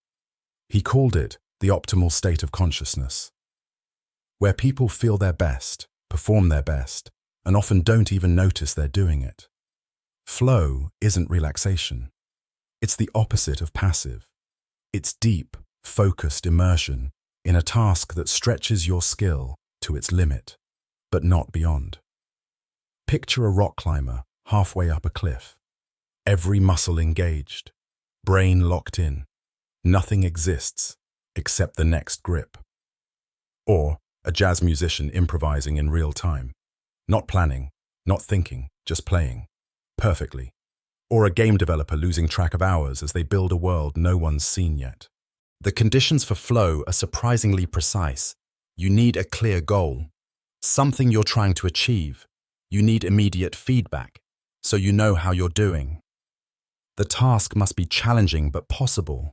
A: He called it the optimal state of consciousness, where people feel their best, perform their best, and often don't even notice they're doing it. Flow isn't relaxation. It's the opposite of passive. It's deep, focused immersion in a task that stretches your skill to its limit, but not beyond. Picture a rock climber halfway up a cliff. Every muscle engaged, brain locked in. Nothing exists except the next grip. Or a jazz musician improvising in real time, not planning, not thinking, just playing, perfectly. Or a game developer losing track of hours as they build a world no one's seen yet. The conditions for flow are surprisingly precise. You need a clear goal, something you're trying to achieve. You need immediate feedback, so you know how you're doing. The task must be challenging but possible.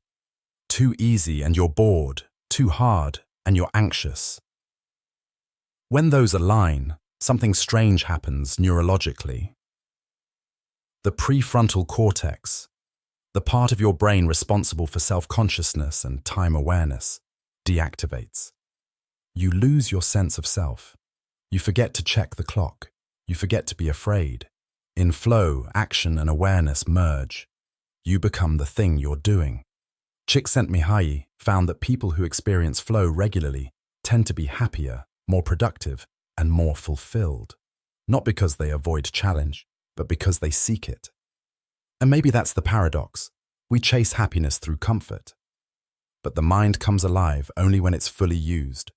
A: Too easy and you're bored, too hard and you're anxious. When those align, something strange happens neurologically. The prefrontal cortex, the part of your brain responsible for self-consciousness and time awareness, deactivates. You lose your sense of self. You forget to check the clock. You forget to be afraid. In flow, action and awareness merge. You become the thing you're doing. Csikszentmihalyi found that people who experience flow regularly tend to be happier, more productive, and more fulfilled. Not because they avoid challenge, but because they seek it. And maybe that's the paradox. We chase happiness through comfort. But the mind comes alive only when it's fully used.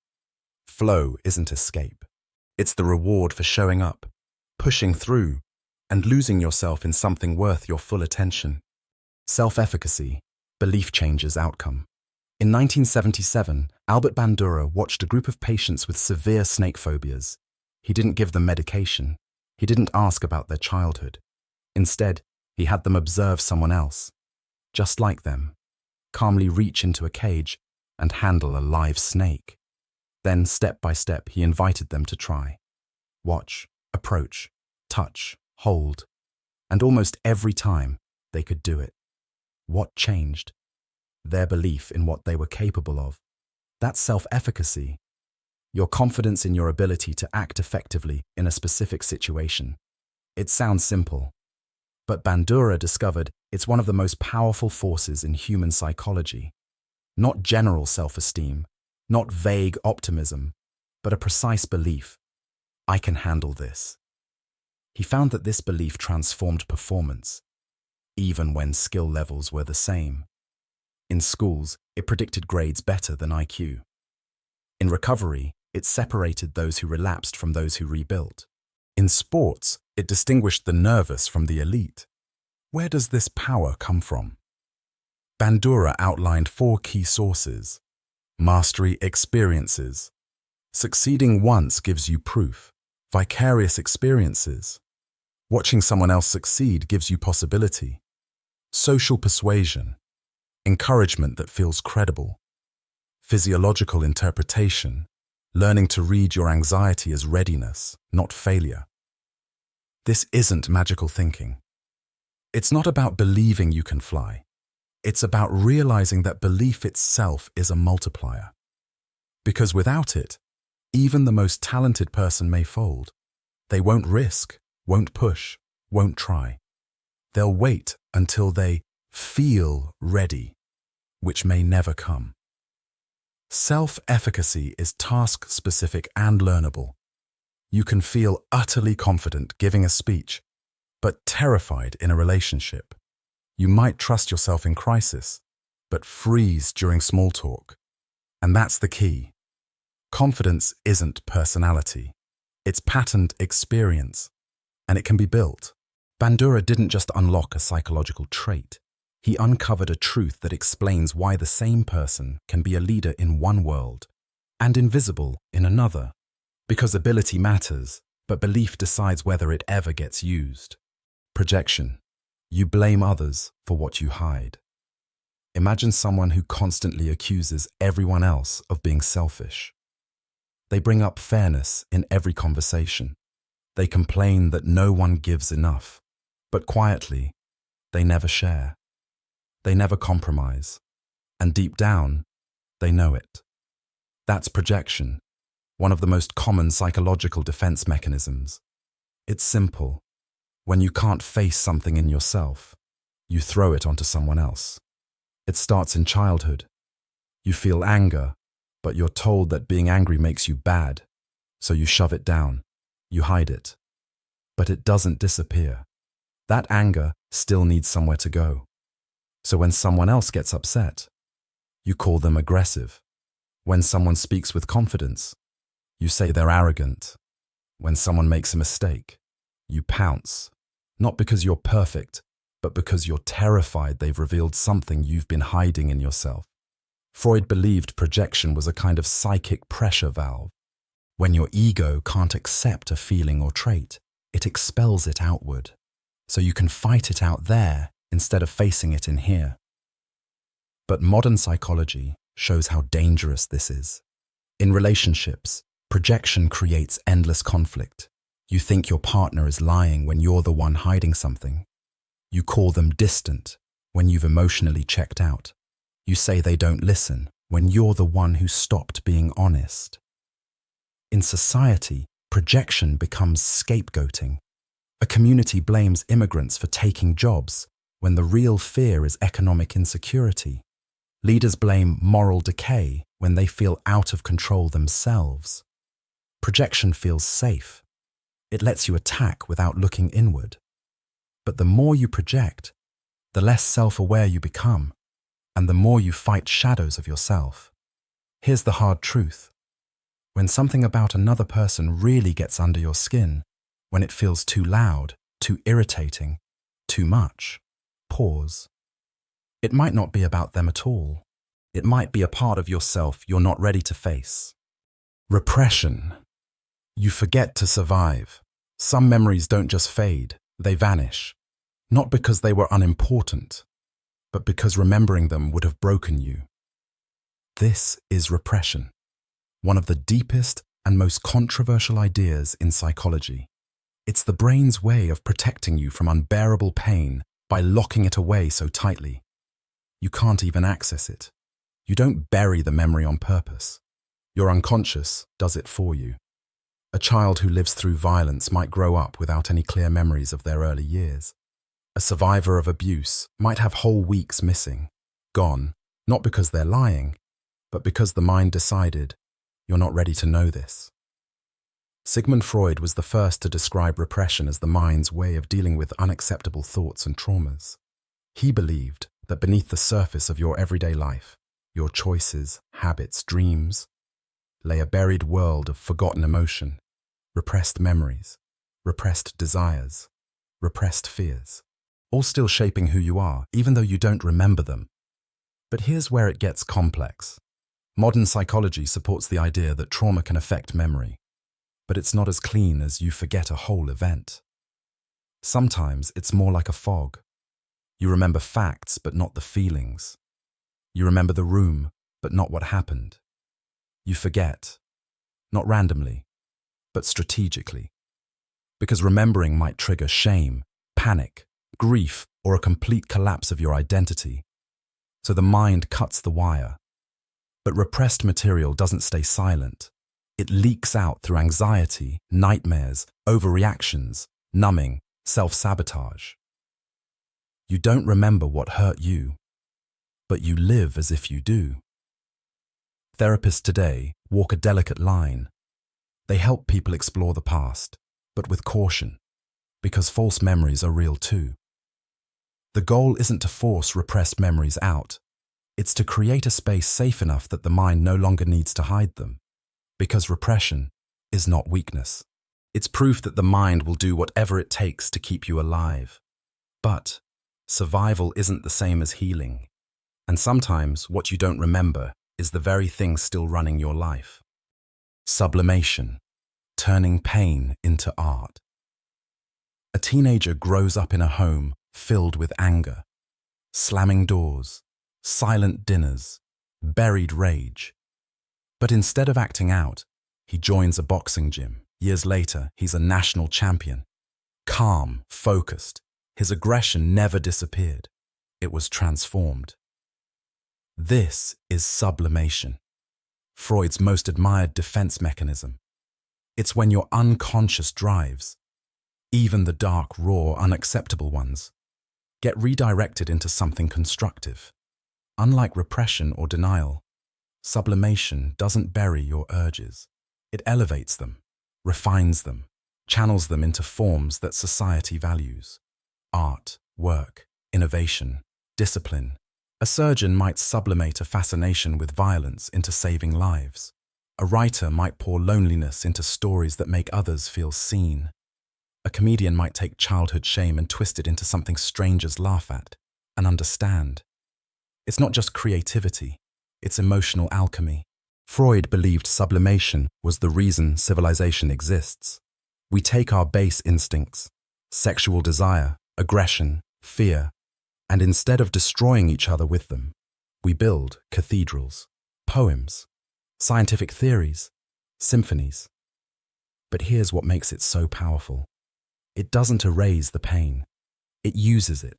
A: Flow isn't escape. It's the reward for showing up, pushing through, and losing yourself in something worth your full attention. Self-efficacy, belief changes outcome. In 1977, Albert Bandura watched a group of patients with severe snake phobias. He didn't give them medication. He didn't ask about their childhood. Instead, he had them observe someone else, just like them, calmly reach into a cage and handle a live snake. Then, step by step, he invited them to try. Watch, approach, touch, hold. And almost every time, they could do it. What changed? Their belief in what they were capable of. That's self-efficacy. Your confidence in your ability to act effectively in a specific situation. It sounds simple, but Bandura discovered it's one of the most powerful forces in human psychology. Not general self-esteem, not vague optimism, but a precise belief. I can handle this. He found that this belief transformed performance, even when skill levels were the same. In schools, it predicted grades better than IQ. In recovery, it separated those who relapsed from those who rebuilt. In sports, it distinguished the nervous from the elite. Where does this power come from? Bandura outlined 4 key sources. Mastery experiences. Succeeding once gives you proof. Vicarious experiences. Watching someone else succeed gives you possibility. Social persuasion. Encouragement that feels credible. Physiological interpretation. Learning to read your anxiety as readiness, not failure. This isn't magical thinking. It's not about believing you can fly. It's about realizing that belief itself is a multiplier. Because without it, even the most talented person may fold. They won't risk, won't push, won't try. They'll wait until they feel ready, which may never come. Self-efficacy is task-specific and learnable. You can feel utterly confident giving a speech, but terrified in a relationship. You might trust yourself in crisis, but freeze during small talk. And that's the key. Confidence isn't personality. It's patterned experience, and it can be built. Bandura didn't just unlock a psychological trait. He uncovered a truth that explains why the same person can be a leader in one world and invisible in another. Because ability matters, but belief decides whether it ever gets used. Projection. You blame others for what you hide. Imagine someone who constantly accuses everyone else of being selfish. They bring up fairness in every conversation. They complain that no one gives enough, but quietly, they never share. They never compromise, and deep down, they know it. That's projection, one of the most common psychological defense mechanisms. It's simple. When you can't face something in yourself, you throw it onto someone else. It starts in childhood. You feel anger, but you're told that being angry makes you bad, so you shove it down, you hide it. But it doesn't disappear. That anger still needs somewhere to go. So when someone else gets upset, You call them aggressive. When someone speaks with confidence, you say they're arrogant. When someone makes a mistake, you pounce. Not because you're perfect, but because you're terrified they've revealed something you've been hiding in yourself. Freud believed projection was a kind of psychic pressure valve. When your ego can't accept a feeling or trait, it expels it outward. So you can fight it out there instead of facing it in here. But modern psychology shows how dangerous this is. In relationships, projection creates endless conflict. You think your partner is lying when you're the one hiding something. You call them distant when you've emotionally checked out. You say they don't listen when you're the one who stopped being honest. In society, projection becomes scapegoating. A community blames immigrants for taking jobs when the real fear is economic insecurity. Leaders blame moral decay when they feel out of control themselves. Projection feels safe. It lets you attack without looking inward. But the more you project, the less self-aware you become, and the more you fight shadows of yourself. Here's the hard truth. When something about another person really gets under your skin, when it feels too loud, too irritating, too much, pause. It might not be about them at all. It might be a part of yourself you're not ready to face. Repression. You forget to survive. Some memories don't just fade, they vanish. Not because they were unimportant, but because remembering them would have broken you. This is repression, one of the deepest and most controversial ideas in psychology. It's the brain's way of protecting you from unbearable pain by locking it away so tightly. You can't even access it. You don't bury the memory on purpose. Your unconscious does it for you. A child who lives through violence might grow up without any clear memories of their early years. A survivor of abuse might have whole weeks missing, gone, not because they're lying, but because the mind decided, you're not ready to know this. Sigmund Freud was the first to describe repression as the mind's way of dealing with unacceptable thoughts and traumas. He believed that beneath the surface of your everyday life, your choices, habits, dreams, lay a buried world of forgotten emotion, repressed memories, repressed desires, repressed fears, all still shaping who you are, even though you don't remember them. But here's where it gets complex. Modern psychology supports the idea that trauma can affect memory, but it's not as clean as you forget a whole event. Sometimes it's more like a fog. You remember facts, but not the feelings. You remember the room, but not what happened. You forget, not randomly, but strategically. Because remembering might trigger shame, panic, grief, or a complete collapse of your identity. So the mind cuts the wire. But repressed material doesn't stay silent. It leaks out through anxiety, nightmares, overreactions, numbing, self-sabotage. You don't remember what hurt you, but you live as if you do. Therapists today walk a delicate line. They help people explore the past, but with caution, because false memories are real too. The goal isn't to force repressed memories out. It's to create a space safe enough that the mind no longer needs to hide them. Because repression is not weakness. It's proof that the mind will do whatever it takes to keep you alive. But survival isn't the same as healing. And sometimes what you don't remember is the very thing still running your life. Sublimation, turning pain into art. A teenager grows up in a home filled with anger, slamming doors, silent dinners, buried rage. But instead of acting out, he joins a boxing gym. Years later, he's a national champion. Calm, focused, his aggression never disappeared. It was transformed. This is sublimation, Freud's most admired defense mechanism. It's when your unconscious drives, even the dark, raw, unacceptable ones, get redirected into something constructive. Unlike repression or denial, sublimation doesn't bury your urges. It elevates them, refines them, channels them into forms that society values. Art, work, innovation, discipline. A surgeon might sublimate a fascination with violence into saving lives. A writer might pour loneliness into stories that make others feel seen. A comedian might take childhood shame and twist it into something strangers laugh at and understand. It's not just creativity, it's emotional alchemy. Freud believed sublimation was the reason civilization exists. We take our base instincts, sexual desire, aggression, fear, and instead of destroying each other with them, we build cathedrals, poems, scientific theories, symphonies. But here's what makes it so powerful. It doesn't erase the pain. It uses it.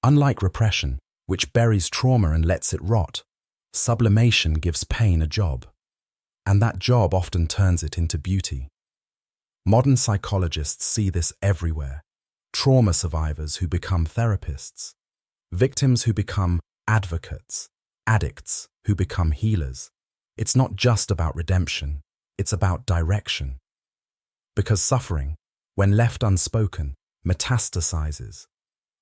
A: Unlike repression, which buries trauma and lets it rot, sublimation gives pain a job. And that job often turns it into beauty. Modern psychologists see this everywhere. Trauma survivors who become therapists, victims who become advocates, addicts who become healers. It's not just about redemption, it's about direction. Because suffering, when left unspoken, metastasizes.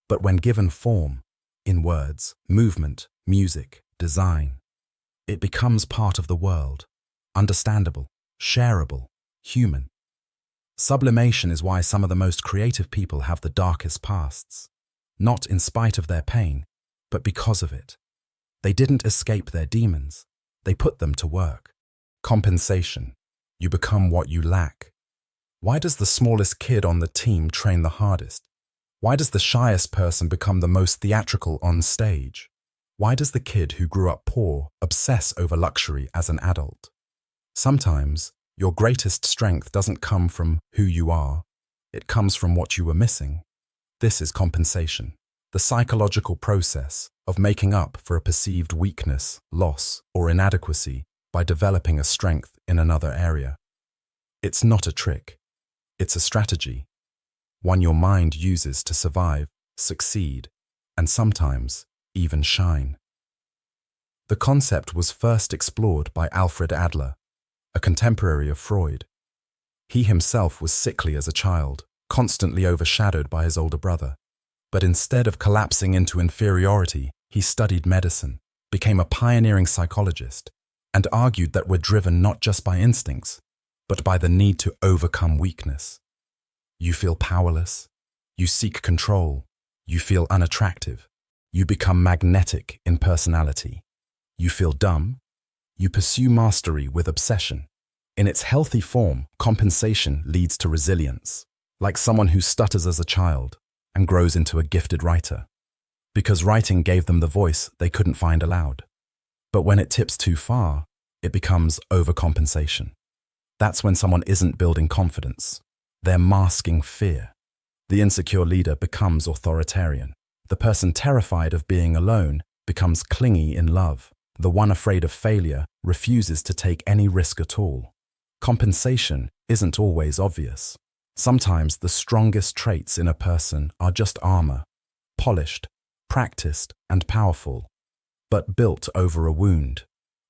A: But when given form, in words, movement, music, design, it becomes part of the world, understandable, shareable, human. Sublimation is why some of the most creative people have the darkest pasts. Not in spite of their pain, but because of it. They didn't escape their demons. They put them to work. Compensation. You become what you lack. Why does the smallest kid on the team train the hardest? Why does the shyest person become the most theatrical on stage? Why does the kid who grew up poor obsess over luxury as an adult? Sometimes, your greatest strength doesn't come from who you are. It comes from what you were missing. This is compensation, the psychological process of making up for a perceived weakness, loss, or inadequacy by developing a strength in another area. It's not a trick. It's a strategy, one your mind uses to survive, succeed, and sometimes even shine. The concept was first explored by Alfred Adler, a contemporary of Freud. He himself was sickly as a child, constantly overshadowed by his older brother. But instead of collapsing into inferiority, he studied medicine, became a pioneering psychologist, and argued that we're driven not just by instincts, but by the need to overcome weakness. You feel powerless, you seek control, you feel unattractive, you become magnetic in personality, you feel dumb, you pursue mastery with obsession. In its healthy form, compensation leads to resilience, like someone who stutters as a child and grows into a gifted writer, because writing gave them the voice they couldn't find aloud. But when it tips too far, it becomes overcompensation. That's when someone isn't building confidence. They're masking fear. The insecure leader becomes authoritarian. The person terrified of being alone becomes clingy in love. The one afraid of failure refuses to take any risk at all. Compensation isn't always obvious. Sometimes the strongest traits in a person are just armor, polished, practiced, and powerful, but built over a wound.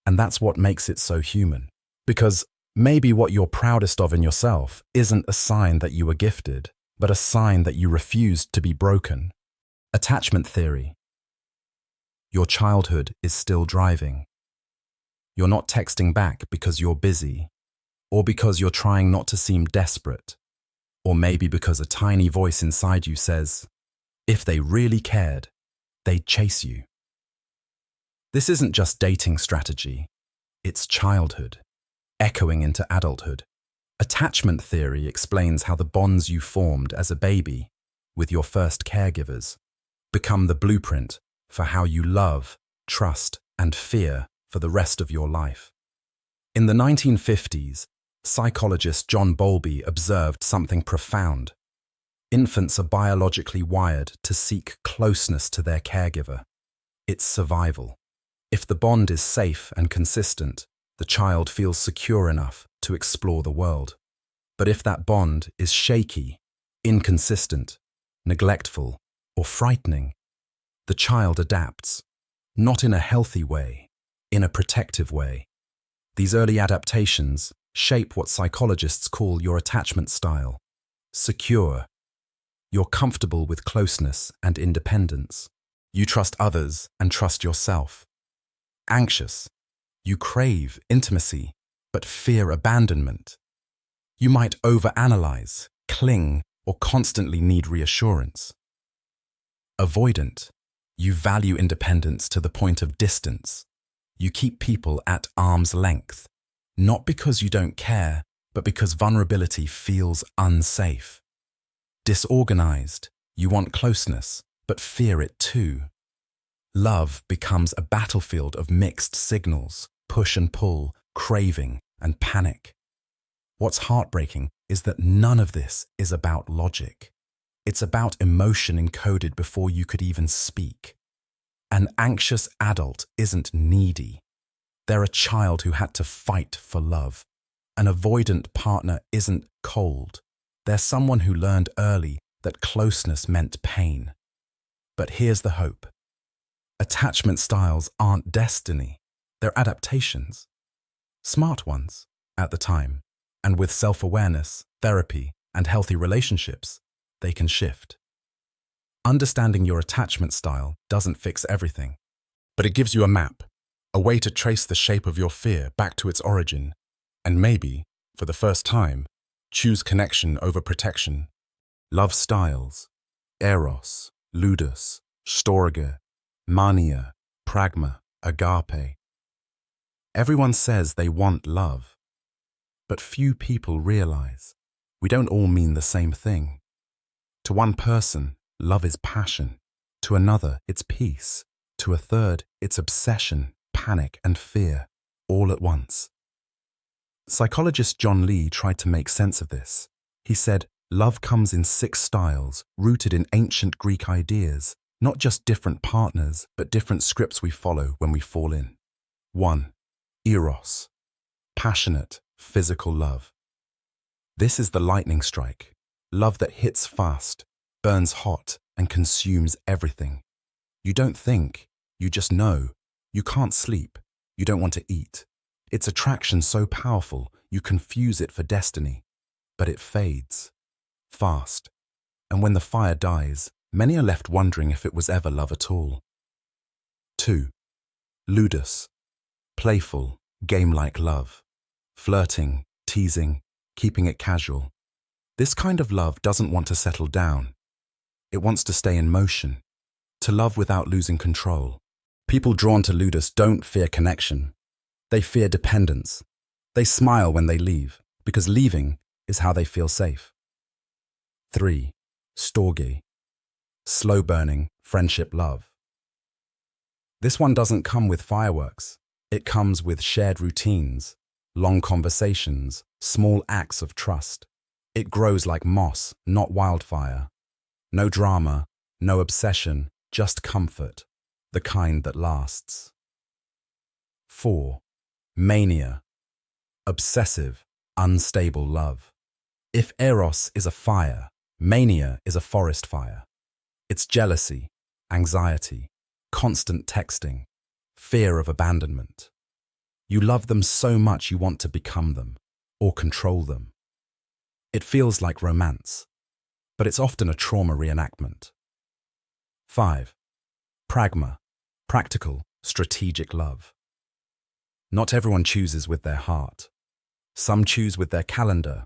A: And that's what makes it so human. Because maybe what you're proudest of in yourself isn't a sign that you were gifted, but a sign that you refused to be broken. Attachment theory. Your childhood is still driving. You're not texting back because you're busy, or because you're trying not to seem desperate, or maybe because a tiny voice inside you says, if they really cared, they'd chase you. This isn't just dating strategy, it's childhood, echoing into adulthood. Attachment theory explains how the bonds you formed as a baby with your first caregivers become the blueprint for how you love, trust, and fear for the rest of your life. In the 1950s, psychologist John Bowlby observed something profound. Infants are biologically wired to seek closeness to their caregiver. It's survival. If the bond is safe and consistent, the child feels secure enough to explore the world. But if that bond is shaky, inconsistent, neglectful, or frightening, the child adapts, not in a healthy way, in a protective way. These early adaptations shape what psychologists call your attachment style. Secure. You're comfortable with closeness and independence. You trust others and trust yourself. Anxious. You crave intimacy, but fear abandonment. You might overanalyze, cling, or constantly need reassurance. Avoidant. You value independence to the point of distance. You keep people at arm's length, not because you don't care, but because vulnerability feels unsafe. Disorganized. You want closeness, but fear it too. Love becomes a battlefield of mixed signals, push and pull, craving and panic. What's heartbreaking is that none of this is about logic. It's about emotion encoded before you could even speak. An anxious adult isn't needy. They're a child who had to fight for love. An avoidant partner isn't cold. They're someone who learned early that closeness meant pain. But here's the hope. Attachment styles aren't destiny. They're adaptations. Smart ones, at the time. And with self-awareness, therapy, and healthy relationships, they can shift. Understanding your attachment style doesn't fix everything, but it gives you a map, a way to trace the shape of your fear back to its origin, and maybe, for the first time, choose connection over protection. Love styles: eros, ludus, storge, mania, pragma, agape. Everyone says they want love, but few people realize we don't all mean the same thing. To one person, love is passion. To another, it's peace. To a third, it's obsession, panic, and fear, all at once. Psychologist John Lee tried to make sense of this. He said, love comes in 6 styles, rooted in ancient Greek ideas, not just different partners, but different scripts we follow when we fall in. 1. Eros. Passionate, physical love. This is the lightning strike. Love that hits fast, burns hot, and consumes everything. You don't think, you just know. You can't sleep. You don't want to eat. It's attraction so powerful, you confuse it for destiny. But it fades. Fast. And when the fire dies, many are left wondering if it was ever love at all. 2. Ludus. Playful, game-like love. Flirting, teasing, keeping it casual. This kind of love doesn't want to settle down. It wants to stay in motion, to love without losing control. People drawn to ludus don't fear connection. They fear dependence. They smile when they leave, because leaving is how they feel safe. 3. Storge. Slow-burning, friendship love. This one doesn't come with fireworks. It comes with shared routines, long conversations, small acts of trust. It grows like moss, not wildfire. No drama, no obsession, just comfort, the kind that lasts. 4. Mania. Obsessive, unstable love. If eros is a fire, mania is a forest fire. It's jealousy, anxiety, constant texting, fear of abandonment. You love them so much you want to become them, or control them. It feels like romance, but it's often a trauma reenactment. 5. Pragma. Practical, strategic love. Not everyone chooses with their heart. Some choose with their calendar,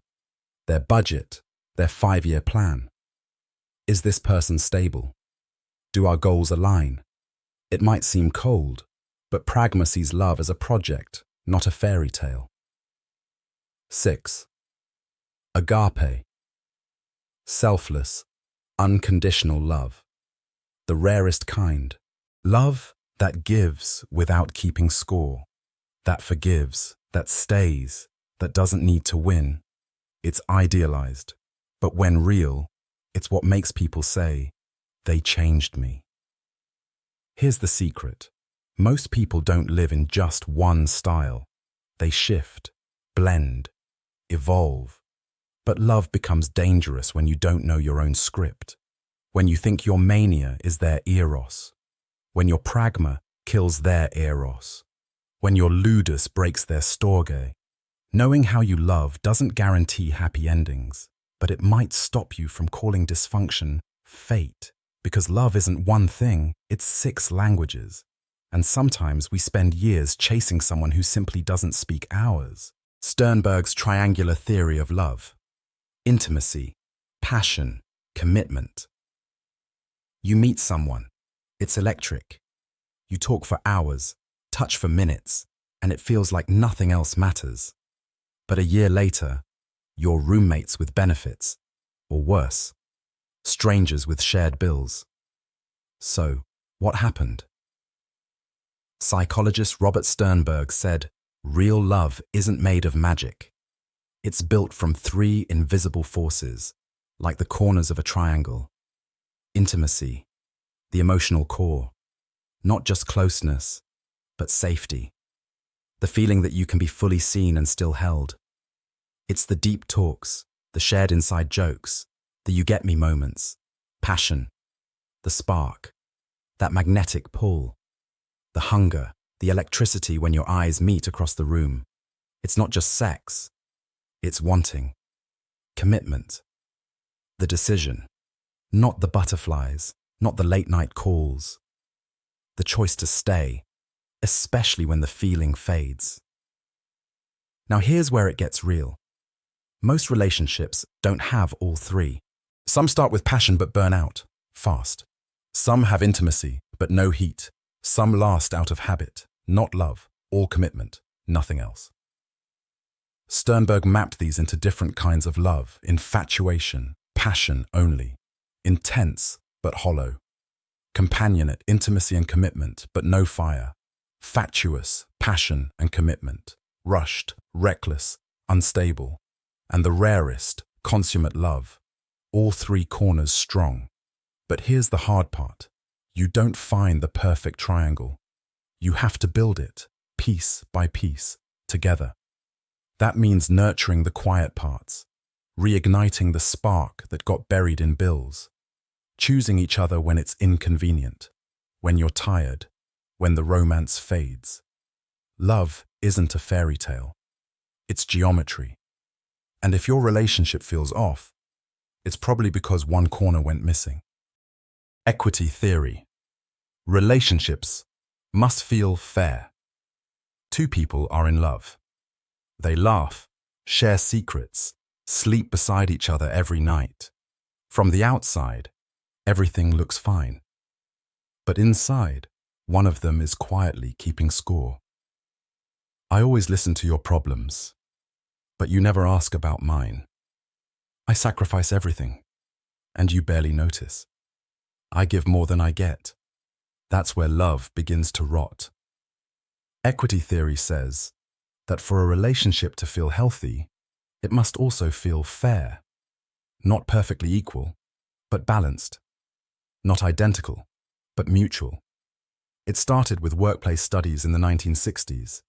A: their budget, their 5-year plan. Is this person stable? Do our goals align? It might seem cold, but pragma sees love as a project, not a fairy tale. 6. Agape. Selfless, unconditional love. The rarest kind. Love that gives without keeping score. That forgives, that stays, that doesn't need to win. It's idealized, but when real, it's what makes people say, they changed me. Here's the secret. Most people don't live in just one style. They shift, blend, evolve. But love becomes dangerous when you don't know your own script. When you think your mania is their eros. When your pragma kills their eros. When your ludus breaks their storge. Knowing how you love doesn't guarantee happy endings, but it might stop you from calling dysfunction fate Because love isn't one thing, it's 6 languages. And sometimes we spend years chasing someone who simply doesn't speak ours. Sternberg's triangular theory of love: intimacy, passion, commitment. You meet someone, it's electric. You talk for hours, touch for minutes, and it feels like nothing else matters. But a year later, you're roommates with benefits, or worse, strangers with shared bills. So, what happened? Psychologist Robert Sternberg said, real love isn't made of magic. It's built from 3 invisible forces, like the corners of a triangle. Intimacy, the emotional core, not just closeness, but safety. The feeling that you can be fully seen and still held. It's the deep talks, the shared inside jokes, the you get me moments. Passion, the spark, that magnetic pull. The hunger, the electricity when your eyes meet across the room. It's not just sex, it's wanting. Commitment, the decision, not the butterflies, not the late night calls. The choice to stay, especially when the feeling fades. Now here's where it gets real. Most relationships don't have all 3. Some start with passion but burn out fast. Some have intimacy but no heat. Some last out of habit, not love, all commitment, nothing else. Sternberg mapped these into different kinds of love: infatuation, passion only, intense but hollow, companionate, intimacy and commitment but no fire, fatuous, passion and commitment, rushed, reckless, unstable, and the rarest, consummate love, all 3 corners strong. But here's the hard part. You don't find the perfect triangle. You have to build it, piece by piece, together. That means nurturing the quiet parts, reigniting the spark that got buried in bills, choosing each other when it's inconvenient, when you're tired, when the romance fades. Love isn't a fairy tale. It's geometry. And if your relationship feels off, it's probably because one corner went missing. Equity theory. Relationships must feel fair. 2 people are in love. They laugh, share secrets, sleep beside each other every night. From the outside, everything looks fine. But inside, one of them is quietly keeping score. I always listen to your problems, but you never ask about mine. I sacrifice everything, and you barely notice. I give more than I get. That's where love begins to rot. Equity theory says that for a relationship to feel healthy, it must also feel fair. Not perfectly equal, but balanced. Not identical, but mutual. It started with workplace studies in the 1960s.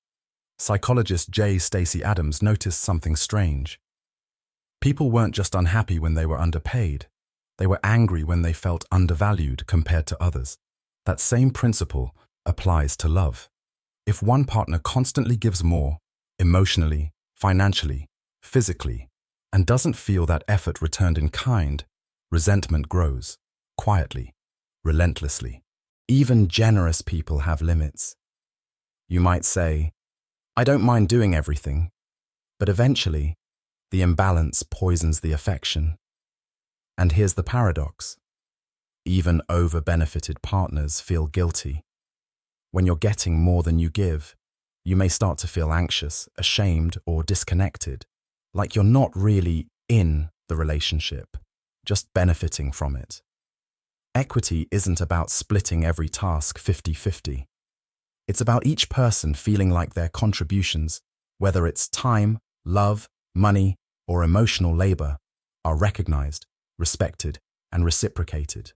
A: Psychologist J. Stacey Adams noticed something strange. People weren't just unhappy when they were underpaid. They were angry when they felt undervalued compared to others. That same principle applies to love. If one partner constantly gives more, emotionally, financially, physically, and doesn't feel that effort returned in kind, resentment grows, quietly, relentlessly. Even generous people have limits. You might say, I don't mind doing everything, but eventually, the imbalance poisons the affection. And here's the paradox. Even over-benefited partners feel guilty. When you're getting more than you give, you may start to feel anxious, ashamed, or disconnected, like you're not really in the relationship, just benefiting from it. Equity isn't about splitting every task 50-50. It's about each person feeling like their contributions, whether it's time, love, money, or emotional labor, are recognized, respected, and reciprocated.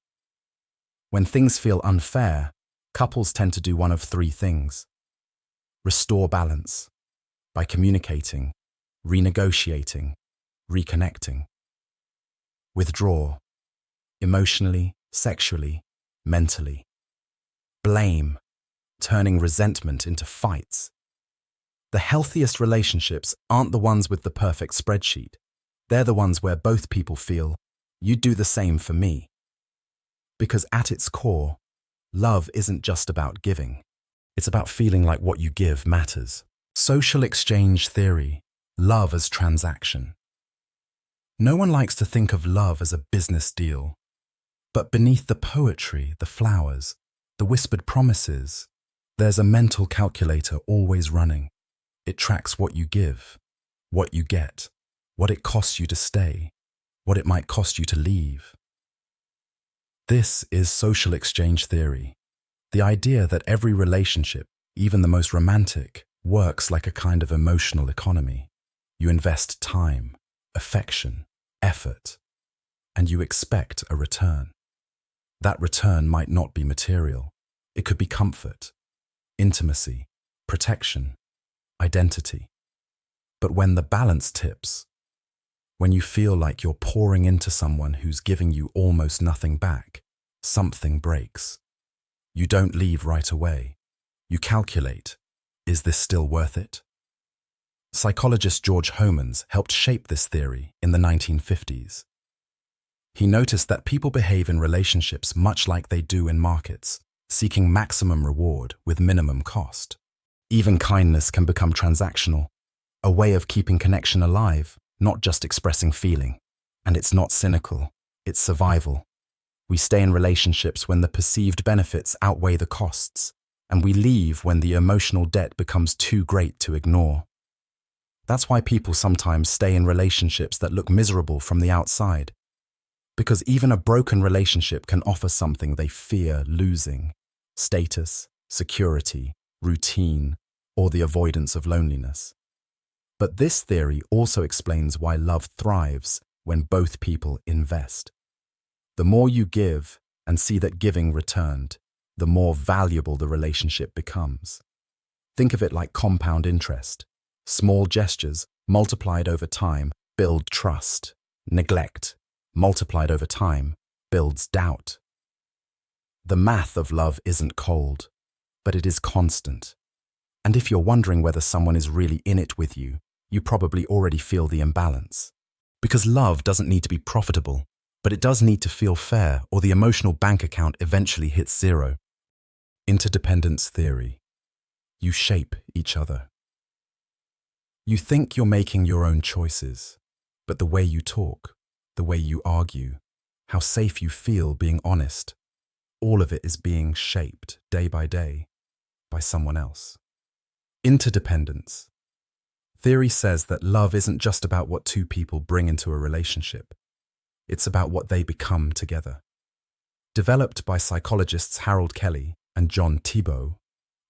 A: When things feel unfair, couples tend to do one of 3 things. Restore balance by communicating, renegotiating, reconnecting. Withdraw emotionally, sexually, mentally. Blame, turning resentment into fights. The healthiest relationships aren't the ones with the perfect spreadsheet. They're the ones where both people feel, you do the same for me. Because at its core, love isn't just about giving. It's about feeling like what you give matters. Social exchange theory, love as transaction. No one likes to think of love as a business deal. But beneath the poetry, the flowers, the whispered promises, there's a mental calculator always running. It tracks what you give, what you get, what it costs you to stay, what it might cost you to leave. This is social exchange theory, the idea that every relationship, even the most romantic, works like a kind of emotional economy. You invest time, affection, effort, and you expect a return. That return might not be material. It could be comfort, intimacy, protection, identity. But when the balance tips, when you feel like you're pouring into someone who's giving you almost nothing back, something breaks. You don't leave right away. You calculate, is this still worth it? Psychologist George Homans helped shape this theory in the 1950s. He noticed that people behave in relationships much like they do in markets, seeking maximum reward with minimum cost. Even kindness can become transactional, a way of keeping connection alive, not just expressing feeling. And it's not cynical, it's survival. We stay in relationships when the perceived benefits outweigh the costs, and we leave when the emotional debt becomes too great to ignore. That's why people sometimes stay in relationships that look miserable from the outside. Because even a broken relationship can offer something they fear losing: status, security, routine, or the avoidance of loneliness. But this theory also explains why love thrives when both people invest. The more you give and see that giving returned, the more valuable the relationship becomes. Think of it like compound interest. Small gestures, multiplied over time, build trust. Neglect, multiplied over time, builds doubt. The math of love isn't cold, but it is constant. And if you're wondering whether someone is really in it with you, you probably already feel the imbalance. Because love doesn't need to be profitable, but it does need to feel fair, or the emotional bank account eventually hits zero. Interdependence theory. You shape each other. You think you're making your own choices, but the way you talk, the way you argue, how safe you feel being honest, all of it is being shaped day by someone else. Interdependence. Theory says that love isn't just about what two people bring into a relationship. It's about what they become together. Developed by psychologists Harold Kelly and John Thibault,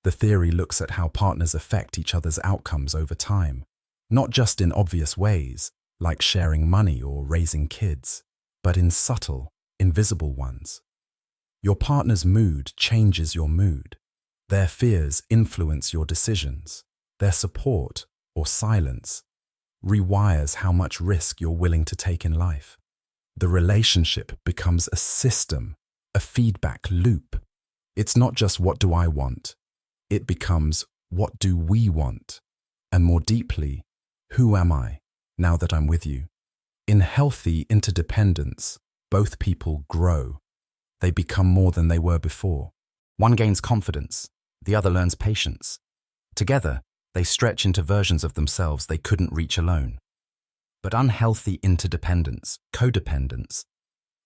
A: the theory looks at how partners affect each other's outcomes over time, not just in obvious ways, like sharing money or raising kids, but in subtle, invisible ones. Your partner's mood changes your mood. Their fears influence your decisions. Their support, or silence, rewires how much risk you're willing to take in life. The relationship becomes a system, a feedback loop. It's not just what do I want? It becomes what do we want? And more deeply, who am I now that I'm with you? In healthy interdependence, both people grow. They become more than they were before. One gains confidence, the other learns patience. Together, they stretch into versions of themselves they couldn't reach alone. But unhealthy interdependence, codependence,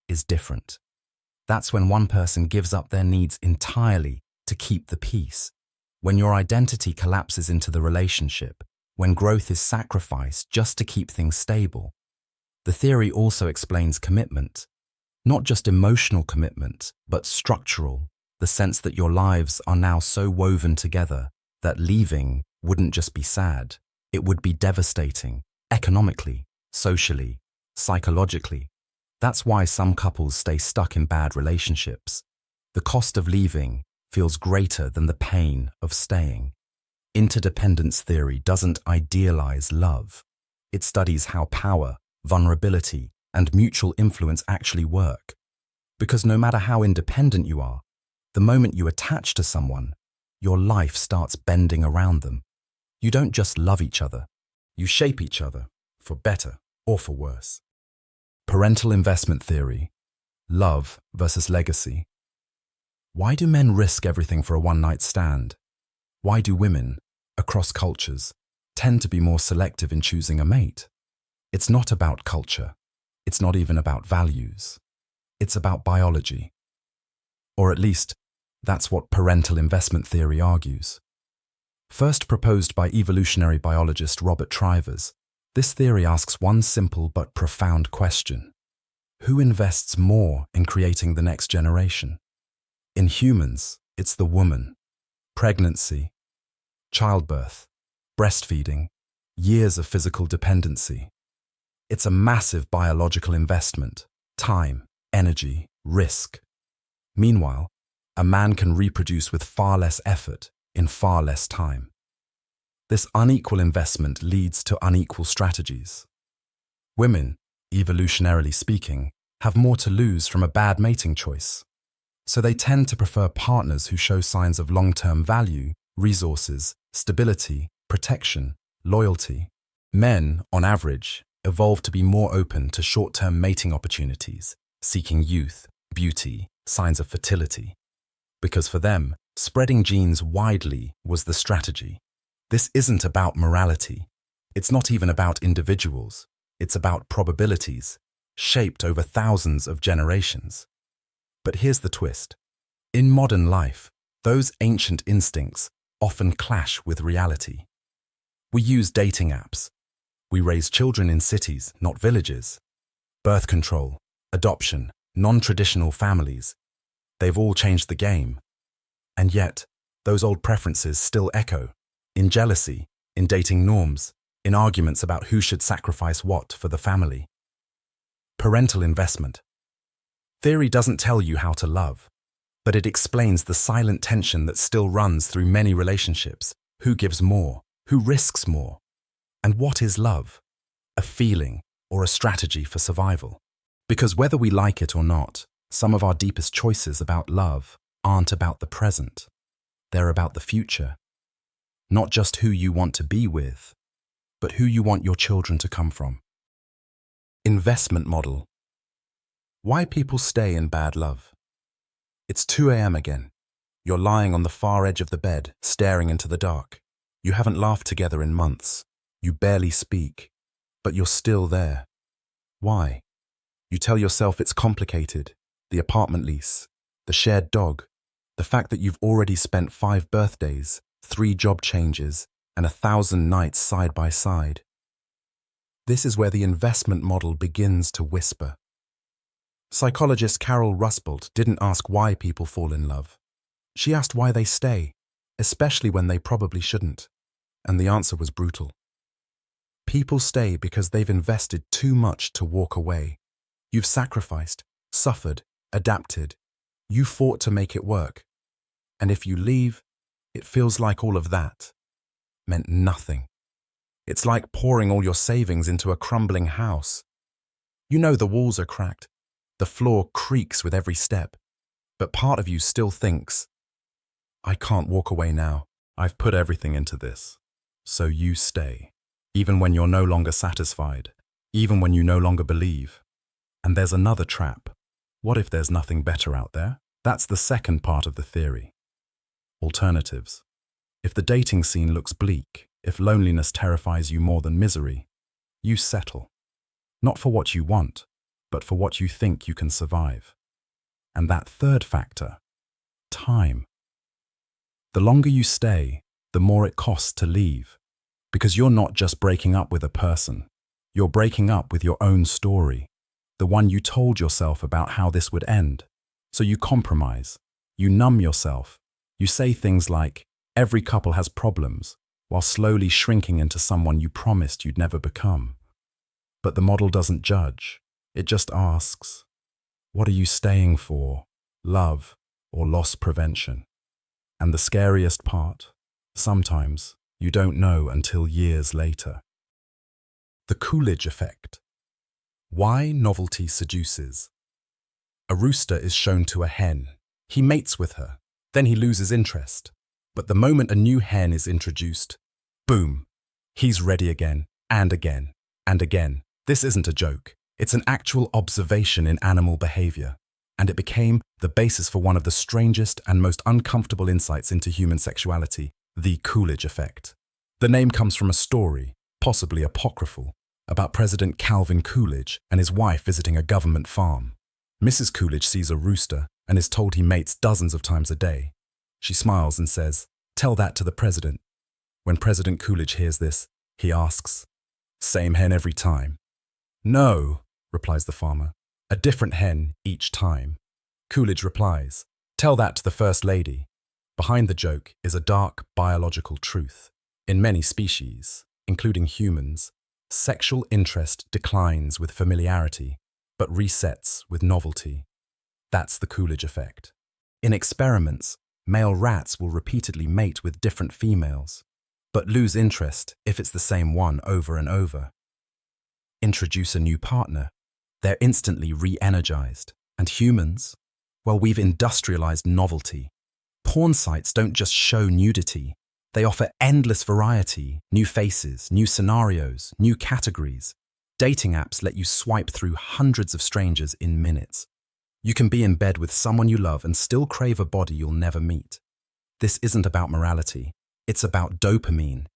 A: is different. That's when one person gives up their needs entirely to keep the peace, when your identity collapses into the relationship, when growth is sacrificed just to keep things stable. The theory also explains commitment, not just emotional commitment, but structural, the sense that your lives are now so woven together that leaving wouldn't just be sad, it would be devastating, economically, socially, psychologically. That's why some couples stay stuck in bad relationships. The cost of leaving feels greater than the pain of staying. Interdependence theory doesn't idealize love. It studies how power, vulnerability, and mutual influence actually work. Because no matter how independent you are, the moment you attach to someone, your life starts bending around them. You don't just love each other, you shape each other, for better or for worse. Parental investment theory. Love versus legacy. Why do men risk everything for a one-night stand? Why do women, across cultures, tend to be more selective in choosing a mate? It's not about culture. It's not even about values. It's about biology. Or at least, that's what parental investment theory argues. First proposed by evolutionary biologist Robert Trivers, this theory asks one simple but profound question. Who invests more in creating the next generation? In humans, it's the woman. Pregnancy, childbirth, breastfeeding, years of physical dependency. It's a massive biological investment, time, energy, risk. Meanwhile, a man can reproduce with far less effort in far less time. This unequal investment leads to unequal strategies. Women, evolutionarily speaking, have more to lose from a bad mating choice. So they tend to prefer partners who show signs of long-term value, resources, stability, protection, loyalty. Men, on average, evolve to be more open to short-term mating opportunities, seeking youth, beauty, signs of fertility. Because for them, spreading genes widely was the strategy. This isn't about morality. It's not even about individuals. It's about probabilities, shaped over thousands of generations. But here's the twist. In modern life, those ancient instincts often clash with reality. We use dating apps. We raise children in cities, not villages. Birth control, adoption, non-traditional families. They've all changed the game. And yet, those old preferences still echo. In jealousy, in dating norms, in arguments about who should sacrifice what for the family. Parental investment. Theory doesn't tell you how to love, but it explains the silent tension that still runs through many relationships. Who gives more? Who risks more? And what is love? A feeling or a strategy for survival? Because whether we like it or not, some of our deepest choices about love aren't about the present. They're about the future. Not just who you want to be with, but who you want your children to come from. Investment model. Why people stay in bad love. It's 2 a.m. again. You're lying on the far edge of the bed, staring into the dark. You haven't laughed together in months. You barely speak, but you're still there. Why? You tell yourself it's complicated. The apartment lease, the shared dog, the fact that you've already spent 5 birthdays, 3 job changes, and 1,000 nights side by side. This is where the investment model begins to whisper. Psychologist Carol Rusbold didn't ask why people fall in love. She asked why they stay, especially when they probably shouldn't. And the answer was brutal. People stay because they've invested too much to walk away. You've sacrificed, suffered, adapted. You fought to make it work. And if you leave, it feels like all of that meant nothing. It's like pouring all your savings into a crumbling house. You know the walls are cracked. The floor creaks with every step. But part of you still thinks, I can't walk away now. I've put everything into this. So you stay. Even when you're no longer satisfied. Even when you no longer believe. And there's another trap. What if there's nothing better out there? That's the second part of the theory. Alternatives. If the dating scene looks bleak, if loneliness terrifies you more than misery, you settle. Not for what you want, but for what you think you can survive. And that third factor, time. The longer you stay, the more it costs to leave. Because you're not just breaking up with a person, you're breaking up with your own story, the one you told yourself about how this would end. So you compromise, you numb yourself, you say things like, every couple has problems, while slowly shrinking into someone you promised you'd never become. But the model doesn't judge, it just asks, what are you staying for, love or loss prevention? And the scariest part, sometimes you don't know until years later. The Coolidge Effect. Why novelty seduces. A rooster is shown to a hen. He mates with her, then he loses interest. But the moment a new hen is introduced, boom, he's ready again, and again, and again. This isn't a joke. It's an actual observation in animal behavior. and it became the basis for one of the strangest and most uncomfortable insights into human sexuality, the Coolidge Effect. The name comes from a story, possibly apocryphal, about President Calvin Coolidge and his wife visiting a government farm. Mrs. Coolidge sees a rooster and is told he mates dozens of times a day. She smiles and says, "Tell that to the president." When President Coolidge hears this, he asks, "Same hen every time?" "No," replies the farmer, "a different hen each time." Coolidge replies, "Tell that to the First Lady." Behind the joke is a dark biological truth. In many species, including humans, sexual interest declines with familiarity, but resets with novelty. That's the Coolidge effect. In experiments, male rats will repeatedly mate with different females, but lose interest if it's the same one over and over. Introduce a new partner, they're instantly re-energized. And humans? Well, we've industrialized novelty. Porn sites don't just show nudity, they offer endless variety, new faces, new scenarios, new categories. Dating apps let you swipe through hundreds of strangers in minutes. You can be in bed with someone you love and still crave a body you'll never meet. This isn't about morality, it's about dopamine,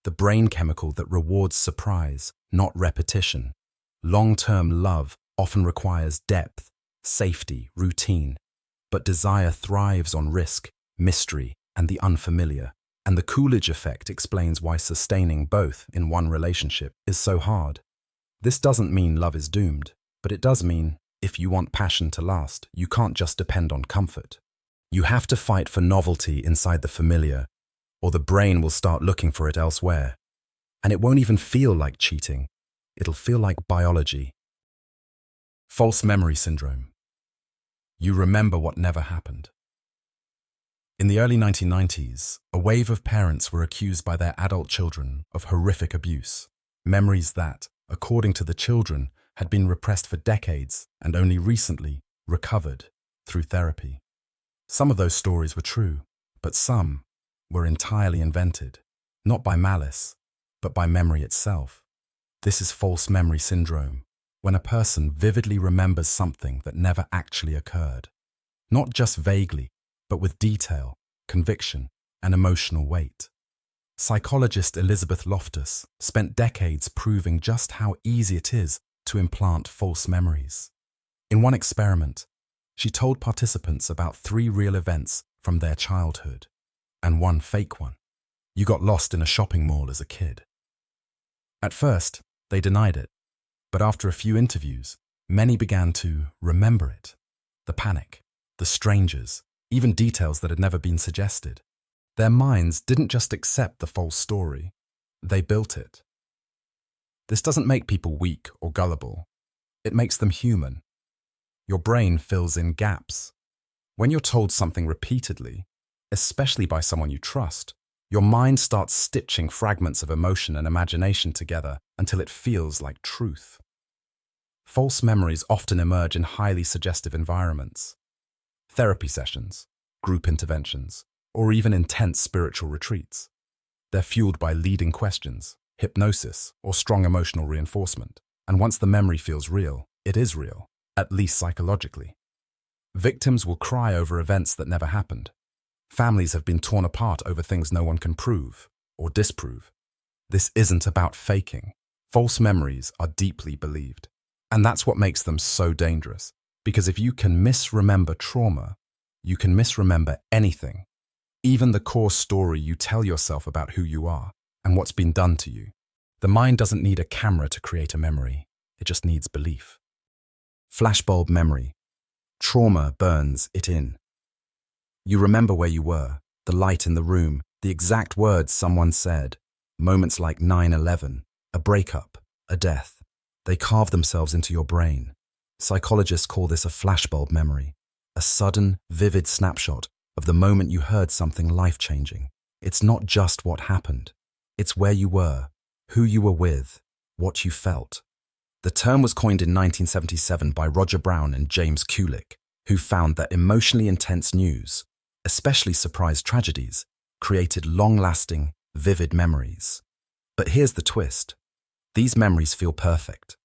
A: the brain chemical that rewards surprise, not repetition. Long-term love often requires depth, safety, routine, but desire thrives on risk, mystery, and the unfamiliar. And the Coolidge effect explains why sustaining both in one relationship is so hard. This doesn't mean love is doomed, but it does mean if you want passion to last, you can't just depend on comfort. You have to fight for novelty inside the familiar, or the brain will start looking for it elsewhere. And it won't even feel like cheating. It'll feel like biology. False memory syndrome. You remember what never happened. In the early 1990s, a wave of parents were accused by their adult children of horrific abuse, memories that, according to the children, had been repressed for decades and only recently recovered through therapy. Some of those stories were true, but some were entirely invented, not by malice, but by memory itself. This is false memory syndrome, when a person vividly remembers something that never actually occurred, not just vaguely, but with detail, conviction, and emotional weight. Psychologist Elizabeth Loftus spent decades proving just how easy it is to implant false memories. In one experiment, she told participants about 3 real events from their childhood, and 1 fake one. You got lost in a shopping mall as a kid. At first, they denied it, but after a few interviews, many began to remember it. The panic, the strangers, even details that had never been suggested. Their minds didn't just accept the false story, they built it. This doesn't make people weak or gullible. It makes them human. Your brain fills in gaps. When you're told something repeatedly, especially by someone you trust, your mind starts stitching fragments of emotion and imagination together until it feels like truth. False memories often emerge in highly suggestive environments. Therapy sessions, group interventions, or even intense spiritual retreats. They're fueled by leading questions, hypnosis, or strong emotional reinforcement. And once the memory feels real, it is real, at least psychologically. Victims will cry over events that never happened. Families have been torn apart over things no one can prove or disprove. This isn't about faking. False memories are deeply believed. And that's what makes them so dangerous. Because if you can misremember trauma, you can misremember anything, even the core story you tell yourself about who you are and what's been done to you. The mind doesn't need a camera to create a memory. It just needs belief. Flashbulb memory. Trauma burns it in. You remember where you were, the light in the room, the exact words someone said. Moments like 9/11, a breakup, a death. They carve themselves into your brain. Psychologists call this a flashbulb memory, a sudden, vivid snapshot of the moment you heard something life-changing. It's not just what happened. It's where you were, who you were with, what you felt. The term was coined in 1977 by Roger Brown and James Kulik, who found that emotionally intense news, especially surprise tragedies, created long-lasting, vivid memories. But here's the twist. These memories feel perfect,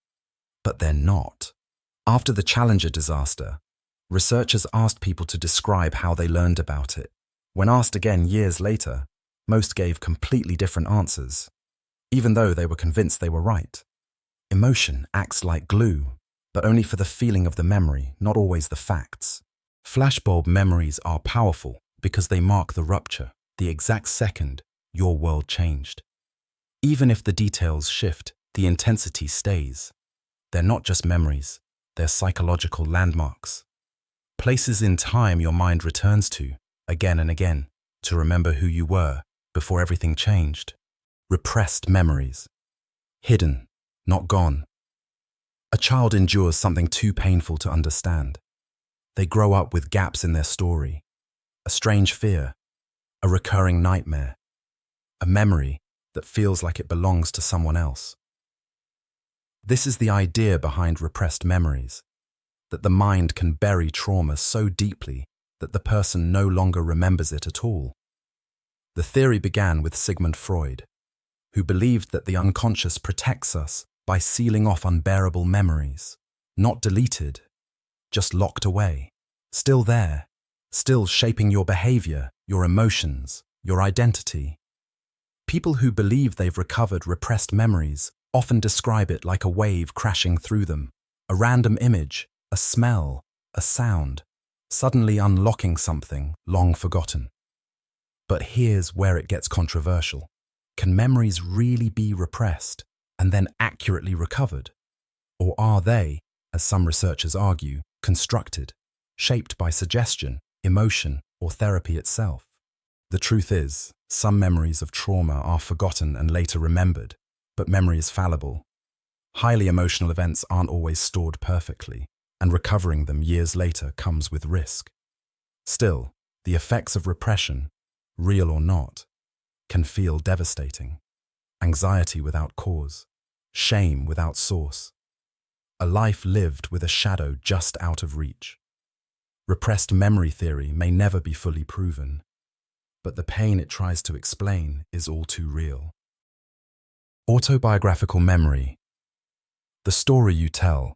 A: but they're not. After the Challenger disaster, Researchers asked people to describe how they learned about it. When asked again years later, most gave completely different answers, even though they were convinced they were right. Emotion acts like glue, but only for the feeling of the memory, not always the facts. Flashbulb memories are powerful because they mark the rupture, the exact second your world changed. Even if the details shift, the intensity stays. They're not just memories, they're psychological landmarks. Places in time your mind returns to, again and again, to remember who you were before everything changed. Repressed memories. Hidden, not gone. A child endures something too painful to understand. They grow up with gaps in their story, a strange fear, a recurring nightmare, a memory that feels like it belongs to someone else. This is the idea behind repressed memories, that the mind can bury trauma so deeply that the person no longer remembers it at all. The theory began with Sigmund Freud, who believed that the unconscious protects us by sealing off unbearable memories, not deleted, just locked away, still there, still shaping your behavior, your emotions, your identity. People who believe they've recovered repressed memories often describe it like a wave crashing through them, a random image, a smell, a sound, suddenly unlocking something long forgotten. But here's where it gets controversial. Can memories really be repressed and then accurately recovered? Or are they, as some researchers argue, constructed, shaped by suggestion, emotion, or therapy itself? The truth is, some memories of trauma are forgotten and later remembered, but memory is fallible. Highly emotional events aren't always stored perfectly, and recovering them years later comes with risk. Still, the effects of repression, real or not, can feel devastating. Anxiety without cause, shame without source, a life lived with a shadow just out of reach. Repressed memory theory may never be fully proven, but the pain it tries to explain is all too real. Autobiographical memory. The story you tell.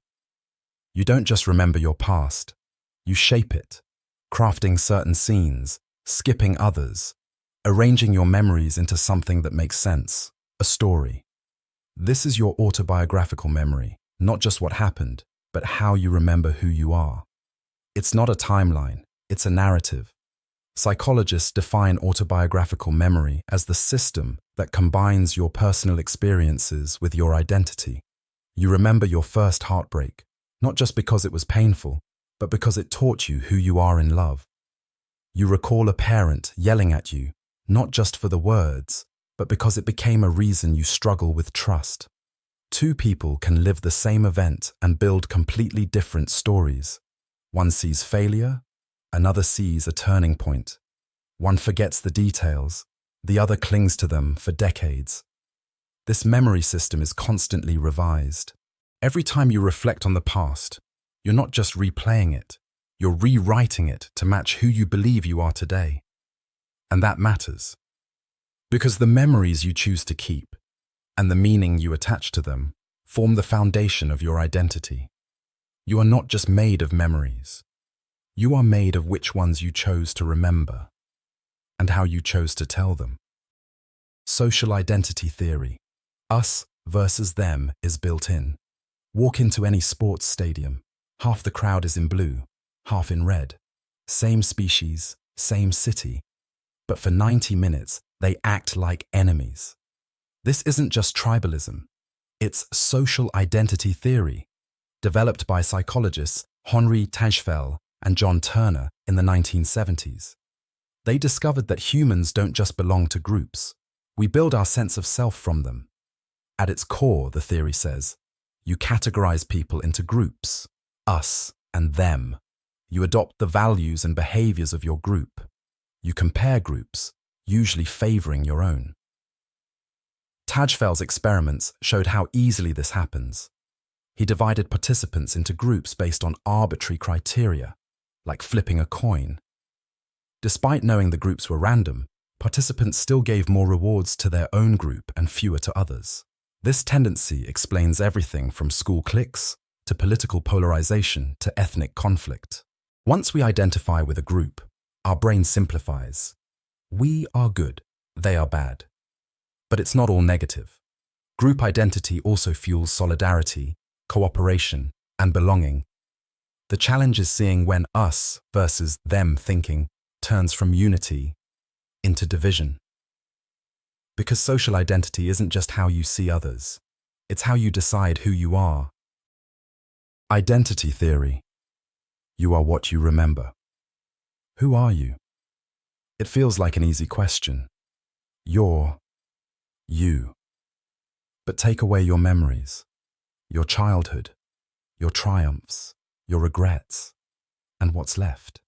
A: You don't just remember your past, you shape it, crafting certain scenes, skipping others, arranging your memories into something that makes sense, a story. This is your autobiographical memory, not just what happened, but how you remember who you are. It's not a timeline, it's a narrative. Psychologists define autobiographical memory as the system that combines your personal experiences with your identity. You remember your first heartbreak, not just because it was painful, but because it taught you who you are in love. You recall a parent yelling at you, not just for the words, but because it became a reason you struggle with trust. Two people can live the same event and build completely different stories. One sees failure, another sees a turning point. One forgets the details, the other clings to them for decades. This memory system is constantly revised. Every time you reflect on the past, you're not just replaying it, you're rewriting it to match who you believe you are today. And that matters. Because the memories you choose to keep and the meaning you attach to them form the foundation of your identity. You are not just made of memories. You are made of which ones you chose to remember and how you chose to tell them. Social identity theory. Us versus them is built in. Walk into any sports stadium. Half the crowd is in blue, half in red. Same species, same city. But for 90 minutes, they act like enemies. This isn't just tribalism. It's social identity theory, developed by psychologists Henri Tajfel and John Turner in the 1970s. They discovered that humans don't just belong to groups. We build our sense of self from them. At its core, the theory says, you categorize people into groups, us and them. You adopt the values and behaviors of your group. You compare groups, usually favoring your own. Tajfel's experiments showed how easily this happens. He divided participants into groups based on arbitrary criteria, like flipping a coin. Despite knowing the groups were random, participants still gave more rewards to their own group and fewer to others. This tendency explains everything from school cliques to political polarization to ethnic conflict. Once we identify with a group, our brain simplifies. We are good, they are bad. But it's not all negative. Group identity also fuels solidarity, cooperation, and belonging. The challenge is seeing when us versus them thinking turns from unity into division. Because social identity isn't just how you see others, it's how you decide who you are. Identity theory. You are what you remember. Who are you? It feels like an easy question. You're you. But take away your memories, your childhood, your triumphs, your regrets, and what's left.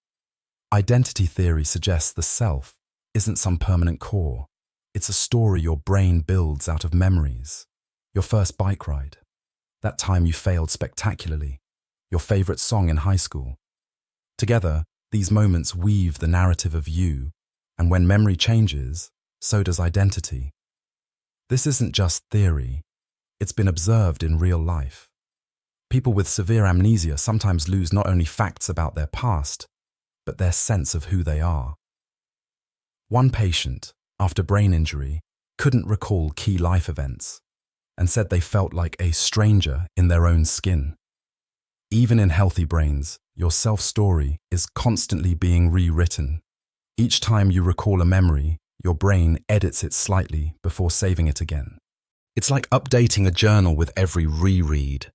A: Identity theory suggests the self isn't some permanent core. It's a story your brain builds out of memories. Your first bike ride, that time you failed spectacularly, your favorite song in high school. Together, these moments weave the narrative of you, and when memory changes, so does identity. This isn't just theory, it's been observed in real life. People with severe amnesia sometimes lose not only facts about their past, but their sense of who they are. One patient, after brain injury, couldn't recall key life events and said they felt like a stranger in their own skin. Even in healthy brains, your self-story is constantly being rewritten. Each time you recall a memory, your brain edits it slightly before saving it again. It's like updating a journal with every reread,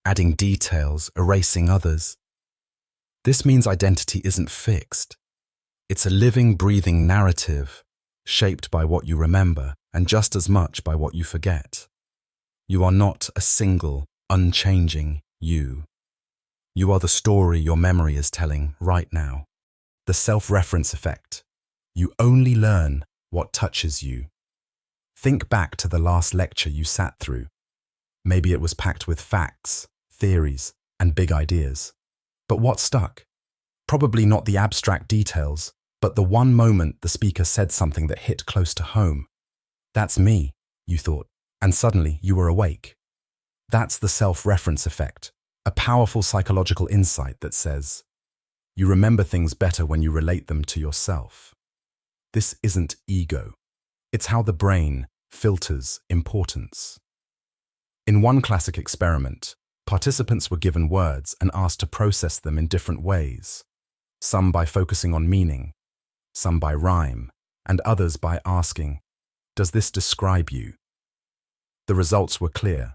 A: adding details, erasing others. This means identity isn't fixed. It's a living, breathing narrative, shaped by what you remember and just as much by what you forget. You are not a single, unchanging you. You are the story your memory is telling right now. The self-reference effect. You only learn what touches you. Think back to the last lecture you sat through. Maybe it was packed with facts, theories, and big ideas. But what stuck? Probably not the abstract details, but the one moment the speaker said something that hit close to home. That's me, you thought, and suddenly you were awake. That's the self-reference effect, a powerful psychological insight that says, you remember things better when you relate them to yourself. This isn't ego. It's how the brain filters importance. In one classic experiment, participants were given words and asked to process them in different ways, some by focusing on meaning, some by rhyme, and others by asking, does this describe you? The results were clear.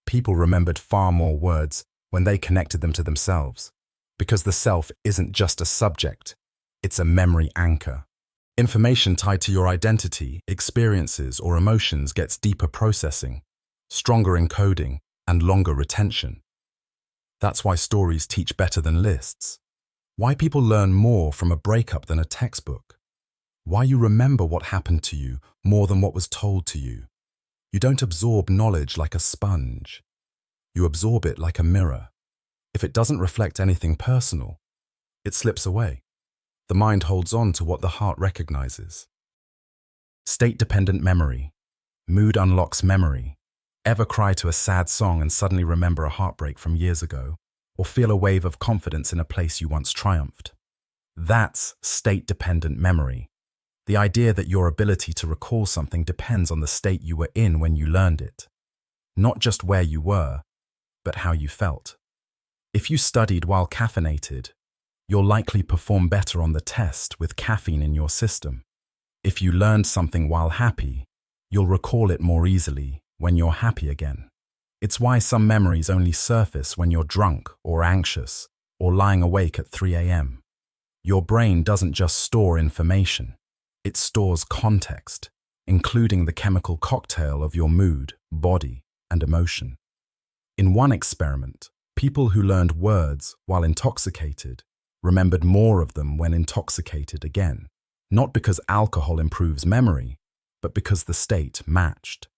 A: People remembered far more words when they connected them to themselves, because the self isn't just a subject, it's a memory anchor. Information tied to your identity, experiences, or emotions gets deeper processing, stronger encoding, and longer retention. That's why stories teach better than lists. Why people learn more from a breakup than a textbook. Why you remember what happened to you more than what was told to you. You don't absorb knowledge like a sponge. You absorb it like a mirror. If it doesn't reflect anything personal, it slips away. The mind holds on to what the heart recognizes. State-dependent memory. Mood unlocks memory. Ever cry to a sad song and suddenly remember a heartbreak from years ago, or feel a wave of confidence in a place you once triumphed? That's state-dependent memory. The idea that your ability to recall something depends on the state you were in when you learned it. Not just where you were, but how you felt. If you studied while caffeinated, you'll likely perform better on the test with caffeine in your system. If you learned something while happy, you'll recall it more easily when you're happy again. It's why some memories only surface when you're drunk or anxious or lying awake at 3 a.m. Your brain doesn't just store information, it stores context, including the chemical cocktail of your mood, body, and emotion. In one experiment, people who learned words while intoxicated remembered more of them when intoxicated again, not because alcohol improves memory, but because the state matched.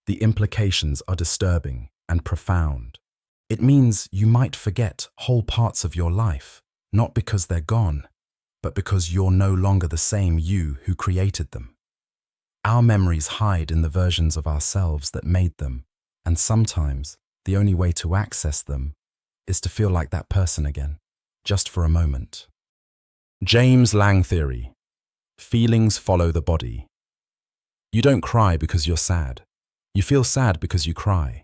A: The implications are disturbing and profound. It means you might forget whole parts of your life, not because they're gone, but because you're no longer the same you who created them. Our memories hide in the versions of ourselves that made them, and sometimes the only way to access them is to feel like that person again. just for a moment. James-Lange Theory. Feelings follow the body. You don't cry because you're sad. You feel sad because you cry.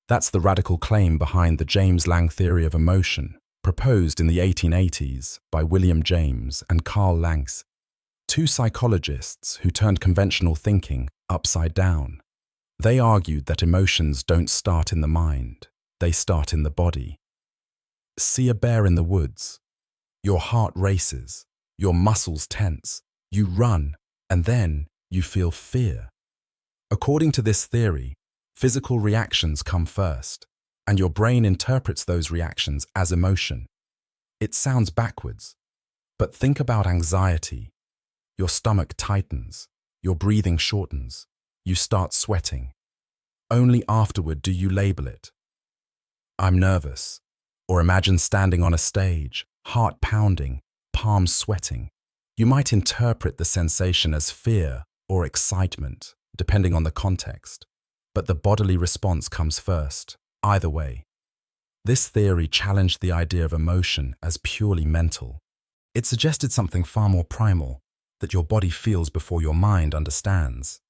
A: That's the radical claim behind the James-Lange theory of emotion, proposed in the 1880s by William James and Karl Langs, two psychologists who turned conventional thinking upside down. They argued that emotions don't start in the mind, they start in the body. See a bear in the woods. Your heart races, your muscles tense, you run, and then you feel fear. According to this theory, physical reactions come first, and your brain interprets those reactions as emotion. It sounds backwards, but think about anxiety. Your stomach tightens, your breathing shortens, you start sweating. Only afterward do you label it. I'm nervous. Or imagine standing on a stage, heart pounding, palms sweating. You might interpret the sensation as fear or excitement, depending on the context, but the bodily response comes first, either way. This theory challenged the idea of emotion as purely mental. It suggested something far more primal, that your body feels before your mind understands.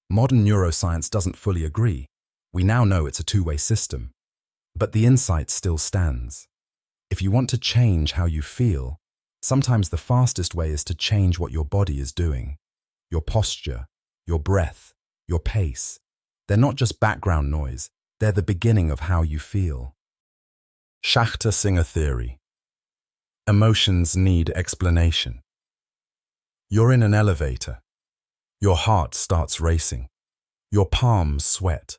A: Modern neuroscience doesn't fully agree. We now know it's a two-way system. But the insight still stands. If you want to change how you feel, sometimes the fastest way is to change what your body is doing. Your posture, your breath, your pace. They're not just background noise, they're the beginning of how you feel. Schachter-Singer Theory. Emotions need explanation. You're in an elevator. Your heart starts racing. Your palms sweat.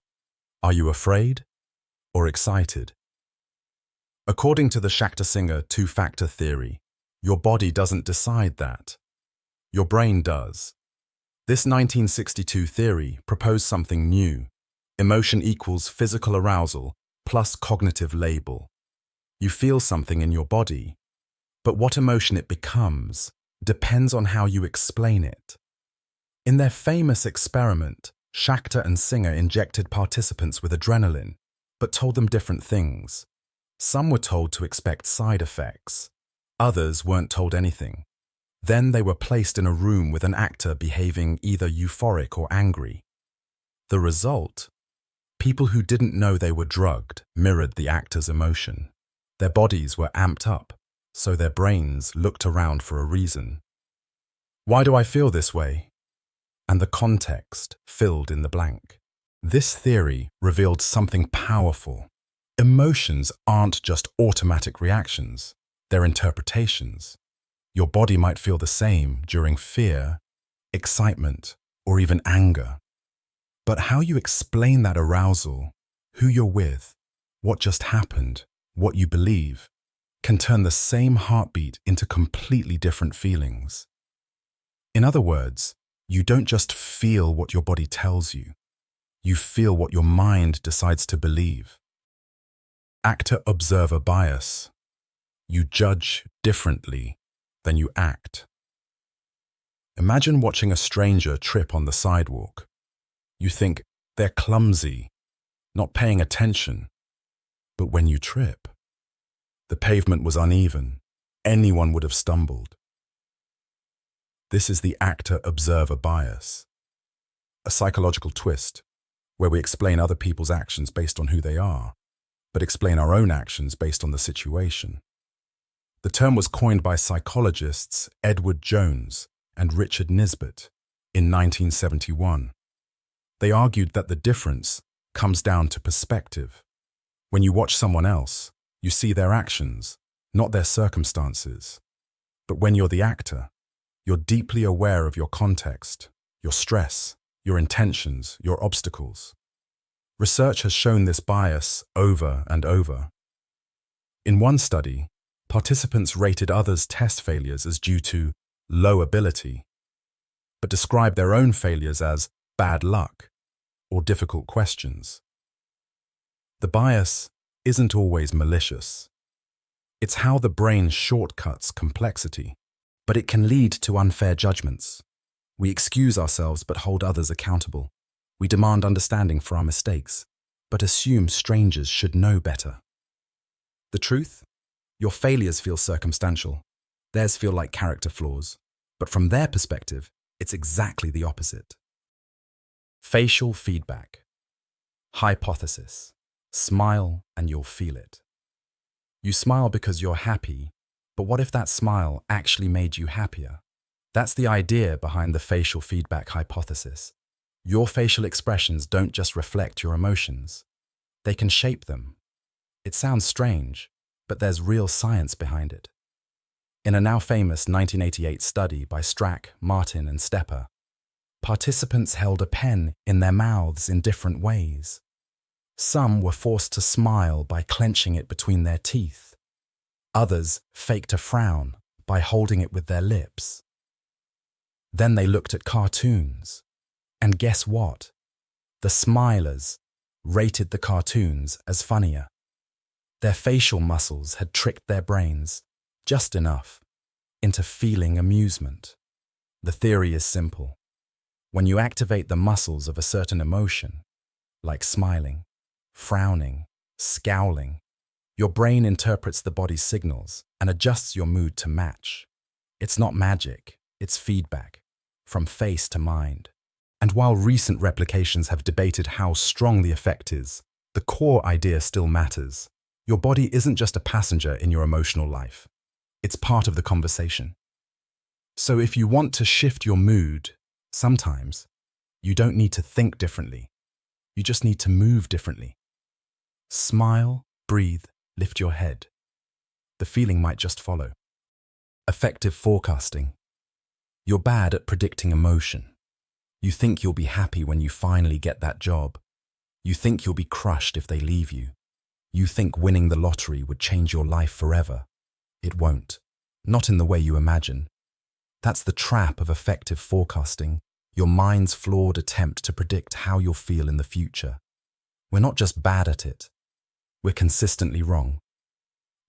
A: Are you afraid or excited? According to the Schachter-Singer two-factor theory, your body doesn't decide that. Your brain does. This 1962 theory proposed something new. Emotion equals physical arousal plus cognitive label. You feel something in your body, but what emotion it becomes depends on how you explain it. In their famous experiment, Schachter and Singer injected participants with adrenaline, but told them different things. Some were told to expect side effects. Others weren't told anything. Then they were placed in a room with an actor behaving either euphoric or angry. The result? People who didn't know they were drugged mirrored the actor's emotion. Their bodies were amped up, so their brains looked around for a reason. Why do I feel this way? And the context filled in the blank. This theory revealed something powerful. Emotions aren't just automatic reactions, they're interpretations. Your body might feel the same during fear, excitement, or even anger. But how you explain that arousal, who you're with, what just happened, what you believe, can turn the same heartbeat into completely different feelings. In other words, you don't just feel what your body tells you. You feel what your mind decides to believe. Actor-observer bias. You judge differently than you act. Imagine watching a stranger trip on the sidewalk. You think they're clumsy, not paying attention. But when you trip, the pavement was uneven. Anyone would have stumbled. This is the actor-observer bias, a psychological twist where we explain other people's actions based on who they are, but explain our own actions based on the situation. The term was coined by psychologists Edward Jones and Richard Nisbett in 1971. They argued that the difference comes down to perspective. When you watch someone else, you see their actions, not their circumstances. But when you're the actor, you're deeply aware of your context, your stress, your intentions, your obstacles. Research has shown this bias over and over. In one study, participants rated others' test failures as due to low ability, but described their own failures as bad luck or difficult questions. The bias isn't always malicious. It's how the brain shortcuts complexity, but it can lead to unfair judgments. We excuse ourselves but hold others accountable. We demand understanding for our mistakes, but assume strangers should know better. The truth? Your failures feel circumstantial. Theirs feel like character flaws. But from their perspective, it's exactly the opposite. Facial feedback. Hypothesis. Smile and you'll feel it. You smile because you're happy, but what if that smile actually made you happier? That's the idea behind the facial feedback hypothesis. Your facial expressions don't just reflect your emotions. They can shape them. It sounds strange, but there's real science behind it. In a now famous 1988 study by Strack, Martin, and Stepper, participants held a pen in their mouths in different ways. Some were forced to smile by clenching it between their teeth. Others faked a frown by holding it with their lips. Then they looked at cartoons. And guess what? The smilers rated the cartoons as funnier. Their facial muscles had tricked their brains, just enough, into feeling amusement. The theory is simple. When you activate the muscles of a certain emotion, like smiling, frowning, scowling, your brain interprets the body's signals and adjusts your mood to match. It's not magic, it's feedback, from face to mind. And while recent replications have debated how strong the effect is, the core idea still matters. Your body isn't just a passenger in your emotional life. It's part of the conversation. So if you want to shift your mood, sometimes you don't need to think differently. You just need to move differently. Smile, breathe, lift your head. The feeling might just follow. Affective forecasting. You're bad at predicting emotion. You think you'll be happy when you finally get that job. You think you'll be crushed if they leave you. You think winning the lottery would change your life forever. It won't. Not in the way you imagine. That's the trap of affective forecasting, your mind's flawed attempt to predict how you'll feel in the future. We're not just bad at it. We're consistently wrong.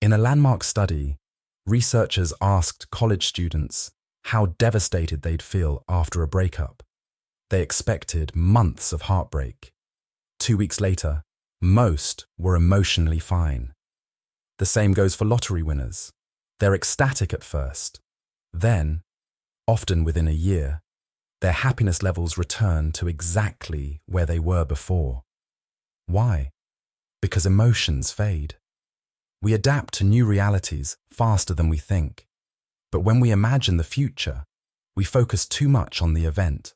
A: In a landmark study, researchers asked college students how devastated they'd feel after a breakup. They expected months of heartbreak. 2 weeks later, most were emotionally fine. The same goes for lottery winners. They're ecstatic at first. Then, often within a year, their happiness levels return to exactly where they were before. Why? Because emotions fade. We adapt to new realities faster than we think. But when we imagine the future, we focus too much on the event,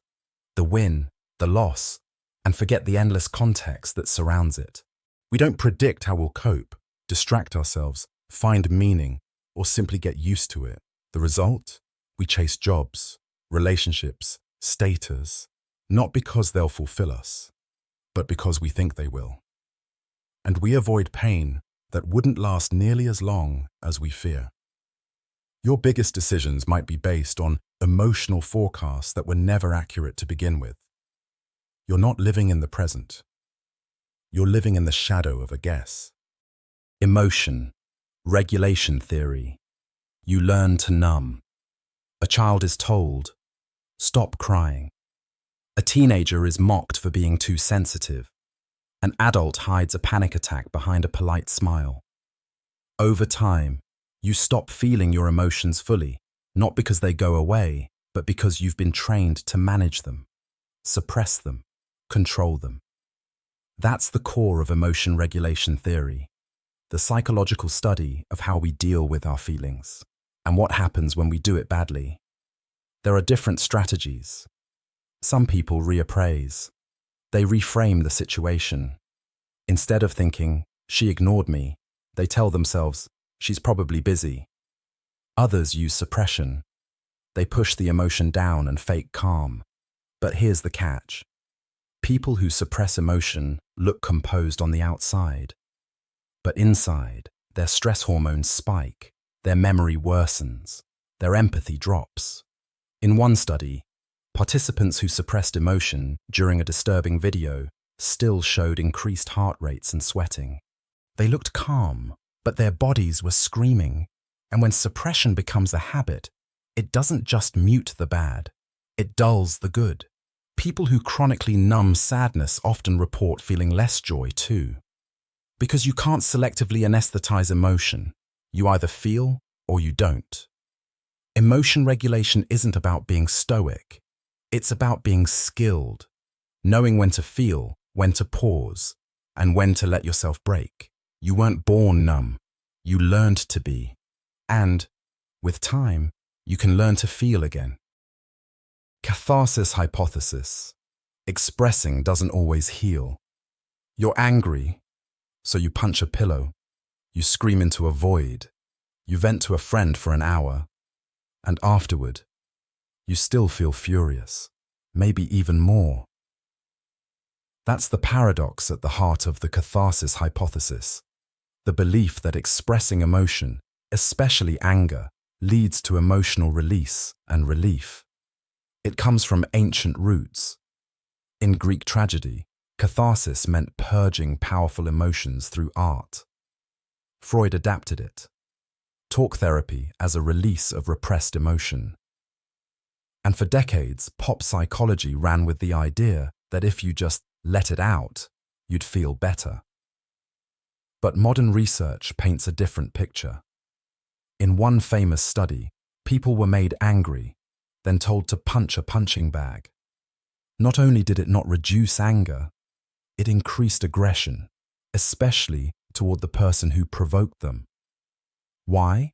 A: the win, the loss, and forget the endless context that surrounds it. We don't predict how we'll cope, distract ourselves, find meaning, or simply get used to it. The result? We chase jobs, relationships, status, not because they'll fulfill us, but because we think they will. And we avoid pain that wouldn't last nearly as long as we fear. Your biggest decisions might be based on emotional forecasts that were never accurate to begin with. You're not living in the present. You're living in the shadow of a guess. Emotion, regulation theory. You learn to numb. A child is told, stop crying. A teenager is mocked for being too sensitive. An adult hides a panic attack behind a polite smile. Over time, you stop feeling your emotions fully, not because they go away, but because you've been trained to manage them, suppress them, control them. That's the core of emotion regulation theory, the psychological study of how we deal with our feelings and what happens when we do it badly. There are different strategies. Some people reappraise. They reframe the situation. Instead of thinking, she ignored me, they tell themselves, she's probably busy. Others use suppression. They push the emotion down and fake calm. But here's the catch. People who suppress emotion look composed on the outside. But inside, their stress hormones spike, their memory worsens, their empathy drops. In one study, participants who suppressed emotion during a disturbing video still showed increased heart rates and sweating. They looked calm, but their bodies were screaming. And when suppression becomes a habit, it doesn't just mute the bad, it dulls the good. People who chronically numb sadness often report feeling less joy too. Because you can't selectively anesthetize emotion, You either feel or you don't. Emotion regulation isn't about being stoic. It's about being skilled, knowing when to feel, when to pause, and when to let yourself break. You weren't born numb. You learned to be. And, with time, you can learn to feel again. Catharsis Hypothesis. Expressing doesn't always heal. You're angry, so you punch a pillow. You scream into a void. You vent to a friend for an hour. And afterward, you still feel furious, maybe even more. That's the paradox at the heart of the catharsis hypothesis, the belief that expressing emotion, especially anger, leads to emotional release and relief. It comes from ancient roots. In Greek tragedy, catharsis meant purging powerful emotions through art. Freud adapted it. Talk therapy as a release of repressed emotion. And for decades, pop psychology ran with the idea that if you just let it out, you'd feel better. But modern research paints a different picture. In one famous study, people were made angry, then told to punch a punching bag. Not only did it not reduce anger, it increased aggression, especially toward the person who provoked them. Why?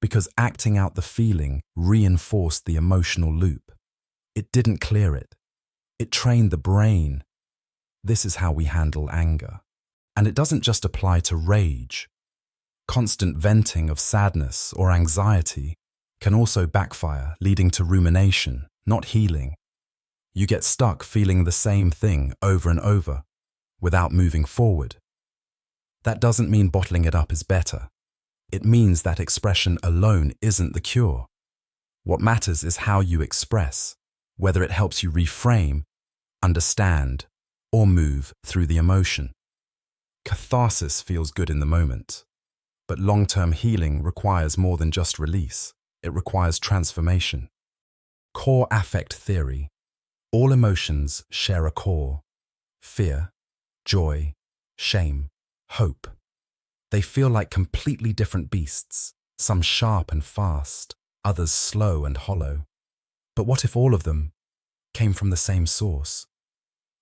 A: Because acting out the feeling reinforced the emotional loop. It didn't clear it. It trained the brain. This is how we handle anger. And it doesn't just apply to rage. Constant venting of sadness or anxiety can also backfire, leading to rumination, not healing. You get stuck feeling the same thing over and over, without moving forward. That doesn't mean bottling it up is better. It means that expression alone isn't the cure. What matters is how you express, whether it helps you reframe, understand, or move through the emotion. Catharsis feels good in the moment, but long-term healing requires more than just release. It requires transformation. Core affect theory. All emotions share a core: fear, joy, shame, hope. They feel like completely different beasts, some sharp and fast, others slow and hollow. But what if all of them came from the same source?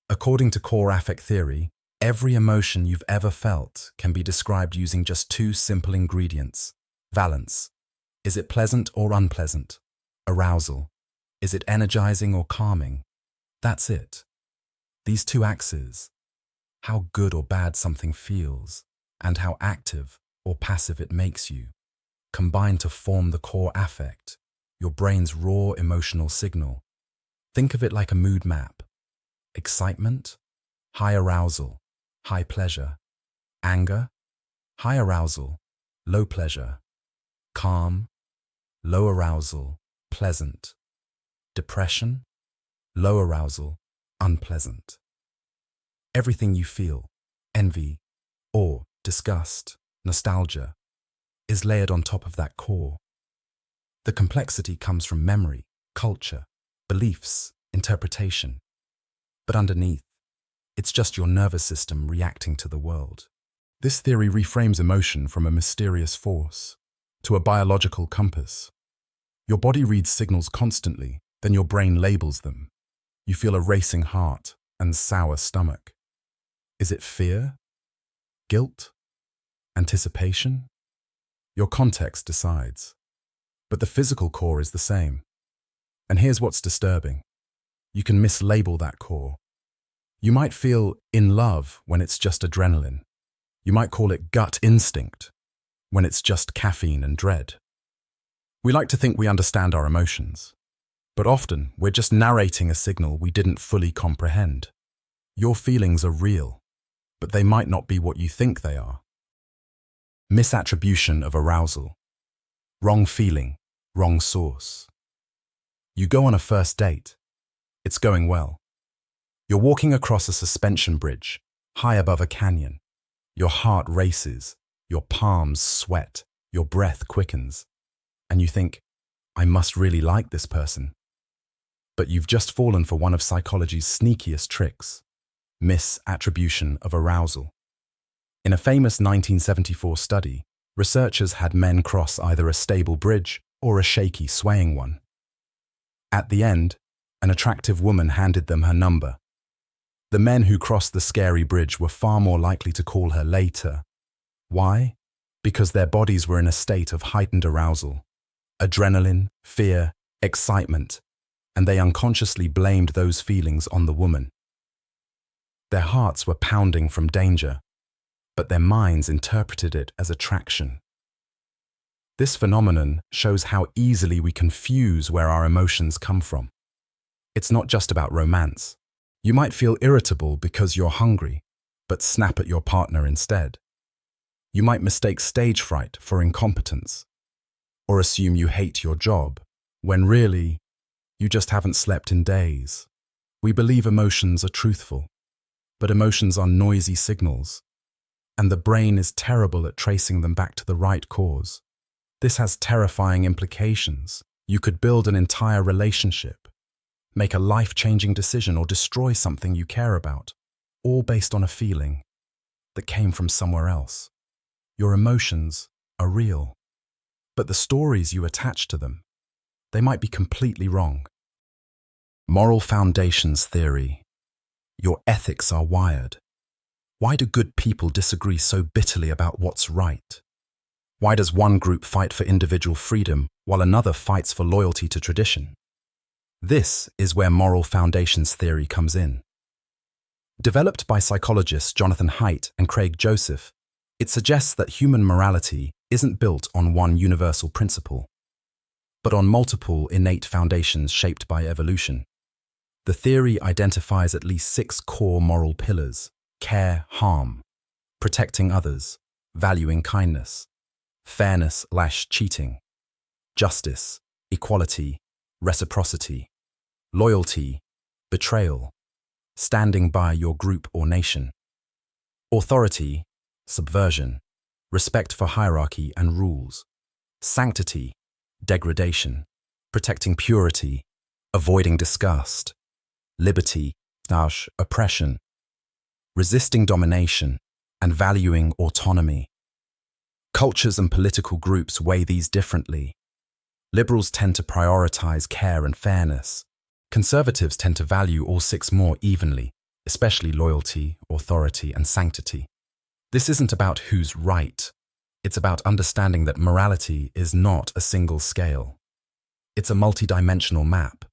A: According to core affect theory, every emotion you've ever felt can be described using just two simple ingredients: valence. Is it pleasant or unpleasant? Arousal. Is it energizing or calming? That's it. These two axes, how good or bad something feels, and how active or passive it makes you, combine to form the core affect, your brain's raw emotional signal. Think of it like a mood map. Excitement, high arousal, high pleasure. Anger, high arousal, low pleasure. Calm, low arousal, pleasant. Depression, low arousal, unpleasant. Everything you feel, envy, awe, disgust, nostalgia, is layered on top of that core. The complexity comes from memory, culture, beliefs, interpretation. But underneath, it's just your nervous system reacting to the world. This theory reframes emotion from a mysterious force to a biological compass. Your body reads signals constantly, then your brain labels them. You feel a racing heart and sour stomach. Is it fear? Guilt? Anticipation? Your context decides. But the physical core is the same. And here's what's disturbing. You can mislabel that core. You might feel in love when it's just adrenaline. You might call it gut instinct when it's just caffeine and dread. We like to think we understand our emotions, but often we're just narrating a signal we didn't fully comprehend. Your feelings are real, but they might not be what you think they are. Misattribution of arousal. Wrong feeling, wrong source. You go on a first date. It's going well. You're walking across a suspension bridge, high above a canyon. Your heart races, your palms sweat, your breath quickens. And you think, I must really like this person. But you've just fallen for one of psychology's sneakiest tricks: misattribution of arousal. In a famous 1974 study, Researchers had men cross either a stable bridge or a shaky, swaying one. At the end, an attractive woman handed them her number. The men who crossed the scary bridge were far more likely to call her later. Why? Because their bodies were in a state of heightened arousal, adrenaline, fear, excitement, and they unconsciously blamed those feelings on the woman. Their hearts were pounding from danger, but their minds interpreted it as attraction. This phenomenon shows how easily we confuse where our emotions come from. It's not just about romance. You might feel irritable because you're hungry, but snap at your partner instead. You might mistake stage fright for incompetence, or assume you hate your job, when really, you just haven't slept in days. We believe emotions are truthful, but emotions are noisy signals, and the brain is terrible at tracing them back to the right cause. This has terrifying implications. You could build an entire relationship, make a life-changing decision, or destroy something you care about, all based on a feeling that came from somewhere else. Your emotions are real, but the stories you attach to them, they might be completely wrong. Moral Foundations Theory. Your ethics are wired. Why do good people disagree so bitterly about what's right? Why does one group fight for individual freedom while another fights for loyalty to tradition? This is where Moral Foundations Theory comes in. Developed by psychologists Jonathan Haidt and Craig Joseph, it suggests that human morality isn't built on one universal principle, but on multiple innate foundations shaped by evolution. The theory identifies at least 6 core moral pillars: care, harm, protecting others, valuing kindness, fairness/cheating, justice, equality, reciprocity, loyalty, betrayal, standing by your group or nation, authority, subversion, respect for hierarchy and rules, sanctity, degradation, protecting purity, avoiding disgust, liberty/oppression, resisting domination, and valuing autonomy. Cultures and political groups weigh these differently. Liberals tend to prioritize care and fairness. Conservatives tend to value all 6 more evenly, especially loyalty, authority, and sanctity. This isn't about who's right. It's about understanding that morality is not a single scale. It's a multidimensional map.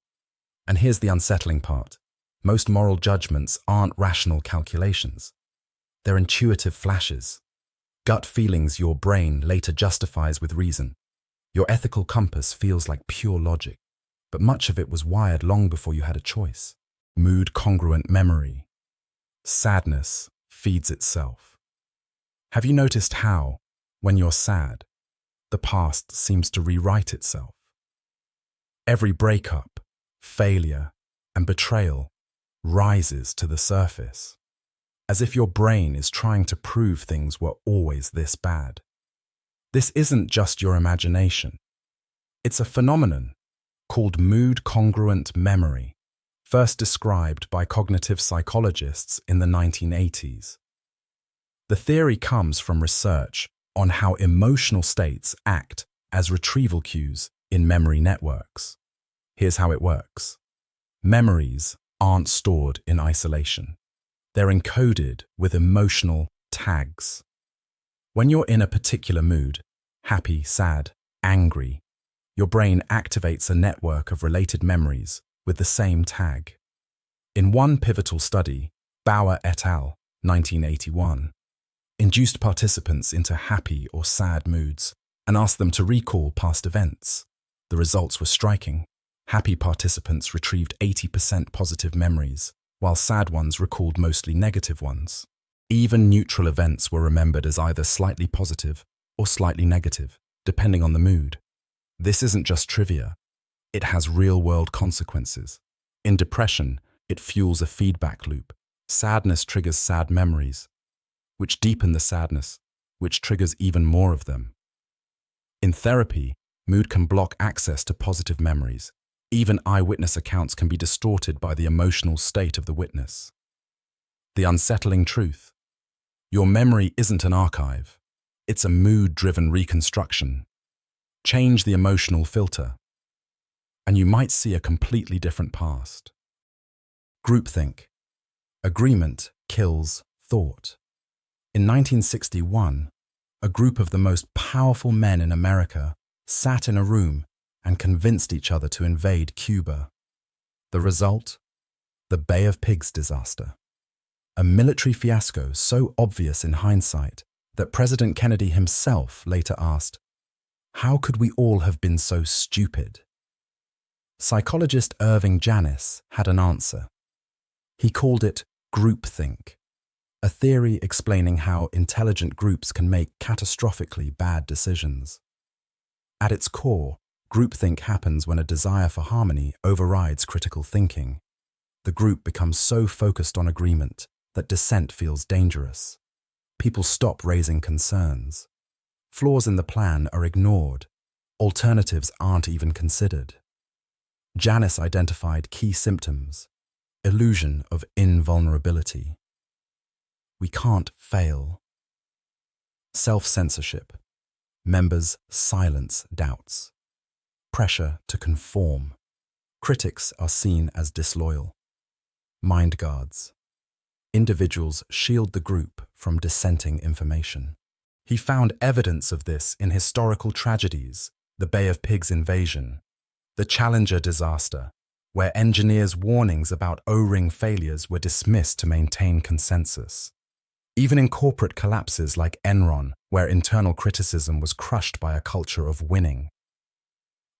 A: And here's the unsettling part. Most moral judgments aren't rational calculations. They're intuitive flashes, gut feelings your brain later justifies with reason. Your ethical compass feels like pure logic, but much of it was wired long before you had a choice. Mood-Congruent Memory. Sadness feeds itself. Have you noticed how, when you're sad, the past seems to rewrite itself? Every breakup, failure, and betrayal rises to the surface, as if your brain is trying to prove things were always this bad. This isn't just your imagination. It's a phenomenon called mood-congruent memory, first described by cognitive psychologists in the 1980s. The theory comes from research on how emotional states act as retrieval cues in memory networks. Here's how it works. Memories aren't stored in isolation. They're encoded with emotional tags. When you're in a particular mood, happy, sad, angry, your brain activates a network of related memories with the same tag. In one pivotal study, Bauer et al., 1981, induced participants into happy or sad moods and asked them to recall past events. The results were striking. Happy participants retrieved 80% positive memories, while sad ones recalled mostly negative ones. Even neutral events were remembered as either slightly positive or slightly negative, depending on the mood. This isn't just trivia. It has real-world consequences. In depression, it fuels a feedback loop. Sadness triggers sad memories, which deepen the sadness, which triggers even more of them. In therapy, mood can block access to positive memories. Even eyewitness accounts can be distorted by the emotional state of the witness. The unsettling truth: your memory isn't an archive. It's a mood-driven reconstruction. Change the emotional filter, and you might see a completely different past. Groupthink. Agreement kills thought. In 1961, a group of the most powerful men in America sat in a room and convinced each other to invade Cuba. The result? The Bay of Pigs disaster. A military fiasco so obvious in hindsight that President Kennedy himself later asked, "How could we all have been so stupid?" Psychologist Irving Janis had an answer. He called it groupthink, a theory explaining how intelligent groups can make catastrophically bad decisions. At its core, groupthink happens when a desire for harmony overrides critical thinking. The group becomes so focused on agreement that dissent feels dangerous. People stop raising concerns. Flaws in the plan are ignored. Alternatives aren't even considered. Janis identified key symptoms: illusion of invulnerability. We can't fail. Self-censorship. Members silence doubts. Pressure to conform. Critics are seen as disloyal. Mind guards. Individuals shield the group from dissenting information. He found evidence of this in historical tragedies, the Bay of Pigs invasion, the Challenger disaster, where engineers' warnings about O-ring failures were dismissed to maintain consensus. Even in corporate collapses like Enron, where internal criticism was crushed by a culture of winning.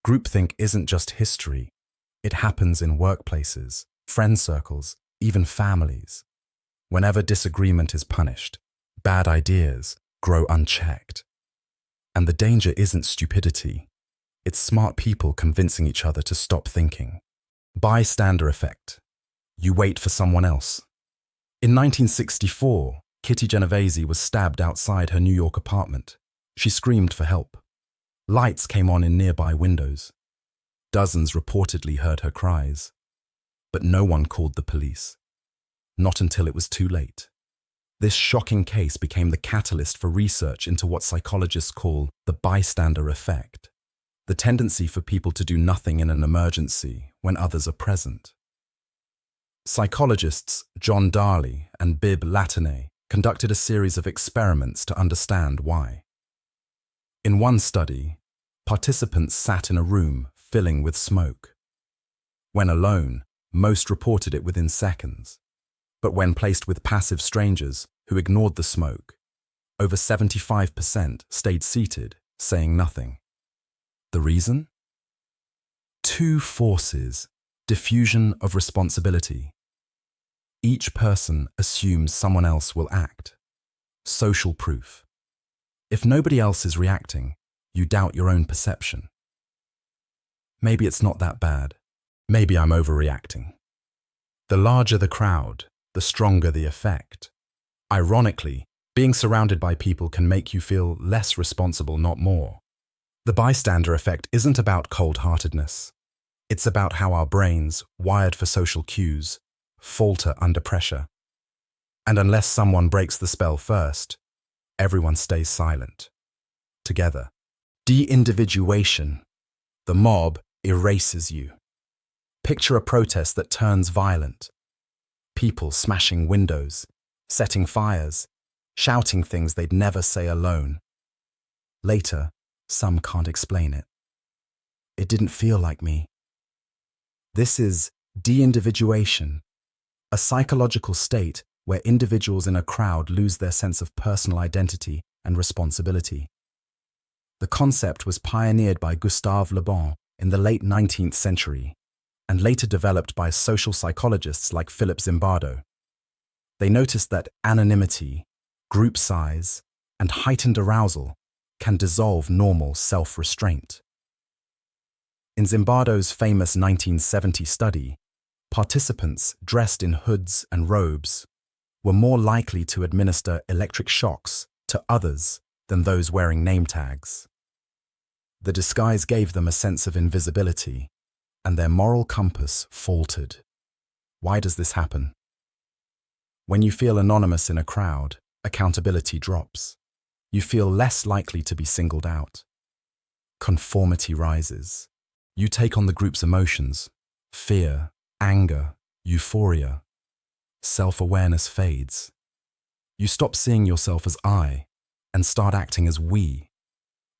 A: Groupthink isn't just history. It happens in workplaces, friend circles, even families. Whenever disagreement is punished, bad ideas grow unchecked. And the danger isn't stupidity. It's smart people convincing each other to stop thinking. Bystander Effect. You wait for someone else. In 1964, Kitty Genovese was stabbed outside her New York apartment. She screamed for help. Lights came on in nearby windows. Dozens reportedly heard her cries. But no one called the police. Not until it was too late. This shocking case became the catalyst for research into what psychologists call the bystander effect, the tendency for people to do nothing in an emergency when others are present. Psychologists John Darley and Bibb Latané conducted a series of experiments to understand why. In one study, participants sat in a room filling with smoke. When alone, most reported it within seconds. But when placed with passive strangers who ignored the smoke, over 75% stayed seated, saying nothing. The reason? Two forces: diffusion of responsibility. Each person assumes someone else will act. Social proof. If nobody else is reacting, you doubt your own perception. Maybe it's not that bad. Maybe I'm overreacting. The larger the crowd, the stronger the effect. Ironically, being surrounded by people can make you feel less responsible, not more. The bystander effect isn't about cold-heartedness. It's about how our brains, wired for social cues, falter under pressure. And unless someone breaks the spell first, everyone stays silent. Together. De-individuation. The mob erases you. Picture a protest that turns violent. People smashing windows, setting fires, shouting things they'd never say alone. Later, some can't explain it. It didn't feel like me. This is de-individuation, a psychological state where individuals in a crowd lose their sense of personal identity and responsibility. The concept was pioneered by Gustave Le Bon in the late 19th century, and later developed by social psychologists like Philip Zimbardo. They noticed that anonymity, group size, and heightened arousal can dissolve normal self-restraint. In Zimbardo's famous 1970 study, participants dressed in hoods and robes were more likely to administer electric shocks to others than those wearing name tags. The disguise gave them a sense of invisibility, and their moral compass faltered. Why does this happen? When you feel anonymous in a crowd, accountability drops. You feel less likely to be singled out. Conformity rises. You take on the group's emotions: fear, anger, euphoria. Self-awareness fades. You stop seeing yourself as I and start acting as we.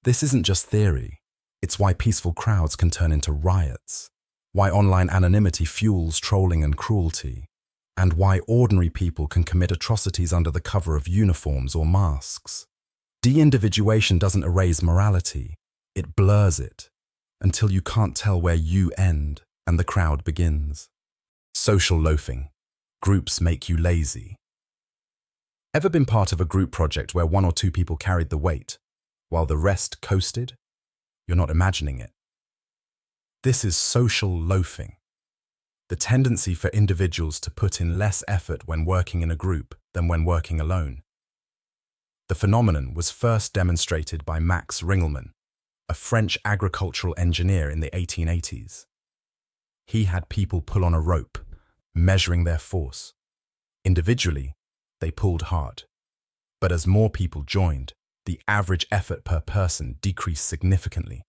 A: This isn't just theory. It's why peaceful crowds can turn into riots, why online anonymity fuels trolling and cruelty, and why ordinary people can commit atrocities under the cover of uniforms or masks. De-individuation doesn't erase morality. It blurs it until you can't tell where you end and the crowd begins. Social loafing. Groups make you lazy. Ever been part of a group project where one or two people carried the weight while the rest coasted? You're not imagining it. This is social loafing. The tendency for individuals to put in less effort when working in a group than when working alone. The phenomenon was first demonstrated by Max Ringelmann, a French agricultural engineer in the 1880s. He had people pull on a rope, measuring their force. Individually, they pulled hard. But as more people joined, the average effort per person decreased significantly.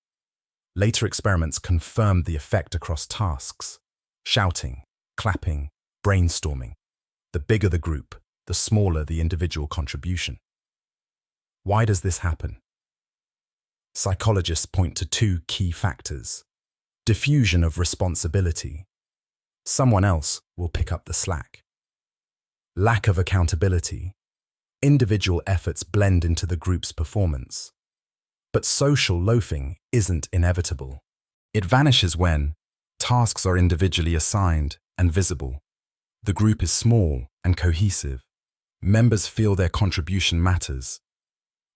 A: Later experiments confirmed the effect across tasks: shouting, clapping, brainstorming. The bigger the group, the smaller the individual contribution. Why does this happen? Psychologists point to two key factors: diffusion of responsibility. Someone else will pick up the slack. Lack of accountability. Individual efforts blend into the group's performance. But social loafing isn't inevitable. It vanishes when tasks are individually assigned and visible. The group is small and cohesive. Members feel their contribution matters.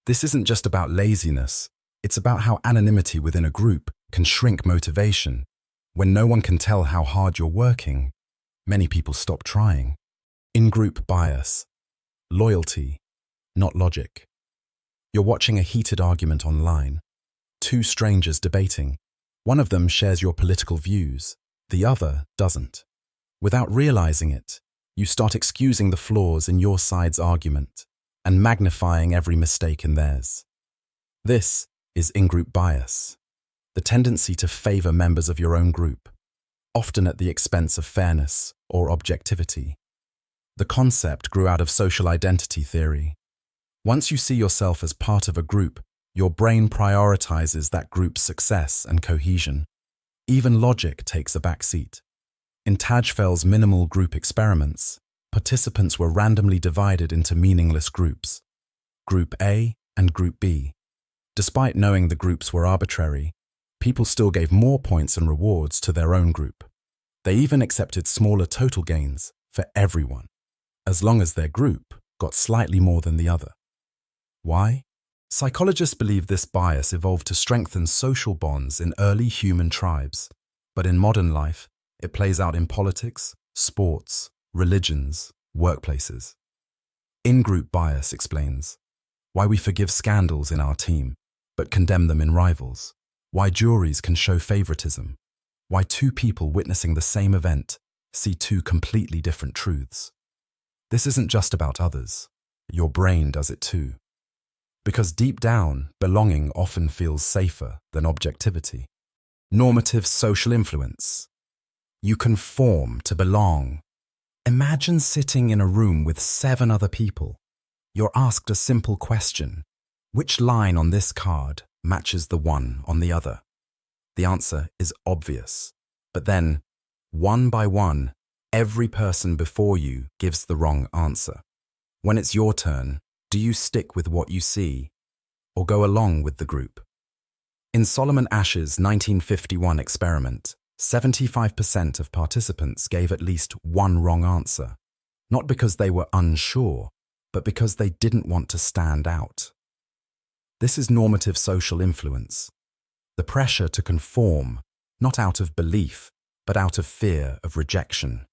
A: This isn't just about laziness. It's about how anonymity within a group can shrink motivation. When no one can tell how hard you're working, many people stop trying. Ingroup bias. Loyalty, not logic. You're watching a heated argument online. Two strangers debating. One of them shares your political views. The other doesn't. Without realizing it, you start excusing the flaws in your side's argument and magnifying every mistake in theirs. This is ingroup bias, the tendency to favor members of your own group, often at the expense of fairness or objectivity. The concept grew out of social identity theory. Once you see yourself as part of a group, your brain prioritizes that group's success and cohesion. Even logic takes a backseat. In Tajfel's minimal group experiments, participants were randomly divided into meaningless groups, Group A and Group B. Despite knowing the groups were arbitrary, people still gave more points and rewards to their own group. They even accepted smaller total gains for everyone, as long as their group got slightly more than the other. Why? Psychologists believe this bias evolved to strengthen social bonds in early human tribes, but in modern life, it plays out in politics, sports, religions, workplaces. In-group bias explains why we forgive scandals in our team, but condemn them in rivals, why juries can show favoritism, why two people witnessing the same event see two completely different truths. This isn't just about others. Your brain does it too. Because deep down, belonging often feels safer than objectivity. Normative social influence. You conform to belong. Imagine sitting in a room with 7 other people. You're asked a simple question. Which line on this card matches the one on the other? The answer is obvious. But then, one by one, every person before you gives the wrong answer. When it's your turn, do you stick with what you see or go along with the group? In Solomon Asch's 1951 experiment, 75% of participants gave at least one wrong answer, not because they were unsure, but because they didn't want to stand out. This is normative social influence, the pressure to conform, not out of belief, but out of fear of rejection.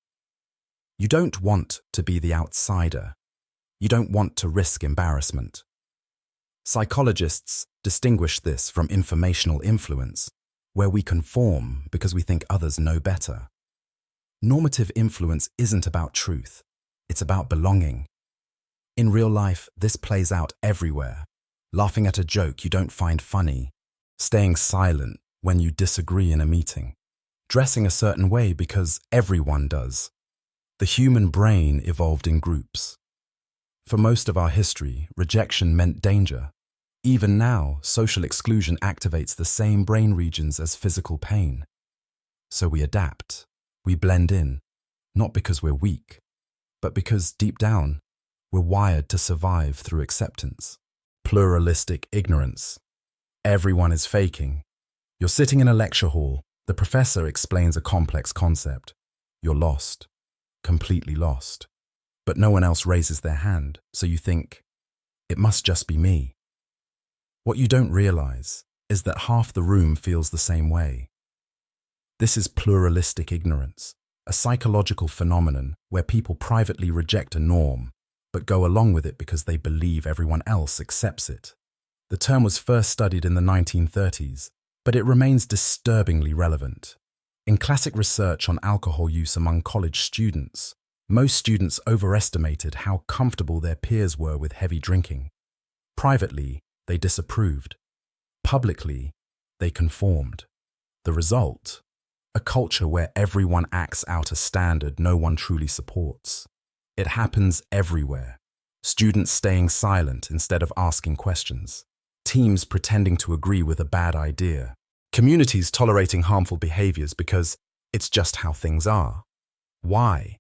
A: You don't want to be the outsider. You don't want to risk embarrassment. Psychologists distinguish this from informational influence, where we conform because we think others know better. Normative influence isn't about truth. It's about belonging. In real life, this plays out everywhere. laughing at a joke you don't find funny, staying silent when you disagree in a meeting, dressing a certain way because everyone does. The human brain evolved in groups. For most of our history, rejection meant danger. Even now, social exclusion activates the same brain regions as physical pain. So we adapt, we blend in, not because we're weak, but because deep down, we're wired to survive through acceptance. Pluralistic ignorance. Everyone is faking. You're sitting in a lecture hall. The professor explains a complex concept. You're lost, completely lost. But no one else raises their hand, so you think, it must just be me. What you don't realize is that half the room feels the same way. This is pluralistic ignorance, a psychological phenomenon where people privately reject a norm, but go along with it because they believe everyone else accepts it. The term was first studied in the 1930s, but it remains disturbingly relevant. In classic research on alcohol use among college students, most students overestimated how comfortable their peers were with heavy drinking. Privately, they disapproved. Publicly, they conformed. The result? A culture where everyone acts out a standard no one truly supports. It happens everywhere. Students staying silent instead of asking questions. Teams pretending to agree with a bad idea. Communities tolerating harmful behaviors because it's just how things are. Why?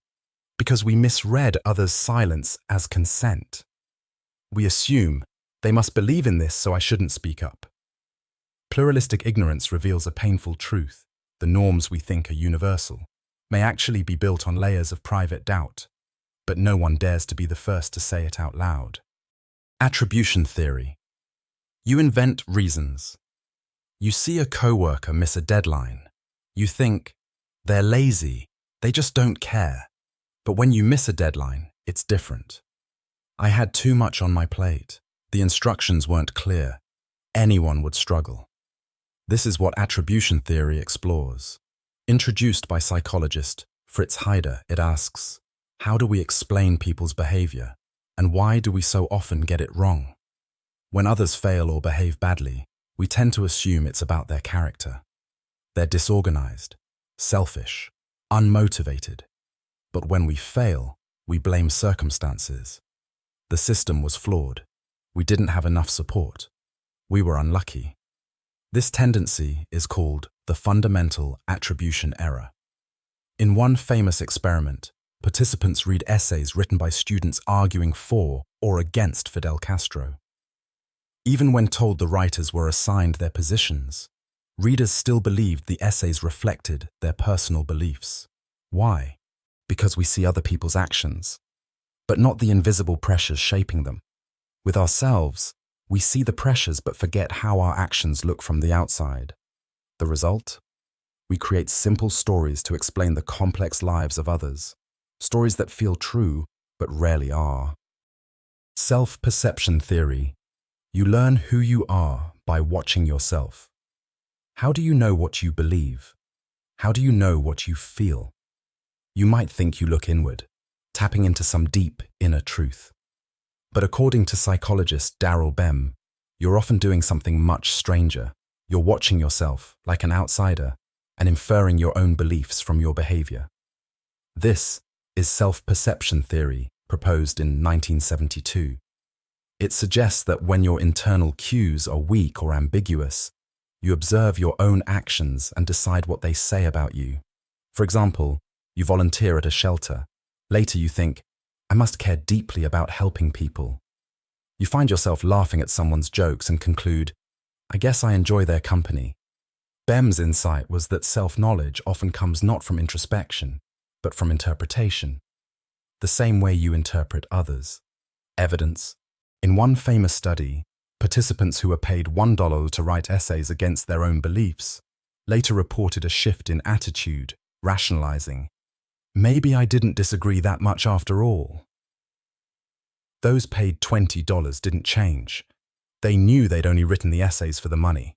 A: Because we misread others' silence as consent. We assume they must believe in this, so I shouldn't speak up. Pluralistic ignorance reveals a painful truth. The norms we think are universal may actually be built on layers of private doubt, but no one dares to be the first to say it out loud. Attribution theory. You invent reasons. You see a coworker miss a deadline. You think, they're lazy, they just don't care. But when you miss a deadline, it's different. I had too much on my plate. The instructions weren't clear. Anyone would struggle. This is what attribution theory explores. Introduced by psychologist Fritz Heider, it asks, how do we explain people's behavior, and why do we so often get it wrong? When others fail or behave badly, we tend to assume it's about their character. They're disorganized, selfish, unmotivated. But when we fail, we blame circumstances. The system was flawed. We didn't have enough support. We were unlucky. This tendency is called the fundamental attribution error. In one famous experiment, participants read essays written by students arguing for or against Fidel Castro. Even when told the writers were assigned their positions, readers still believed the essays reflected their personal beliefs. Why? Because we see other people's actions, but not the invisible pressures shaping them. With ourselves, we see the pressures but forget how our actions look from the outside. The result? We create simple stories to explain the complex lives of others, stories that feel true but rarely are. Self-perception theory. You learn who you are by watching yourself. How do you know what you believe? How do you know what you feel? You might think you look inward, tapping into some deep inner truth. But according to psychologist Daryl Bem, you're often doing something much stranger. You're watching yourself like an outsider and inferring your own beliefs from your behavior. This is self-perception theory, proposed in 1972. It suggests that when your internal cues are weak or ambiguous, you observe your own actions and decide what they say about you. For example, you volunteer at a shelter. Later you think, I must care deeply about helping people. You find yourself laughing at someone's jokes and conclude, I guess I enjoy their company. Bem's insight was that self-knowledge often comes not from introspection, but from interpretation. The same way you interpret others. Evidence. In one famous study, participants who were paid $1 to write essays against their own beliefs later reported a shift in attitude, rationalizing, maybe I didn't disagree that much after all. Those paid $20 didn't change. They knew they'd only written the essays for the money.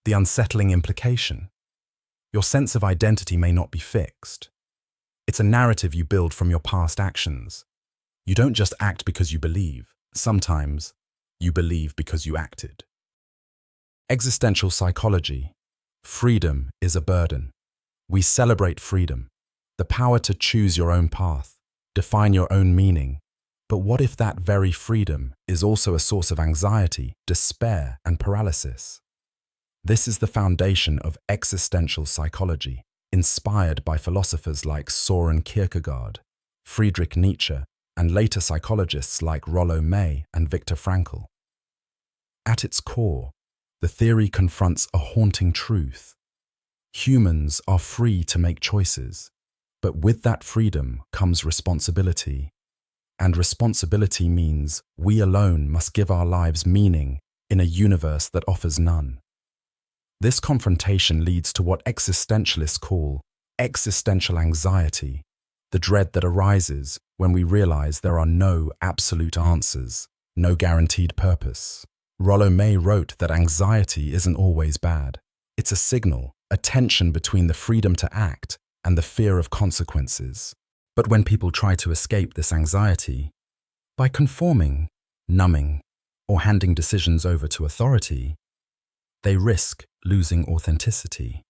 A: The unsettling implication. Your sense of identity may not be fixed. It's a narrative you build from your past actions. You don't just act because you believe. Sometimes, You believe because you acted. Existential psychology. Freedom is a burden. We celebrate freedom, the power to choose your own path, define your own meaning. But what if that very freedom is also a source of anxiety, despair, and paralysis? This is the foundation of existential psychology, inspired by philosophers like Søren Kierkegaard, Friedrich Nietzsche, and later psychologists like Rollo May and Viktor Frankl. At its core, the theory confronts a haunting truth. Humans are free to make choices, but with that freedom comes responsibility. And responsibility means we alone must give our lives meaning in a universe that offers none. This confrontation leads to what existentialists call existential anxiety, the dread that arises when we realize there are no absolute answers, no guaranteed purpose. Rollo May wrote that anxiety isn't always bad. It's a signal, a tension between the freedom to act and the fear of consequences. But when people try to escape this anxiety, by conforming, numbing, or handing decisions over to authority, they risk losing authenticity.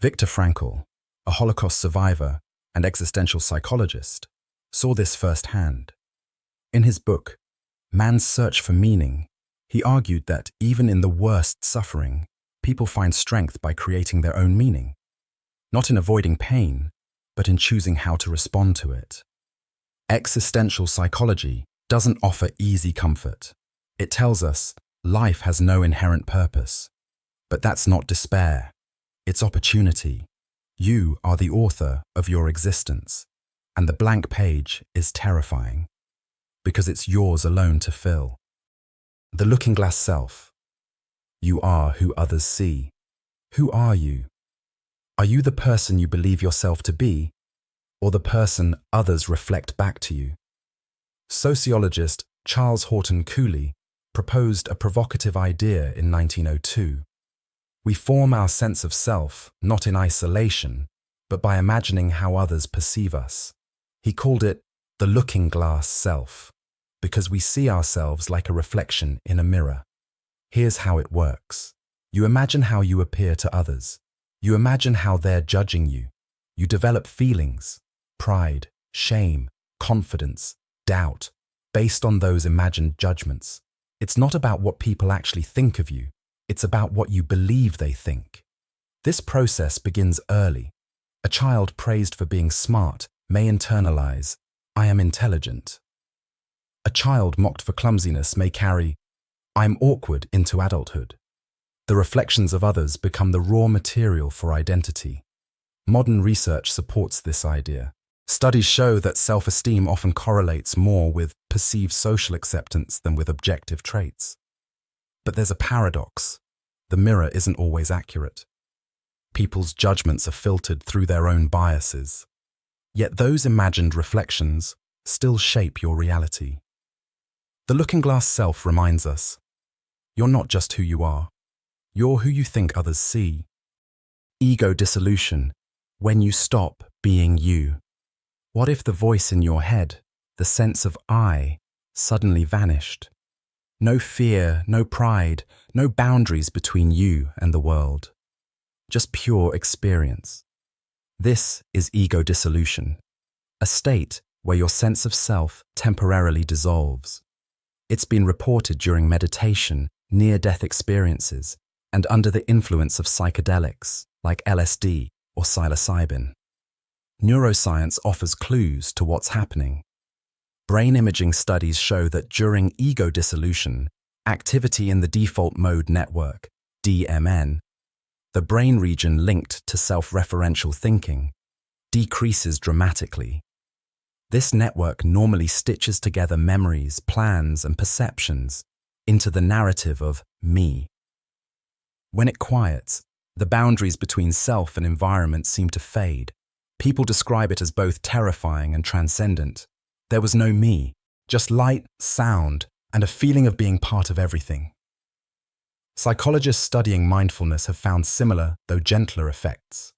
A: Viktor Frankl, a Holocaust survivor and existential psychologist, saw this firsthand. In his book, Man's Search for Meaning, he argued that even in the worst suffering, people find strength by creating their own meaning, not in avoiding pain, but in choosing how to respond to it. Existential psychology doesn't offer easy comfort. It tells us life has no inherent purpose. But that's not despair. It's opportunity. You are the author of your existence, and the blank page is terrifying, because it's yours alone to fill. The looking glass self. You are who others see. Who are you? Are you the person you believe yourself to be, or the person others reflect back to you? Sociologist Charles Horton Cooley proposed a provocative idea in 1902. We form our sense of self not in isolation, but by imagining how others perceive us. He called it the looking glass self, because we see ourselves like a reflection in a mirror. Here's how it works. You imagine how you appear to others. You imagine how they're judging you. You develop feelings, pride, shame, confidence, doubt, based on those imagined judgments. It's not about what people actually think of you. It's about what you believe they think. This process begins early. A child praised for being smart may internalize, "I am intelligent." A child mocked for clumsiness may carry, "I'm awkward," into adulthood. The reflections of others become the raw material for identity. Modern research supports this idea. Studies show that self-esteem often correlates more with perceived social acceptance than with objective traits. But there's a paradox. The mirror isn't always accurate. People's judgments are filtered through their own biases. Yet those imagined reflections still shape your reality. The looking glass self reminds us, you're not just who you are. You're who you think others see. Ego dissolution, when you stop being you. What if the voice in your head, the sense of I, suddenly vanished? No fear, no pride, no boundaries between you and the world. Just pure experience. This is ego dissolution, a state where your sense of self temporarily dissolves. It's been reported during meditation, near-death experiences, and under the influence of psychedelics like LSD or psilocybin. Neuroscience offers clues to what's happening. Brain imaging studies show that during ego dissolution, activity in the default mode network, DMN, the brain region linked to self-referential thinking, decreases dramatically. This network normally stitches together memories, plans, and perceptions into the narrative of me. When it quiets, the boundaries between self and environment seem to fade. People describe it as both terrifying and transcendent. There was no me, just light, sound, and a feeling of being part of everything. Psychologists studying mindfulness have found similar, though gentler, effects.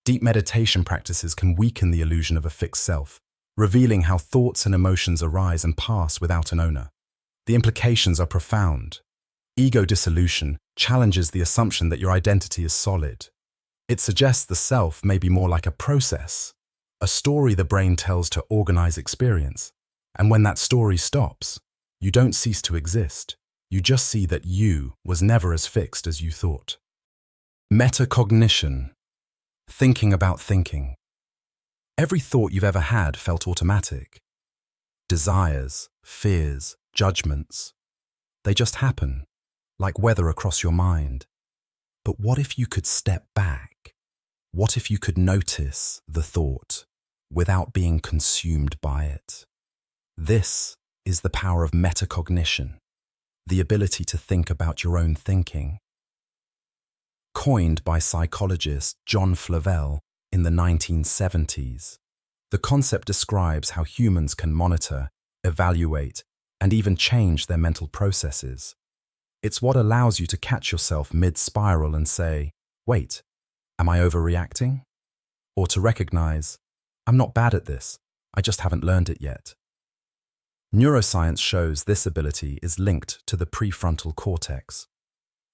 A: Deep meditation practices can weaken the illusion of a fixed self, revealing how thoughts and emotions arise and pass without an owner. The implications are profound. Ego dissolution challenges the assumption that your identity is solid. It suggests the self may be more like a process, a story the brain tells to organize experience. And when that story stops, you don't cease to exist. You just see that you was never as fixed as you thought. Metacognition. Thinking about thinking. Every thought you've ever had felt automatic. Desires, fears, judgments. They just happen, like weather across your mind. But what if you could step back? What if you could notice the thought without being consumed by it? This is the power of metacognition, the ability to think about your own thinking. Coined by psychologist John Flavel in the 1970s, the concept describes how humans can monitor, evaluate, and even change their mental processes. It's what allows you to catch yourself mid-spiral and say, wait, am I overreacting? Or to recognize, I'm not bad at this, I just haven't learned it yet. Neuroscience shows this ability is linked to the prefrontal cortex,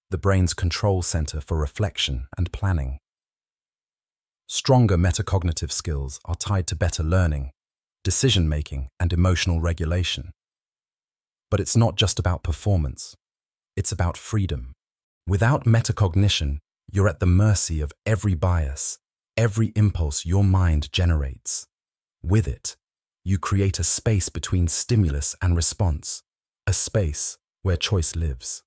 A: the brain's control center for reflection and planning. Stronger metacognitive skills are tied to better learning, decision-making, and emotional regulation. But it's not just about performance. It's about freedom. Without metacognition, you're at the mercy of every bias, every impulse your mind generates. With it, you create a space between stimulus and response, a space where choice lives.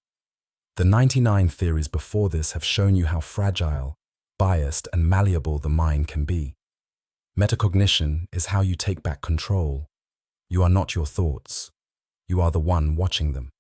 A: The 99 theories before this have shown you how fragile, biased, and malleable the mind can be. Metacognition is how you take back control. You are not your thoughts. You are the one watching them.